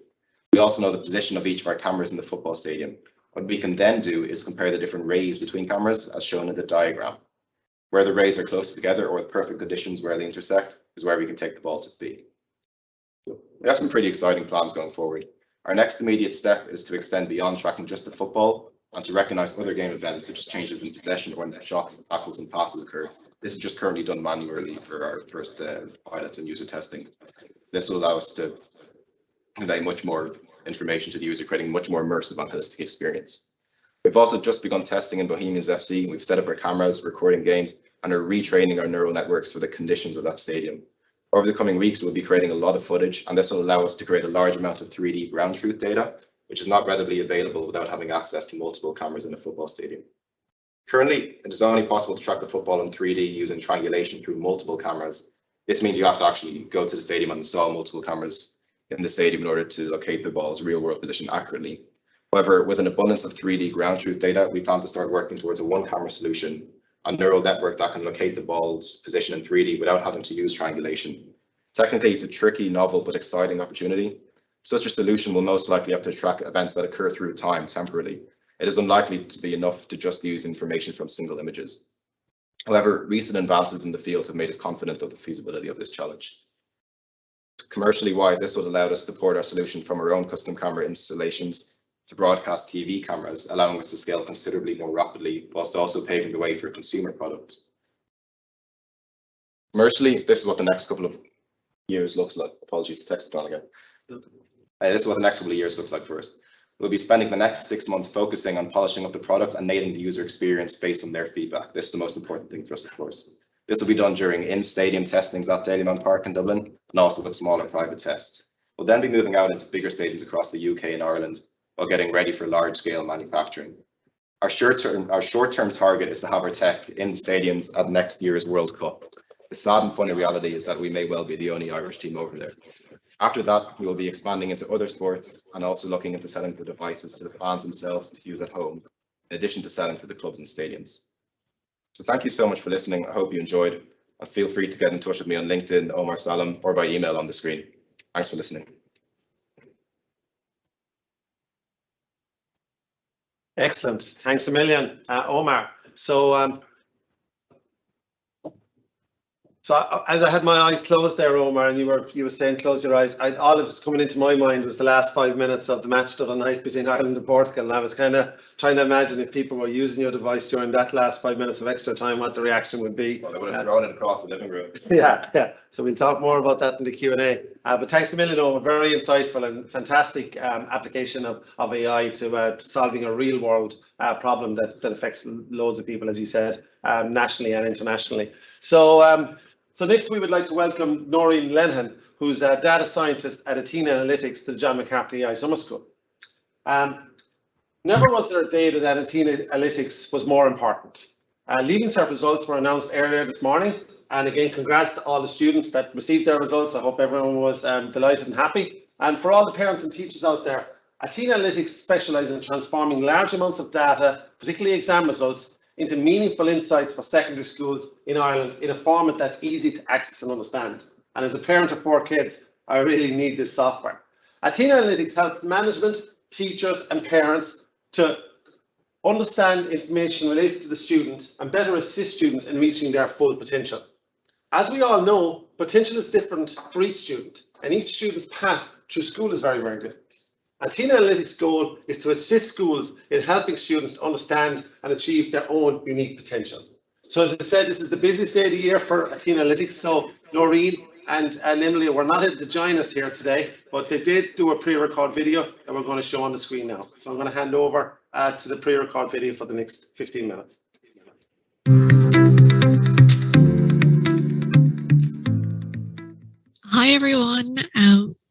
We also know the position of each of our cameras in the football stadium. What we can then do is compare the different rays between cameras as shown in the diagram. Where the rays are close together or with perfect conditions where they intersect is where we can take the ball to be. So we have some pretty exciting plans going forward. Our next immediate step is to extend beyond tracking just the football and to recognize other game events such as changes in possession or when the shots, tackles and passes occur. This is just currently done manually for our first pilots and user testing. This will allow us to convey much more information to the user, creating a much more immersive and holistic experience. We've also just begun testing in Bohemians FC. We've set up our cameras, recording games, and are retraining our neural networks for the conditions of that stadium. Over the coming weeks, we'll be creating a lot of footage, and this will allow us to create a large amount of 3D ground truth data, which is not readily available without having access to multiple cameras in a football stadium. Currently, it is only possible to track the football in 3D using triangulation through multiple cameras. This means you have to actually go to the stadium and install multiple cameras in the stadium in order to locate the ball's real-world position accurately. However, with an abundance of 3D ground truth data, we plan to start working towards a one-camera solution, a neural network that can locate the ball's position in 3D without having to use triangulation. Technically, it's a tricky, novel, but exciting opportunity. Such a solution will most likely have to track events that occur through time temporally. It is unlikely to be enough to just use information from single images. However, recent advances in the field have made us confident of the feasibility of this challenge. Commercially wise, this will allow us to port our solution from our own custom camera installations to broadcast TV cameras, allowing us to scale considerably more rapidly, whilst also paving the way for a consumer product. Commercially, this is what the next couple of years looks like. Apologies, the text is gone again. This is what the next couple of years looks like for us. We'll be spending the next 6 months focusing on polishing up the product and nailing the user experience based on their feedback. This is the most important thing for us, of course. This will be done during in-stadium testings at Dalymount Park in Dublin, and also with smaller private tests. We'll then be moving out into bigger stadiums across the UK and Ireland, while getting ready for large-scale manufacturing. Our short-term target is to have our tech in the stadiums at next year's World Cup. The sad and funny reality is that we may well be the only Irish team over there. After that, we will be expanding into other sports and also looking into selling the devices to the fans themselves to use at home, in addition to selling to the clubs and stadiums. So thank you so much for listening. I hope you enjoyed, and feel free to get in touch with me on LinkedIn, Omar Salam, or by email on the screen. Thanks for listening. Excellent. Thanks a million, Omar. So as I had my eyes closed there, Omar, and you were saying close your eyes, all that was coming into my mind was the last 5 minutes of the match the other night between Ireland and Portugal, and I was kind of trying to imagine if people were using your device during that last 5 minutes of extra time, what the reaction would be. Well, they would have thrown it across the living room. Yeah. So we'll talk more about that in the Q&A. But thanks a million, Omar. Very insightful and fantastic application of AI to solving a real world problem that affects loads of people, as you said, nationally and internationally. So next we would like to welcome Noreen Lenhan, who's a data scientist at Athena Analytics to the John McCarthy AI Summer School. Never was there a day that Athena Analytics was more important. Leaving cert results were announced earlier this morning, and again, congrats to all the students that received their results. I hope everyone was delighted and happy. And for all the parents and teachers out there, Athena Analytics specialises in transforming large amounts of data, particularly exam results, into meaningful insights for secondary schools in Ireland in a format that's easy to access and understand. And as a parent of 4 kids, I really need this software. Athena Analytics helps management, teachers and parents to understand information related to the student and better assist students in reaching their full potential. As we all know, potential is different for each student, and each student's path through school is very, very different. Athena Analytics' goal is to assist schools in helping students to understand and achieve their own unique potential. So as I said, this is the busiest day of the year for Athena Analytics. So Noreen and Emily were not able to join us here today, but they did do a pre-record video that we're going to show on the screen now. So I'm going to hand over to the pre-record video for the next 15 minutes. Hi everyone,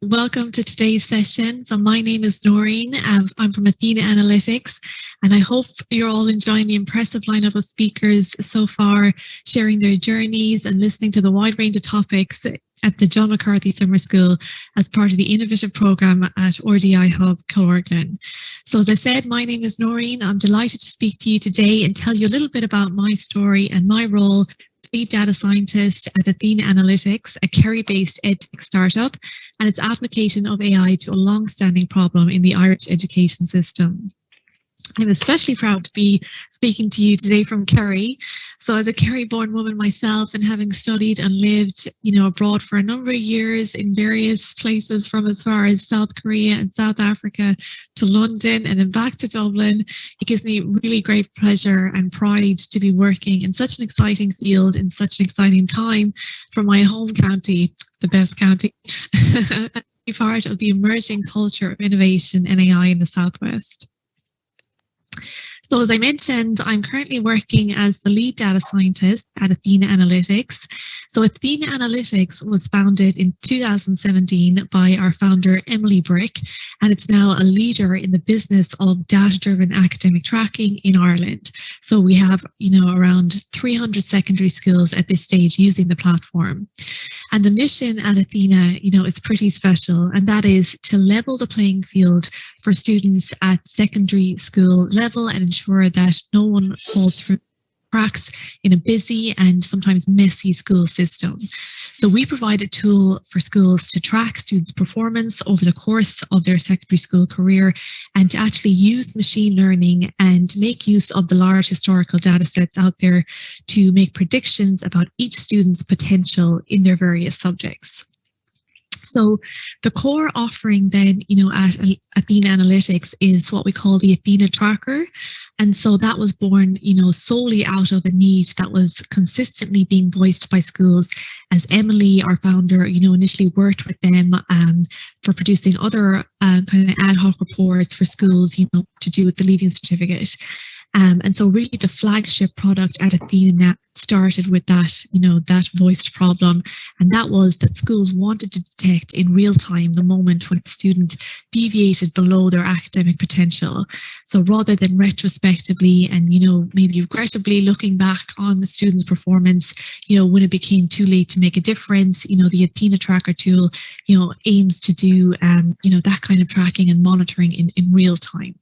welcome to today's session. So my name is Noreen, I'm from Athena Analytics, and I hope you're all enjoying the impressive lineup of speakers so far, sharing their journeys and listening to the wide range of topics at the John McCarthy Summer School as part of the innovative program at RDI Hub Colloquium. So as I said, my name is Noreen. I'm delighted to speak to you today and tell you a little bit about my story and my role lead data scientist at Athena Analytics, a Kerry-based edtech startup, and its application of AI to a long-standing problem in the Irish education system. I'm especially proud to be speaking to you today from Kerry. So as a Kerry-born woman myself, and having studied and lived, abroad for a number of years in various places from as far as South Korea and South Africa to London and then back to Dublin, it gives me really great pleasure and pride to be working in such an exciting field in such an exciting time from my home county, the best county, and be part of the emerging culture of innovation and AI in the Southwest. So as I mentioned, I'm currently working as the lead data scientist at Athena Analytics. So Athena Analytics was founded in 2017 by our founder, Emily Brick, and it's now a leader in the business of data-driven academic tracking in Ireland. So we have, around 300 secondary schools at this stage using the platform. And the mission at Athena, is pretty special, and that is to level the playing field for students at secondary school level and ensure that no one falls through cracks in a busy and sometimes messy school system. So we provide a tool for schools to track students' performance over the course of their secondary school career and to actually use machine learning and make use of the large historical data sets out there to make predictions about each student's potential in their various subjects. So the core offering then, at Athena Analytics is what we call the Athena Tracker. And so that was born, solely out of a need that was consistently being voiced by schools as Emily, our founder, initially worked with them for producing other kind of ad hoc reports for schools, to do with the Leaving Certificate. And so really the flagship product at Athena started with that, that voiced problem. And that was that schools wanted to detect in real time the moment when a student deviated below their academic potential. So rather than retrospectively and, maybe regrettably looking back on the student's performance, when it became too late to make a difference, the Athena tracker tool, aims to do, that kind of tracking and monitoring in real time.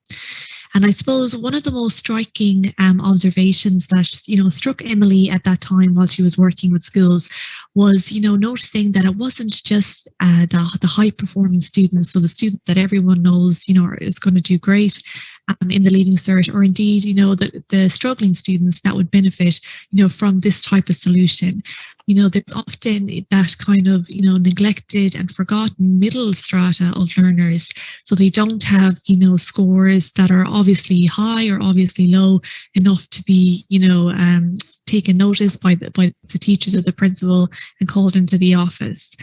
And I suppose one of the most striking observations that, struck Emily at that time while she was working with schools was, noticing that it wasn't just the high-performing students, so the student that everyone knows, is going to do great in the Leaving Cert, or indeed, the struggling students that would benefit, from this type of solution. There's often that kind of, neglected and forgotten middle strata of learners. So they don't have, scores that are obviously high or obviously low enough to be, taken notice by the teachers or the principal and called into the office.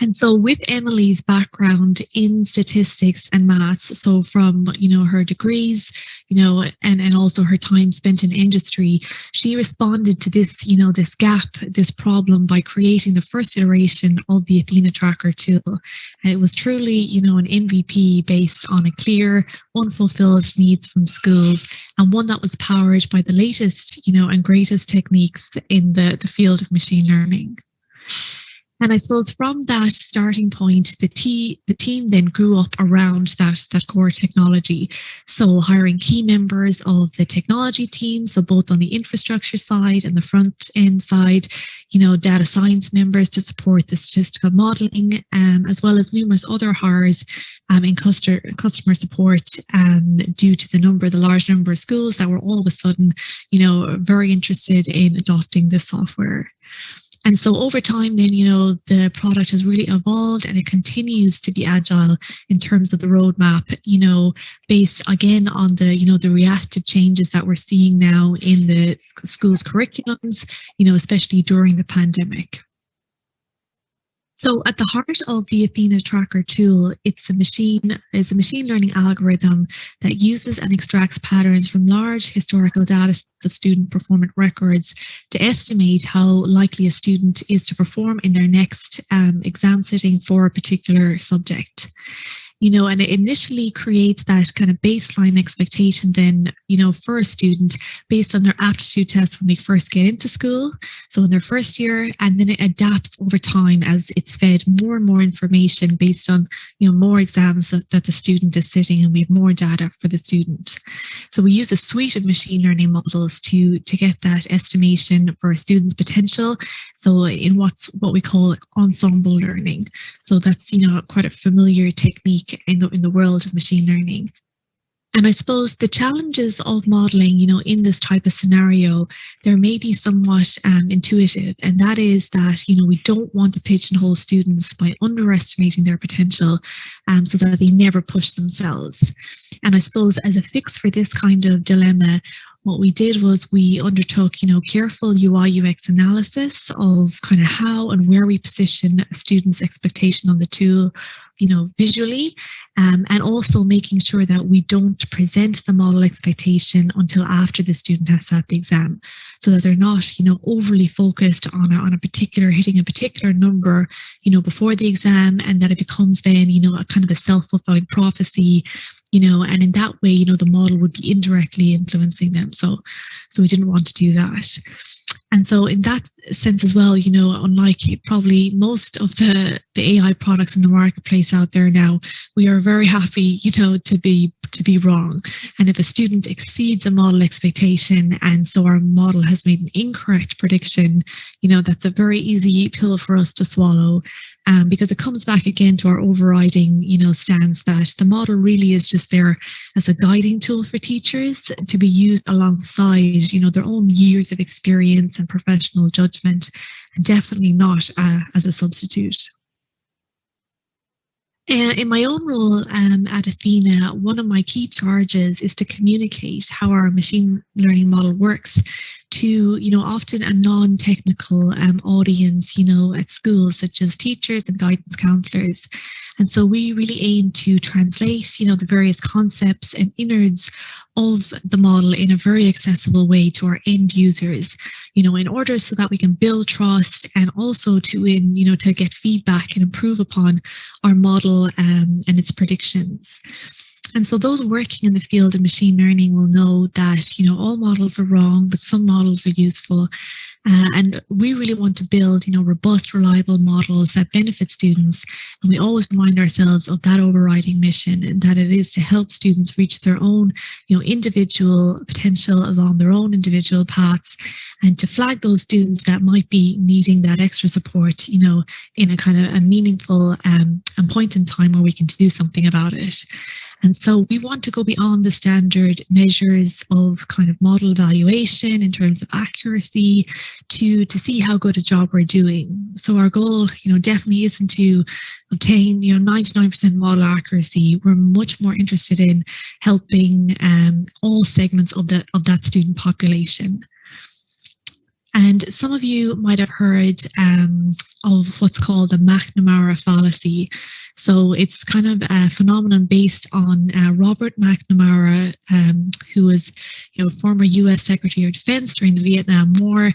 And so with Emily's background in statistics and maths, so from, her degrees, and also her time spent in industry, she responded to this, this gap, this problem by creating the first iteration of the Athena tracker tool. And it was truly, an MVP based on a clear, unfulfilled needs from schools, and one that was powered by the latest, and greatest techniques in the field of machine learning. And I suppose from that starting point, the team then grew up around that core technology. So hiring key members of the technology team, so both on the infrastructure side and the front end side, data science members to support the statistical modeling, as well as numerous other hires in customer support due to the large number of schools that were all of a sudden, very interested in adopting this software. And so over time, then, the product has really evolved and it continues to be agile in terms of the roadmap, based again on the, the reactive changes that we're seeing now in the schools' curriculums, especially during the pandemic. So at the heart of the Athena tracker tool, it's a machine learning algorithm that uses and extracts patterns from large historical data sets of student performance records to estimate how likely a student is to perform in their next exam sitting for a particular subject. And it initially creates that kind of baseline expectation then, for a student based on their aptitude test when they first get into school, so in their first year, and then it adapts over time as it's fed more and more information based on, more exams that the student is sitting, and we have more data for the student. So we use a suite of machine learning models to get that estimation for a student's potential. So in what we call ensemble learning. So that's, quite a familiar technique in the world of machine learning. And I suppose the challenges of modeling, in this type of scenario, there may be somewhat intuitive, and that is that, we don't want to pigeonhole students by underestimating their potential so that they never push themselves. And I suppose as a fix for this kind of dilemma, what we did was we undertook, careful UI UX analysis of kind of how and where we position a student's expectation on the tool, visually, and also making sure that we don't present the model expectation until after the student has sat the exam, so that they're not, overly focused on hitting a particular number, before the exam, and that it becomes then, a kind of a self-fulfilling prophecy, and in that way, the model would be indirectly influencing them. So we didn't want to do that. And so in that sense as well, unlike probably most of the AI products in the marketplace out there now, we are very happy, to be wrong. And if a student exceeds a model expectation, and so our model has made an incorrect prediction, that's a very easy pill for us to swallow. Because it comes back again to our overriding, stance that the model really is just there as a guiding tool for teachers to be used alongside, their own years of experience and professional judgment, and definitely not as a substitute. In my own role at Athena, one of my key charges is to communicate how our machine learning model works to, often a non-technical audience, at schools such as teachers and guidance counselors. And so we really aim to translate, the various concepts and innards of the model in a very accessible way to our end users, in order so that we can build trust and also to get feedback and improve upon our model and its predictions. And so those working in the field of machine learning will know that, all models are wrong, but some models are useful. And we really want to build, robust, reliable models that benefit students. And we always remind ourselves of that overriding mission, and that it is to help students reach their own, individual potential along their own individual paths, and to flag those students that might be needing that extra support, in a kind of a meaningful point in time where we can do something about it. And so we want to go beyond the standard measures of kind of model evaluation in terms of accuracy to see how good a job we're doing. So our goal, definitely isn't to obtain, 99% model accuracy. We're much more interested in helping all segments of that student population. And some of you might have heard of what's called the McNamara fallacy. So it's kind of a phenomenon based on Robert McNamara, who was, former U.S. Secretary of Defense during the Vietnam War,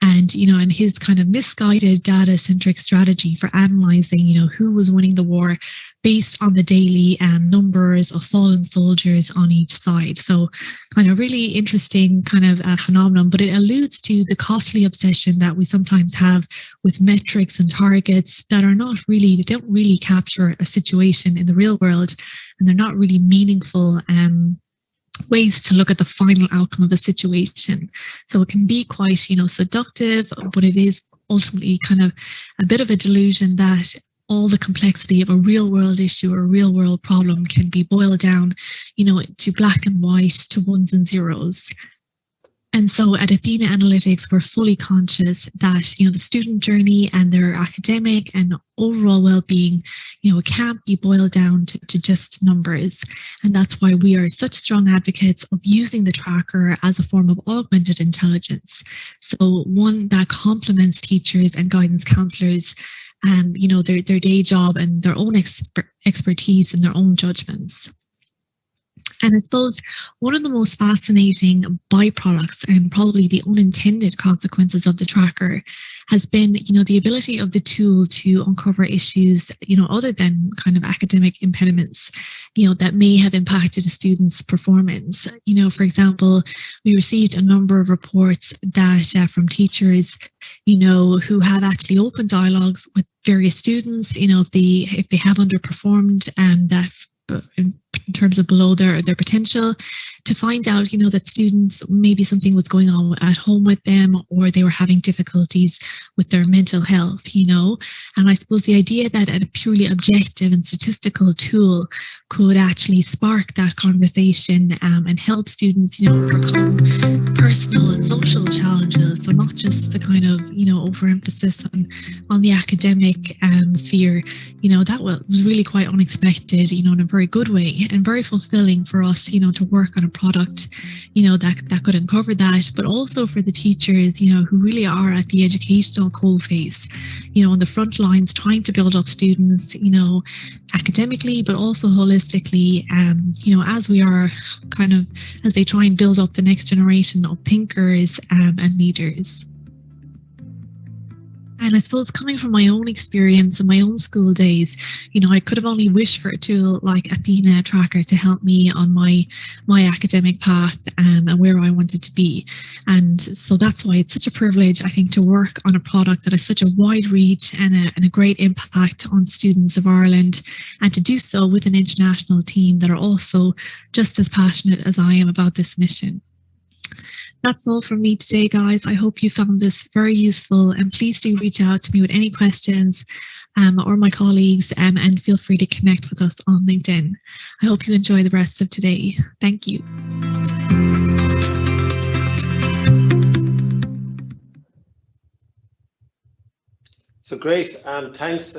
and and his kind of misguided data-centric strategy for analyzing, who was winning the war based on the daily numbers of fallen soldiers on each side. So kind of really interesting kind of phenomenon, but it alludes to the costly obsession that we sometimes have with metrics and targets that are not really, they don't really capture a situation in the real world, and they're not really meaningful ways to look at the final outcome of a situation. So it can be quite, seductive, but it is ultimately kind of a bit of a delusion that all the complexity of a real world issue or a real world problem can be boiled down, to black and white, to ones and zeros. And so at Athena Analytics, we're fully conscious that, the student journey and their academic and overall well-being, it can't be boiled down to just numbers. And that's why we are such strong advocates of using the tracker as a form of augmented intelligence. So one that complements teachers and guidance counselors, their day job and their own expertise and their own judgments. And I suppose one of the most fascinating byproducts and probably the unintended consequences of the tracker has been, the ability of the tool to uncover issues, other than kind of academic impediments, that may have impacted a student's performance. For example, we received a number of reports that from teachers, who have actually open dialogues with various students, if they have underperformed that in terms of below their potential, to find out, that students, maybe something was going on at home with them, or they were having difficulties with their mental health, And I suppose the idea that a purely objective and statistical tool could actually spark that conversation and help students, overcome personal and social challenges. So not just the kind of, overemphasis on the academic sphere, that was really quite unexpected, in a very good way, and very fulfilling for us, to work on a product, that could uncover that, but also for the teachers, who really are at the educational coalface, on the front lines, trying to build up students, academically, but also holistically, as we are as they try and build up the next generation of thinkers and leaders. And I suppose coming from my own experience and my own school days, I could have only wished for a tool like Athena Tracker to help me on my academic path and where I wanted to be. And so that's why it's such a privilege, I think, to work on a product that has such a wide reach and a great impact on students of Ireland, and to do so with an international team that are also just as passionate as I am about this mission. That's all from me today, guys. I hope you found this very useful, and please do reach out to me with any questions or my colleagues, and feel free to connect with us on LinkedIn. I hope you enjoy the rest of today. Thank you. So great, thanks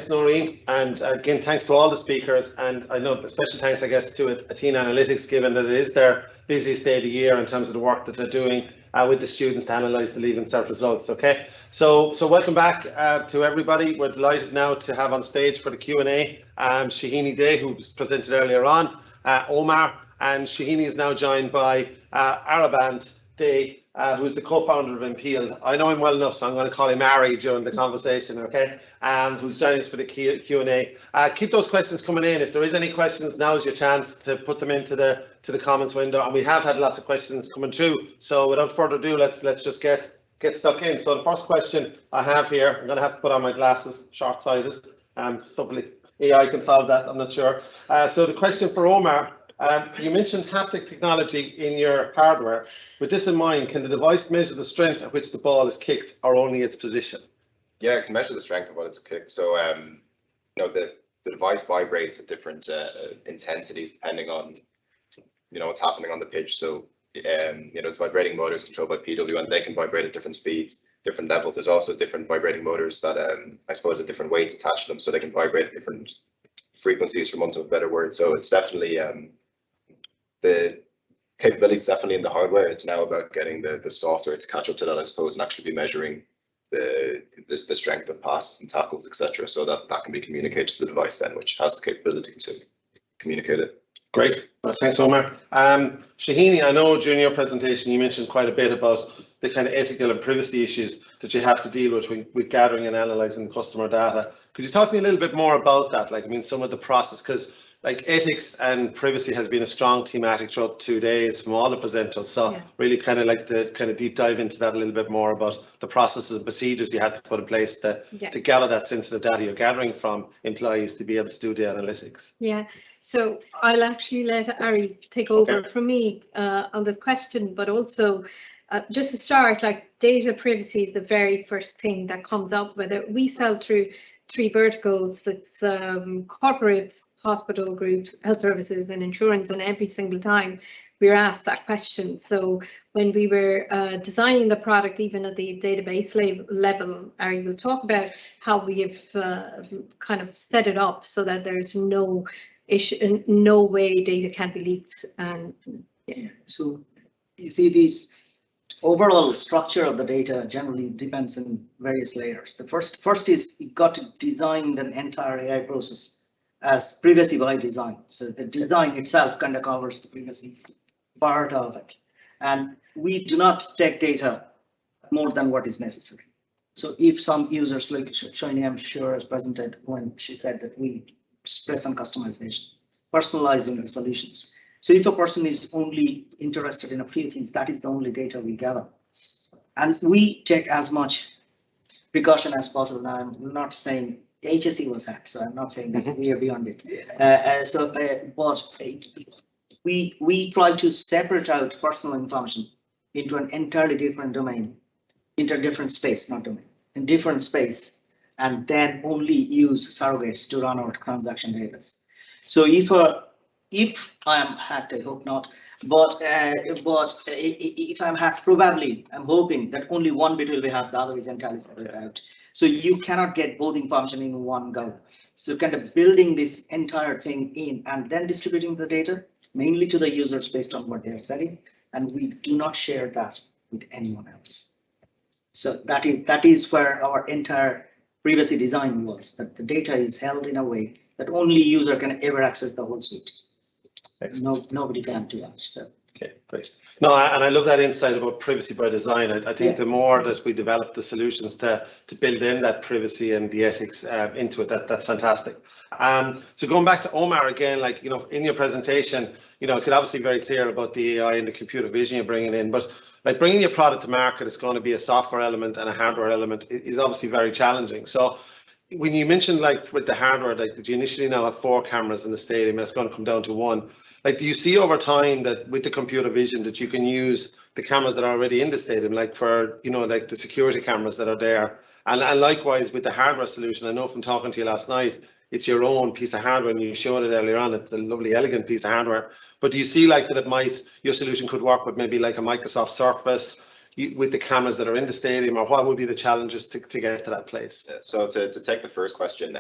Noreen, and again thanks to all the speakers, and I know special thanks, I guess, to Athena Analytics, given that it is their busiest day of the year in terms of the work that they're doing with the students to analyse the Leaving Cert results. Okay, so welcome back to everybody. We're delighted now to have on stage for the Q&A Shahini Day, who was presented earlier on, Omar, and Shahini is now joined by Arabant Day, who's the co-founder of Impeled. I know him well enough, so I'm going to call him Ari during the conversation, okay? Who's joining us for the Q&A. Keep those questions coming in. If there is any questions, now's your chance to put them into the comments window. And we have had lots of questions coming through. So without further ado, let's just get stuck in. So the first question I have here, I'm going to have to put on my glasses, short-sighted. Somebody AI can solve that, I'm not sure. So the question for Omar. You mentioned haptic technology in your hardware. With this in mind, can the device measure the strength at which the ball is kicked or only its position? Yeah, it can measure the strength of what it's kicked. So, the device vibrates at different intensities depending on, what's happening on the pitch. So, there's vibrating motors controlled by PWM, and they can vibrate at different speeds, different levels. There's also different vibrating motors that, I suppose, have different weights attached to them, so they can vibrate at different frequencies, for want of a better word. So it's definitely the capability is definitely in the hardware. It's now about getting the software to catch up to that, I suppose, and actually be measuring the strength of passes and tackles, etc. So that can be communicated to the device then, which has the capability to communicate it. Great. Well, thanks, Omar. Shahini, I know during your presentation you mentioned quite a bit about the kind of ethical and privacy issues that you have to deal with gathering and analysing customer data. Could you talk to me a little bit more about that? Like, I mean, some of the process, because like ethics and privacy has been a strong thematic throughout 2 days from all the presenters. So really kind of like to kind of deep dive into that a little bit more about the processes and procedures you had to put in place to gather that sensitive data you're gathering from employees to be able to do the analytics. Yeah, so I'll actually let Ari take over from me on this question, but also just to start, like data privacy is the very first thing that comes up, whether we sell through 3 verticals. It's corporates, hospital groups, health services and insurance, and every single time we're asked that question. So when we were designing the product, even at the database level, Ari will talk about how we have kind of set it up so that there's no issue, no way data can be leaked. And so you see, these overall structure of the data generally depends on various layers. The first is you've got to design the entire AI process as privacy by design. So the design itself kind of covers the privacy part of it. And we do not take data more than what is necessary. So if some users, like Shani, I'm sure, has presented when she said that we express on customization, personalizing the solutions. So if a person is only interested in a few things, that is the only data we gather. And we take as much precaution as possible. Now, I'm not saying HSE was hacked, so I'm not saying that we are beyond it. But we try to separate out personal information into an entirely different domain, into a different space, not domain, in different space, and then only use surrogates to run our transaction data. So if I am hacked, I hope not, but if I'm hacked, probably I'm hoping that only one bit will be hacked, the other is entirely separated out. So you cannot get both information in one go. So kind of building this entire thing in and then distributing the data mainly to the users based on what they're setting, and we do not share that with anyone else. So that is where our entire privacy design was, that the data is held in a way that only user can ever access the whole suite. Nobody can do that. So. Okay, great. No, and I love that insight about privacy by design. I think the more that we develop the solutions to build in that privacy and the ethics into it, that's fantastic. So going back to Omar again, like, in your presentation, it could obviously be very clear about the AI and the computer vision you're bringing in, but like bringing your product to market, it's going to be a software element and a hardware element is obviously very challenging. So when you mentioned like with the hardware, like that you initially now have 4 cameras in the stadium, and it's going to come down to 1. Like, do you see over time that with the computer vision that you can use the cameras that are already in the stadium, like for, like the security cameras that are there? And likewise with the hardware solution, I know from talking to you last night, it's your own piece of hardware, and you showed it earlier on. It's a lovely, elegant piece of hardware. But do you see like that your solution could work with maybe like a Microsoft Surface with the cameras that are in the stadium, or what would be the challenges to get to that place? So to take the first question,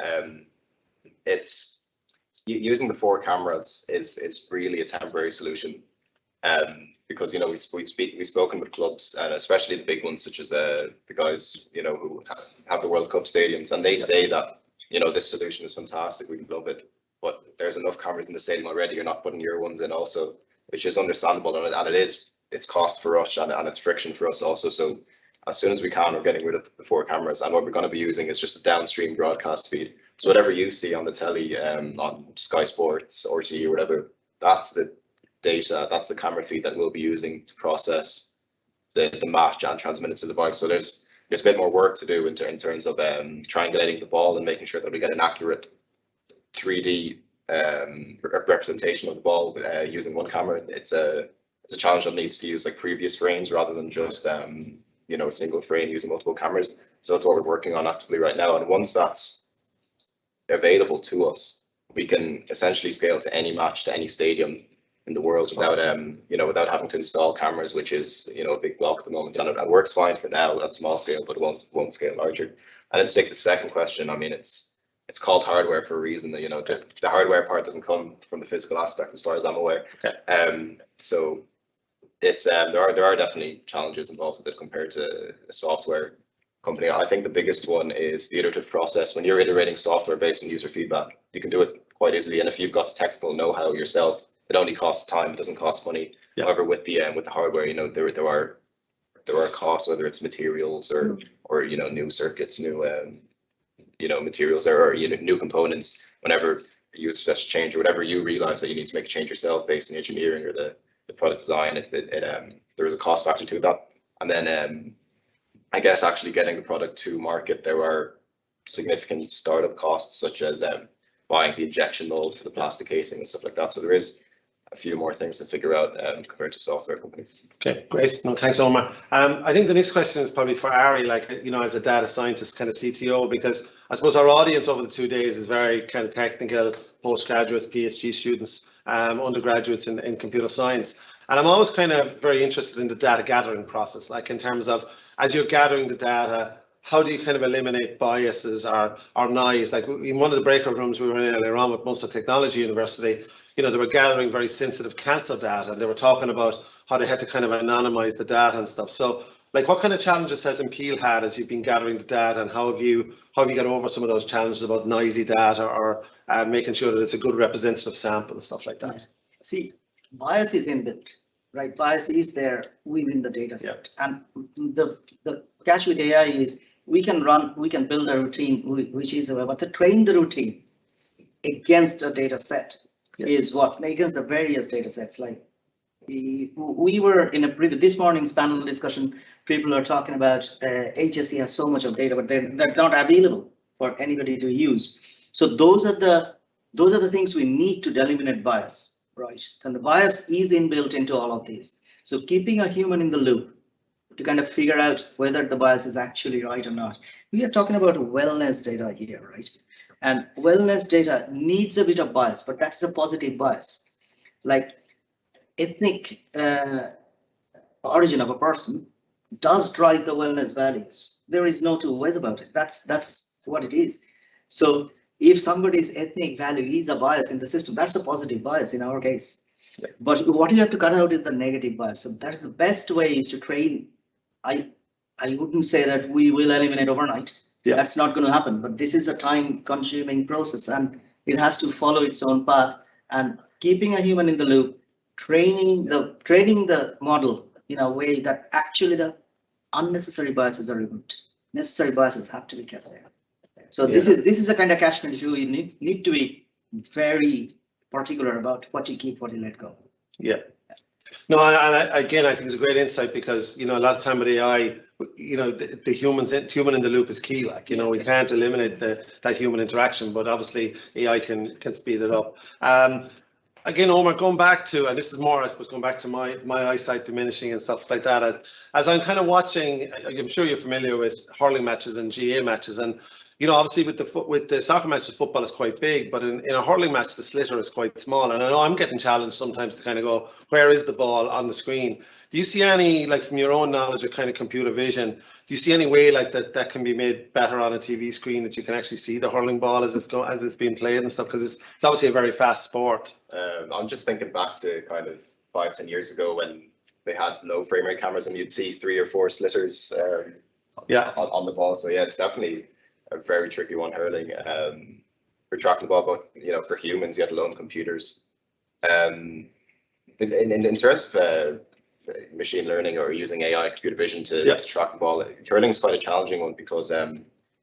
it's using the 4 cameras is really a temporary solution, because we've spoken with clubs, and especially the big ones such as the guys who have the World Cup stadiums, and they say that this solution is fantastic, we love it, but there's enough cameras in the stadium already. You're not putting your ones in also. which is understandable, and it's cost for us and it's friction for us also. So as soon as we can, we're getting rid of the 4 cameras, and what we're going to be using is just a downstream broadcast feed. So whatever you see on the telly, on Sky Sports, RTE, or whatever, that's the data, that's the camera feed that we'll be using to process the match and transmit it to the device. So there's a bit more work to do in terms of triangulating the ball and making sure that we get an accurate 3D representation of the ball using one camera. It's a challenge that needs to use like previous frames rather than just you know, a single frame using multiple cameras. So that's what we're working on actively right now. And once that's available to us, we can essentially scale to any match, to any stadium in the world without you know, without having to install cameras, which is, you know, a big block at the moment. And it works fine for now at small scale, but it won't scale larger. And then to take the second question, I mean, it's called hardware for a reason. You know, the hardware part doesn't come from the physical aspect, as far as I'm aware. Okay. So it's there are definitely challenges involved with it compared to a software company. I think the biggest one is the iterative process. When you're iterating software based on user feedback, you can do it quite easily. And if you've got the technical know-how yourself, it only costs time. It doesn't cost money. Yeah. However, with the hardware, you know, there are costs, whether it's materials or you know, new circuits, new you know, materials or you know, new components. Whenever a user sets a change or whatever, you realize that you need to make a change yourself based on engineering or the product design. There is a cost factor to that. And then I guess actually getting the product to market, there are significant startup costs, such as buying the injection molds for the plastic casing and stuff like that. So there is a few more things to figure out compared to software companies. Okay, great. No, thanks, Omar. I think the next question is probably for Ari, like, you know, as a data scientist, kind of CTO, because I suppose our audience over the 2 days is very kind of technical, postgraduates, PhD students, undergraduates in computer science. And I'm always kind of very interested in the data gathering process, like in terms of, as you're gathering the data, how do you kind of eliminate biases or noise? Like in one of the breakout rooms we were in earlier on with Munster Technology University, you know, they were gathering very sensitive cancer data, and they were talking about how they had to kind of anonymize the data and stuff. So, like, what kind of challenges has Impeel had as you've been gathering the data, and how have you got over some of those challenges about noisy data or making sure that it's a good representative sample and stuff like that? See, bias is inbuilt, right? Bias is there within the data set, and the catch with AI is we can build a routine which is but to train the routine against a data set is what against the various data sets. Like we were in this morning's panel discussion, people are talking about HSE has so much of data, but they're not available for anybody to use. So those are the things we need to eliminate bias, right? And the bias is inbuilt into all of these. So keeping a human in the loop to kind of figure out whether the bias is actually right or not. We are talking about wellness data here, right? And wellness data needs a bit of bias, but that's a positive bias. Like ethnic origin of a person does drive the wellness values. There is no two ways about it. That's what it is. So if somebody's ethnic value is a bias in the system, that's a positive bias in our case. But what you have to cut out is the negative bias. So that's the best way is to train. I wouldn't say that we will eliminate overnight. Yeah. That's not going to happen, but this is a time-consuming process, and it has to follow its own path. And keeping a human in the loop, training the model in a way that actually the unnecessary biases are removed. Necessary biases have to be kept there. So this is a kind of catchment issue. You need to be very particular about what you keep, what you let go. Yeah. No, and again, I think it's a great insight because, you know, a lot of time with AI, you know, the human in the loop is key. Like, you know, we can't eliminate that human interaction, but obviously AI can speed it up. Again, Omar, going back to, and this is more, I suppose, going back to my eyesight diminishing and stuff like that. As I'm kind of watching, I'm sure you're familiar with hurling matches and GA matches, and you know, obviously with the soccer match, the football is quite big, but in a hurling match, the slitter is quite small. And I know I'm getting challenged sometimes to kind of go, where is the ball on the screen? Do you see any, like from your own knowledge of kind of computer vision, do you see any way like that can be made better on a TV screen, that you can actually see the hurling ball as it's being played and stuff? Because it's obviously a very fast sport. I'm just thinking back to kind of 5-10 years ago when they had low frame rate cameras and you'd see 3 or 4 slitters on the ball. So yeah, it's definitely a very tricky one, hurling. For tracking the ball, both, you know, for humans, yet alone computers. In terms of machine learning or using AI, computer vision to track the ball, curling is quite a challenging one because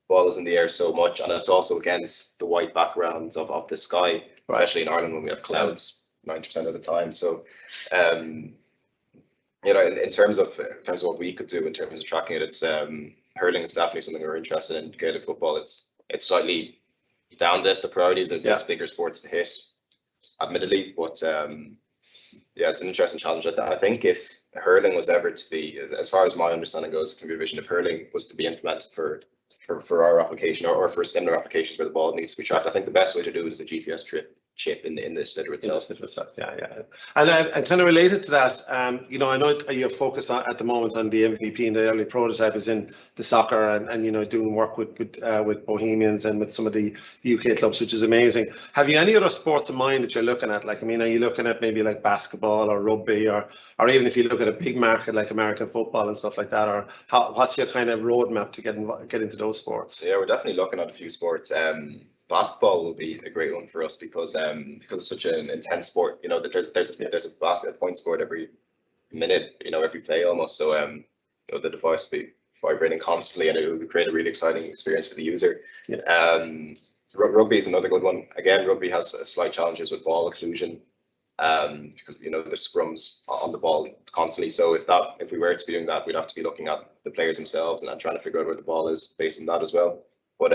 ball is in the air so much, and it's also against the white backgrounds of the sky, especially in Ireland when we have clouds 90% of the time. So, you know, in terms of what we could do in terms of tracking it, it's hurling is definitely something we're interested in. Gaelic football, it's slightly down this. The priorities are there's bigger sports to hit, admittedly, but yeah, it's an interesting challenge. I think if hurling was ever to be, as far as my understanding goes, computer vision, if hurling was to be implemented for our application or for similar applications where the ball needs to be tracked, I think the best way to do it is a GPS chip in this litter itself. Yeah. And kind of related to that, you know, I know you're focused at the moment on the MVP and the early prototype is in the soccer and you know, doing work with Bohemians and with some of the UK clubs, which is amazing. Have you any other sports in mind that you're looking at? Like, I mean, are you looking at maybe like basketball or rugby or even if you look at a big market like American football and stuff like that, or what's your kind of roadmap to get into those sports? Yeah, we're definitely looking at a few sports. Basketball will be a great one for us because it's such an intense sport. You know, that there's a basket point scored every minute, you know, every play almost. So you know, the device will be vibrating constantly, and it will create a really exciting experience for the user. Rugby is another good one. Again, rugby has slight challenges with ball occlusion because you know there's scrums on the ball constantly. So if we were to be doing that, we'd have to be looking at the players themselves and trying to figure out where the ball is based on that as well. But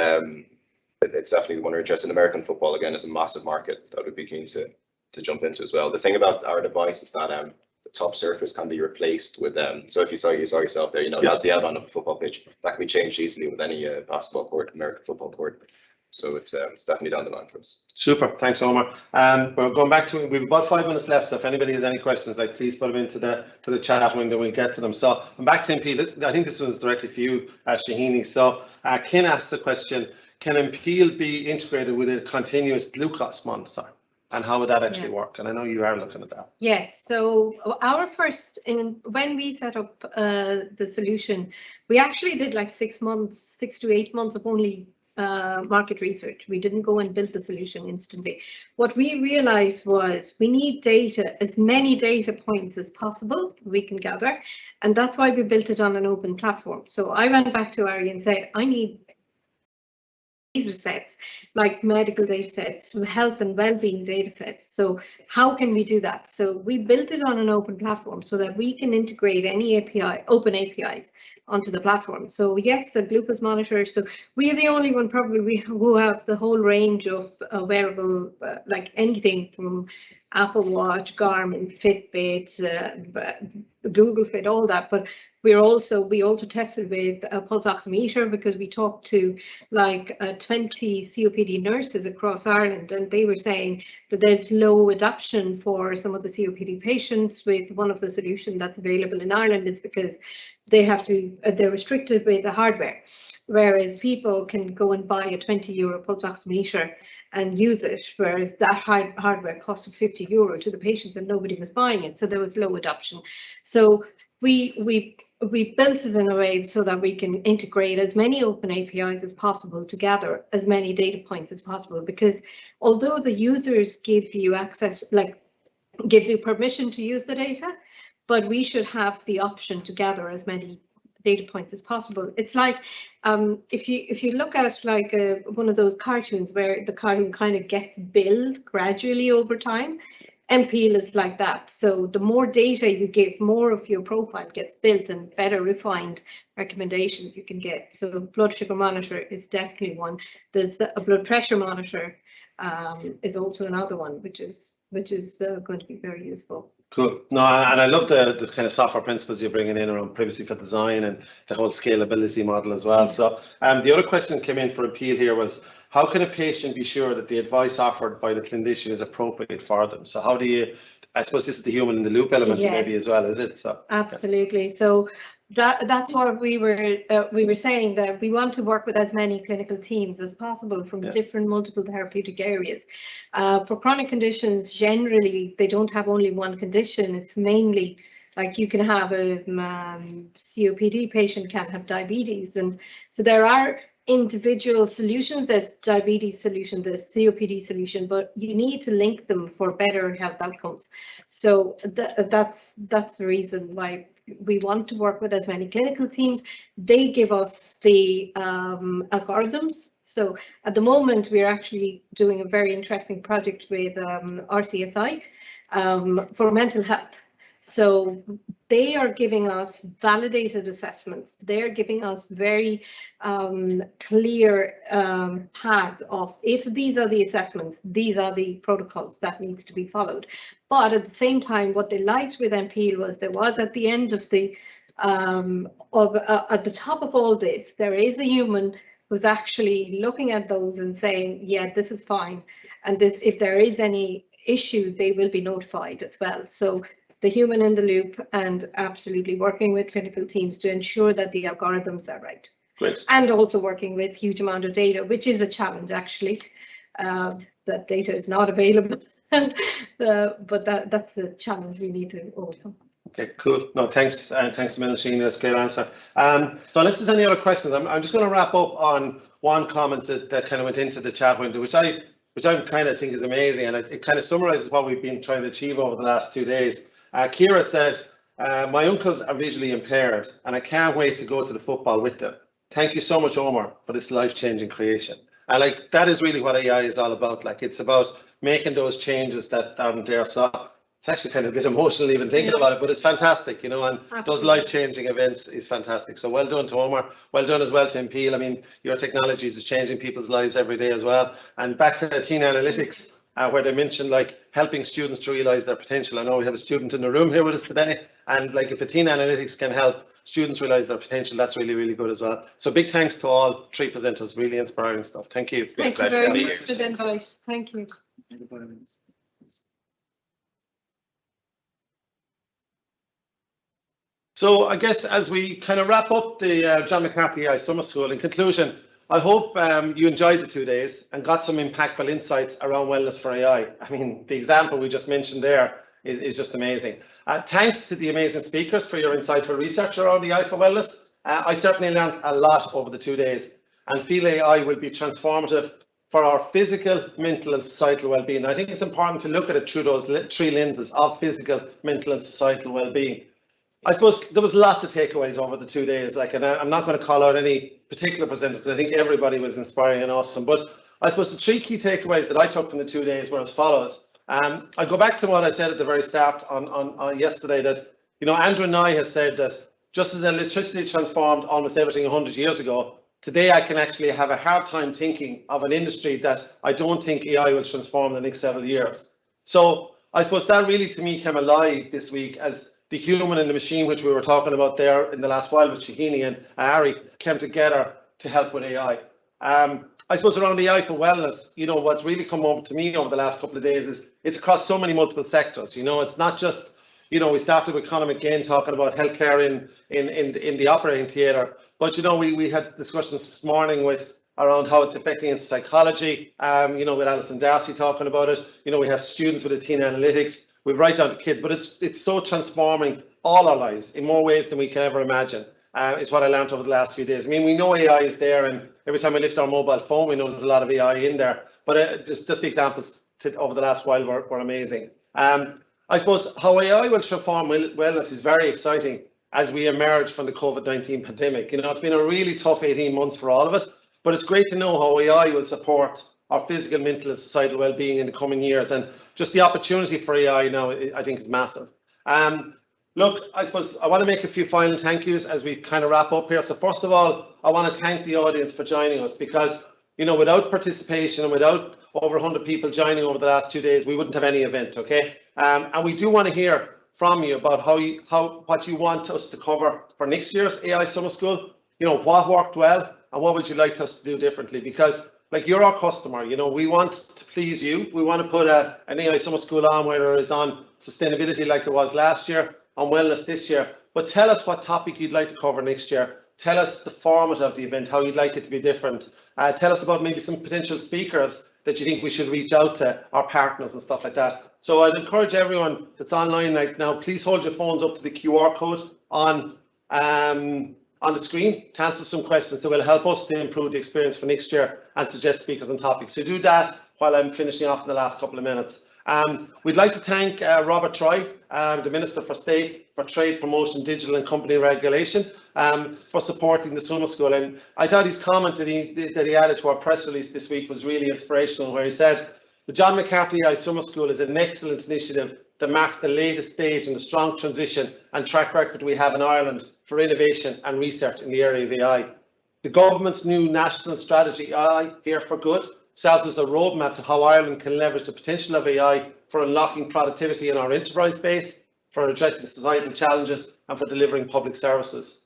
it's definitely one we're interested in. American football again is a massive market that would be keen to jump into as well. The thing about our device is that the top surface can be replaced with so if you saw yourself there, you know, that's the outline of a football pitch that can be changed easily with any basketball court, American football court. So it's definitely down the line for us. Super, thanks, Omar. We're going back to we've about 5 minutes left. So if anybody has any questions, like please put them into the chat window. We'll get to them. So I'm back to MP. I think this one's directly for you, Shahini. So Ken asks the question: can Impeel be integrated with a continuous glucose monitor? And how would that actually work? And I know you are looking at that. Yes. So our first, when we set up the solution, we actually did like 6 to 8 months of only market research. We didn't go and build the solution instantly. What we realized was we need data, as many data points as possible we can gather. And that's why we built it on an open platform. So I went back to Ari and said, I need data sets, like medical data sets, health and well-being data sets. So how can we do that? So we built it on an open platform so that we can integrate any API, open APIs onto the platform. So yes, the glucose monitor. So we are the only one probably who have the whole range of wearable, like anything from Apple Watch, Garmin, Fitbit, Google Fit, all that. But we also tested with a pulse oximeter because we talked to like 20 COPD nurses across Ireland, and they were saying that there's low adoption for some of the COPD patients with one of the solutions that's available in Ireland is because they're restricted with the hardware, whereas people can go and buy a €20 pulse oximeter and use it, whereas that hardware costed €50 to the patients and nobody was buying it, so there was low adoption. So we built it in a way so that we can integrate as many open APIs as possible to gather as many data points as possible, because although the users give you access, like gives you permission to use the data, but we should have the option to gather as many data points as possible. It's like if you look at like one of those cartoons where the cartoon kind of gets built gradually over time, MPeel is like that. So the more data you give, more of your profile gets built and better refined recommendations you can get. So blood sugar monitor is definitely one. There's a blood pressure monitor is also another one, which is going to be very useful. Cool. No, and I love the kind of software principles you're bringing in around privacy for design and the whole scalability model as well. So the other question that came in for Appeal here was, how can a patient be sure that the advice offered by the clinician is appropriate for them? So how do you, I suppose this is the human in the loop element maybe as well, is it? So absolutely. So that's what we were saying, that we want to work with as many clinical teams as possible from different multiple therapeutic areas. For chronic conditions, generally they don't have only one condition. It's mainly like you can have a COPD patient can have diabetes, and so there are individual solutions. There's diabetes solution, there's COPD solution, but you need to link them for better health outcomes. So that's the reason why we want to work with as many clinical teams. They give us the algorithms. So at the moment, we're actually doing a very interesting project with RCSI for mental health. So they are giving us validated assessments. They're giving us very clear path of, if these are the assessments, these are the protocols that needs to be followed. But at the same time, what they liked with MPEAL was there was at the end of the at the top of all this, there is a human who's actually looking at those and saying, yeah, this is fine, and this, if there is any issue, they will be notified as well. So the human in the loop, and absolutely working with clinical teams to ensure that the algorithms are right. Great. And also working with huge amount of data, which is a challenge actually. That data is not available, but that's the challenge we need to overcome. Okay, cool. No, thanks, thanks a million, Sheen. That's a great answer. So unless there's any other questions, I'm just going to wrap up on one comment that kind of went into the chat window, which I kind of think is amazing, and it kind of summarizes what we've been trying to achieve over the last 2 days. Kira said, my uncles are visually impaired and I can't wait to go to the football with them. Thank you so much, Omar, for this life-changing creation. And like, that is really what AI is all about. Like, it's about making those changes that aren't there. So it's actually kind of a bit emotional even thinking about it, but it's fantastic, you know, and those life-changing events is fantastic. So well done to Omar. Well done as well to MPEAL. I mean, your technologies is changing people's lives every day as well. And back to teen analytics, where they mentioned like helping students to realize their potential. I know we have a student in the room here with us today, and like if a teen analytics can help students realize their potential, that's really, really good as well. So big thanks to all 3 presenters, really inspiring stuff. Thank you. It's been a pleasure. Thank you very much for the invite. Thank you. So I guess as we kind of wrap up the John McCarthy AI Summer School, in conclusion, I hope you enjoyed the 2 days and got some impactful insights around wellness for AI. I mean, the example we just mentioned there is just amazing. Thanks to the amazing speakers for your insightful research around AI for wellness. I certainly learned a lot over the 2 days and feel AI will be transformative for our physical, mental and societal well-being. I think it's important to look at it through those 3 lenses of physical, mental and societal well-being. I suppose there was lots of takeaways over the 2 days, like, and I'm not going to call out any particular presenters because I think everybody was inspiring and awesome. But I suppose the 3 key takeaways that I took from the 2 days were as follows. I go back to what I said at the very start on yesterday, that, you know, Andrew Nye has said that just as electricity transformed almost everything 100 years ago, today I can actually have a hard time thinking of an industry that I don't think AI will transform in the next several years. So I suppose that really to me came alive this week as the human and the machine, which we were talking about there in the last while with Shahini and Ari, came together to help with AI. I suppose around AI for wellness, you know, what's really come over to me over the last couple of days is it's across so many multiple sectors. You know, it's not just, you know, we started with Conor McGinn talking about healthcare in the operating theatre, but, you know, we had discussions this morning with around how it's affecting in psychology, you know, with Alison Darcy talking about it. You know, we have students with a teen analytics. We're right down to kids, but it's so transforming all our lives in more ways than we can ever imagine. Is what I learned over the last few days. I mean, we know AI is there, and every time we lift our mobile phone, we know there's a lot of AI in there. But just the examples over the last while were amazing. I suppose how AI will transform wellness is very exciting as we emerge from the COVID-19 pandemic. You know, it's been a really tough 18 months for all of us, but it's great to know how AI will support our physical, mental and societal well-being in the coming years. And just the opportunity for AI now, I think, is massive. Look, I suppose I want to make a few final thank yous as we kind of wrap up here. So first of all, I want to thank the audience for joining us, because, you know, without participation and without over 100 people joining over the last 2 days, we wouldn't have any event, okay? And we do want to hear from you about what you want us to cover for next year's AI Summer School. You know, what worked well and what would you like us to do differently? Because, like, you're our customer, you know, we want to please you. We want to put an AI Summer School on, whether it's on sustainability like it was last year, on wellness this year. But tell us what topic you'd like to cover next year. Tell us the format of the event, how you'd like it to be different. Tell us about maybe some potential speakers that you think we should reach out to, our partners and stuff like that. So I'd encourage everyone that's online right now, please hold your phones up to the QR code on on the screen to answer some questions that will help us to improve the experience for next year and suggest speakers and topics. So do that while I'm finishing off in the last couple of minutes. We'd like to thank Robert Troy, the Minister for State for Trade, Promotion, Digital and Company Regulation, for supporting the summer school. And I thought his comment that he added to our press release this week was really inspirational, where he said, the John McCarthy AI Summer School is an excellent initiative that marks the latest stage in the strong transition and track record we have in Ireland for innovation and research in the area of AI. The government's new national strategy, AI Here for Good, serves as a roadmap to how Ireland can leverage the potential of AI for unlocking productivity in our enterprise base, for addressing societal challenges and for delivering public services.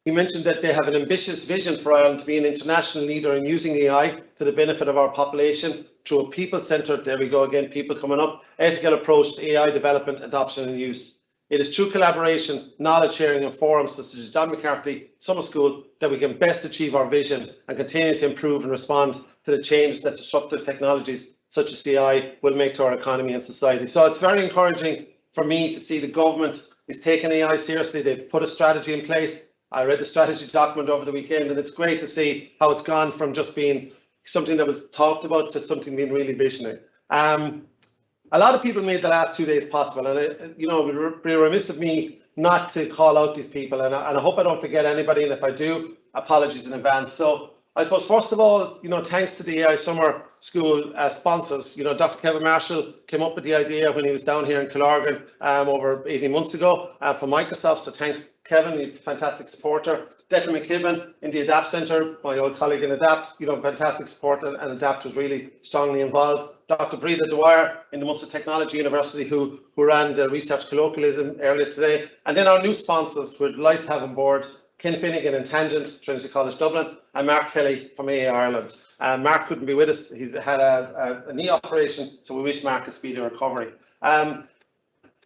He mentioned that they have an ambitious vision for Ireland to be an international leader in using AI to the benefit of our population through a people-centred, there we go again, people coming up, ethical approach to AI development, adoption and use. It is through collaboration, knowledge sharing and forums such as John McCarthy Summer School that we can best achieve our vision and continue to improve and respond to the change that disruptive technologies such as AI will make to our economy and society. So it's very encouraging for me to see the government is taking AI seriously. They've put a strategy in place. I read the strategy document over the weekend, and it's great to see how it's gone from just being something that was talked about to something being really visionary. A lot of people made the last 2 days possible, and it would be remiss of me not to call out these people, and I hope I don't forget anybody, and if I do, apologies in advance. So I suppose first of all, thanks to the AI Summer School sponsors. Dr. Kevin Marshall came up with the idea when he was down here in Killorgan over 18 months ago from Microsoft. So thanks, Kevin, he's a fantastic supporter. Declan McKibben in the Adapt Centre, my old colleague in Adapt, fantastic support, and Adapt was really strongly involved. Dr. Breda Dwyer in the Munster Technology University, who ran the research colloquialism earlier today. And then our new sponsors, we'd like to have on board Ken Finnegan in Tangent, Trinity College Dublin, and Mark Kelly from AA Ireland. Mark couldn't be with us. He's had a knee operation, so we wish Mark a speedy recovery.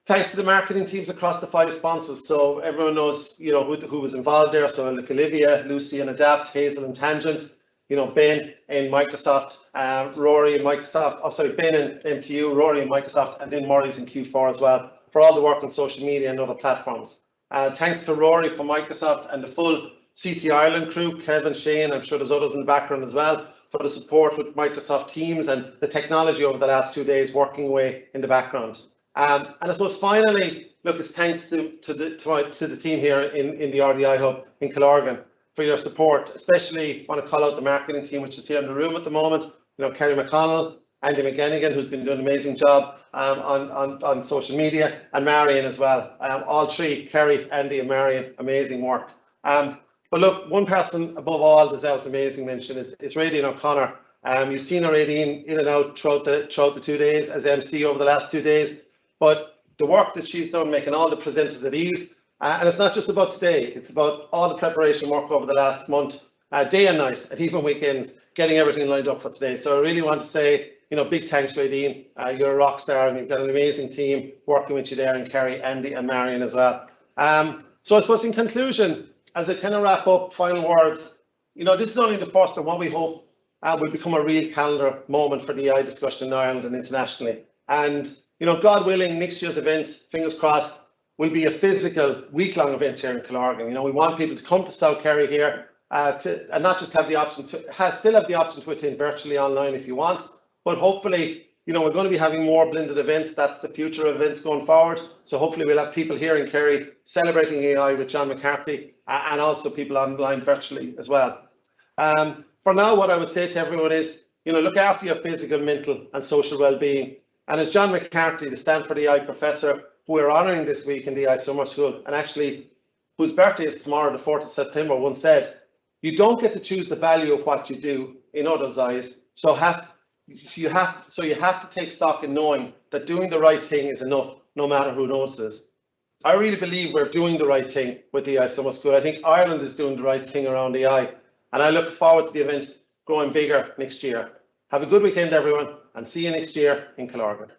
Thanks to the marketing teams across the 5 sponsors. So everyone knows, who was involved there. So like Olivia, Lucy in Adapt, Hazel in Tangent, Ben in Microsoft, Rory in Microsoft, Ben in MTU, Rory in Microsoft, and then Murray's in Q4 as well, for all the work on social media and other platforms. Thanks to Rory from Microsoft and the full CT Ireland crew, Kevin, Shane, I'm sure there's others in the background as well, for the support with Microsoft Teams and the technology over the last 2 days working away in the background. And I suppose finally, look, it's thanks to the team here in the RDI Hub in Killorgan for your support. Especially want to call out the marketing team, which is here in the room at the moment. Kerry McConnell, Andy McGennigan, who's been doing an amazing job on social media, and Marion as well. All 3, Kerry, Andy and Marion, amazing work. But look, one person above all deserves amazing mention is Radine O'Connor. You've seen her Radine in and out throughout the 2 days as MC over the last 2 days. But the work that she's done making all the presenters at ease, and it's not just about today, it's about all the preparation work over the last month, day and night, and even weekends, getting everything lined up for today. So I really want to say, big thanks, Radine. You're a rock star, and you've got an amazing team working with you there, and Kerry, Andy, and Marion as well. So I suppose in conclusion, as I kind of wrap up, final words, this is only the first of what we hope will become a real calendar moment for the AI discussion in Ireland and internationally. And God willing, next year's event, fingers crossed, will be a physical week-long event here in Killorgan. We want people to come to South Kerry here and not just have the option to still have the option to attend virtually online if you want, but hopefully, we're going to be having more blended events. That's the future of events going forward. So hopefully we'll have people here in Kerry celebrating AI with John McCarthy and also people online virtually as well. For now, what I would say to everyone is, look after your physical, mental and social well-being. And as John McCarthy, the Stanford AI professor, who we're honouring this week in the AI Summer School, and actually whose birthday is tomorrow, the 4th of September, once said, you don't get to choose the value of what you do in others' eyes. So you have to take stock in knowing that doing the right thing is enough, no matter who notices. I really believe we're doing the right thing with the AI Summer School. I think Ireland is doing the right thing around AI, and I look forward to the event growing bigger next year. Have a good weekend, everyone, and see you next year in Killorgan.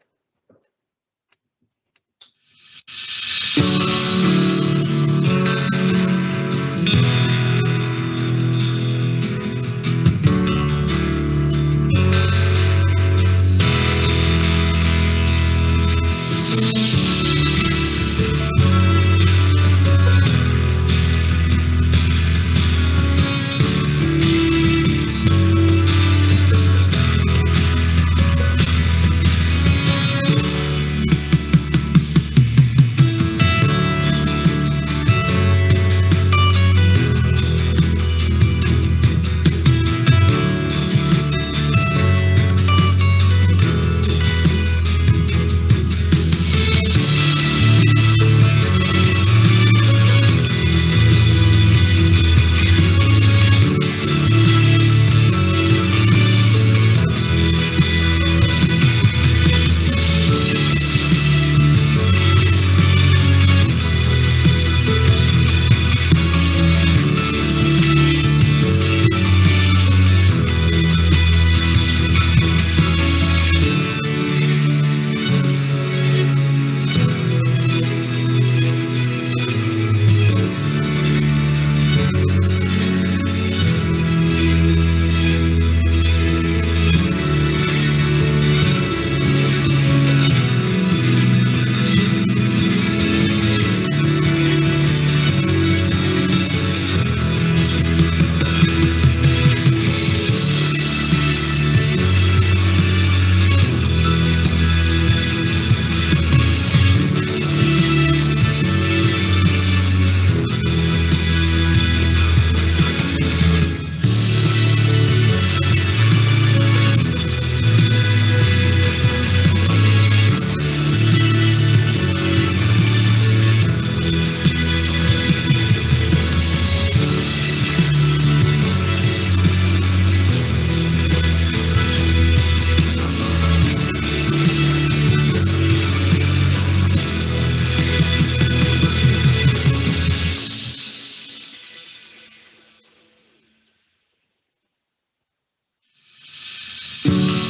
you.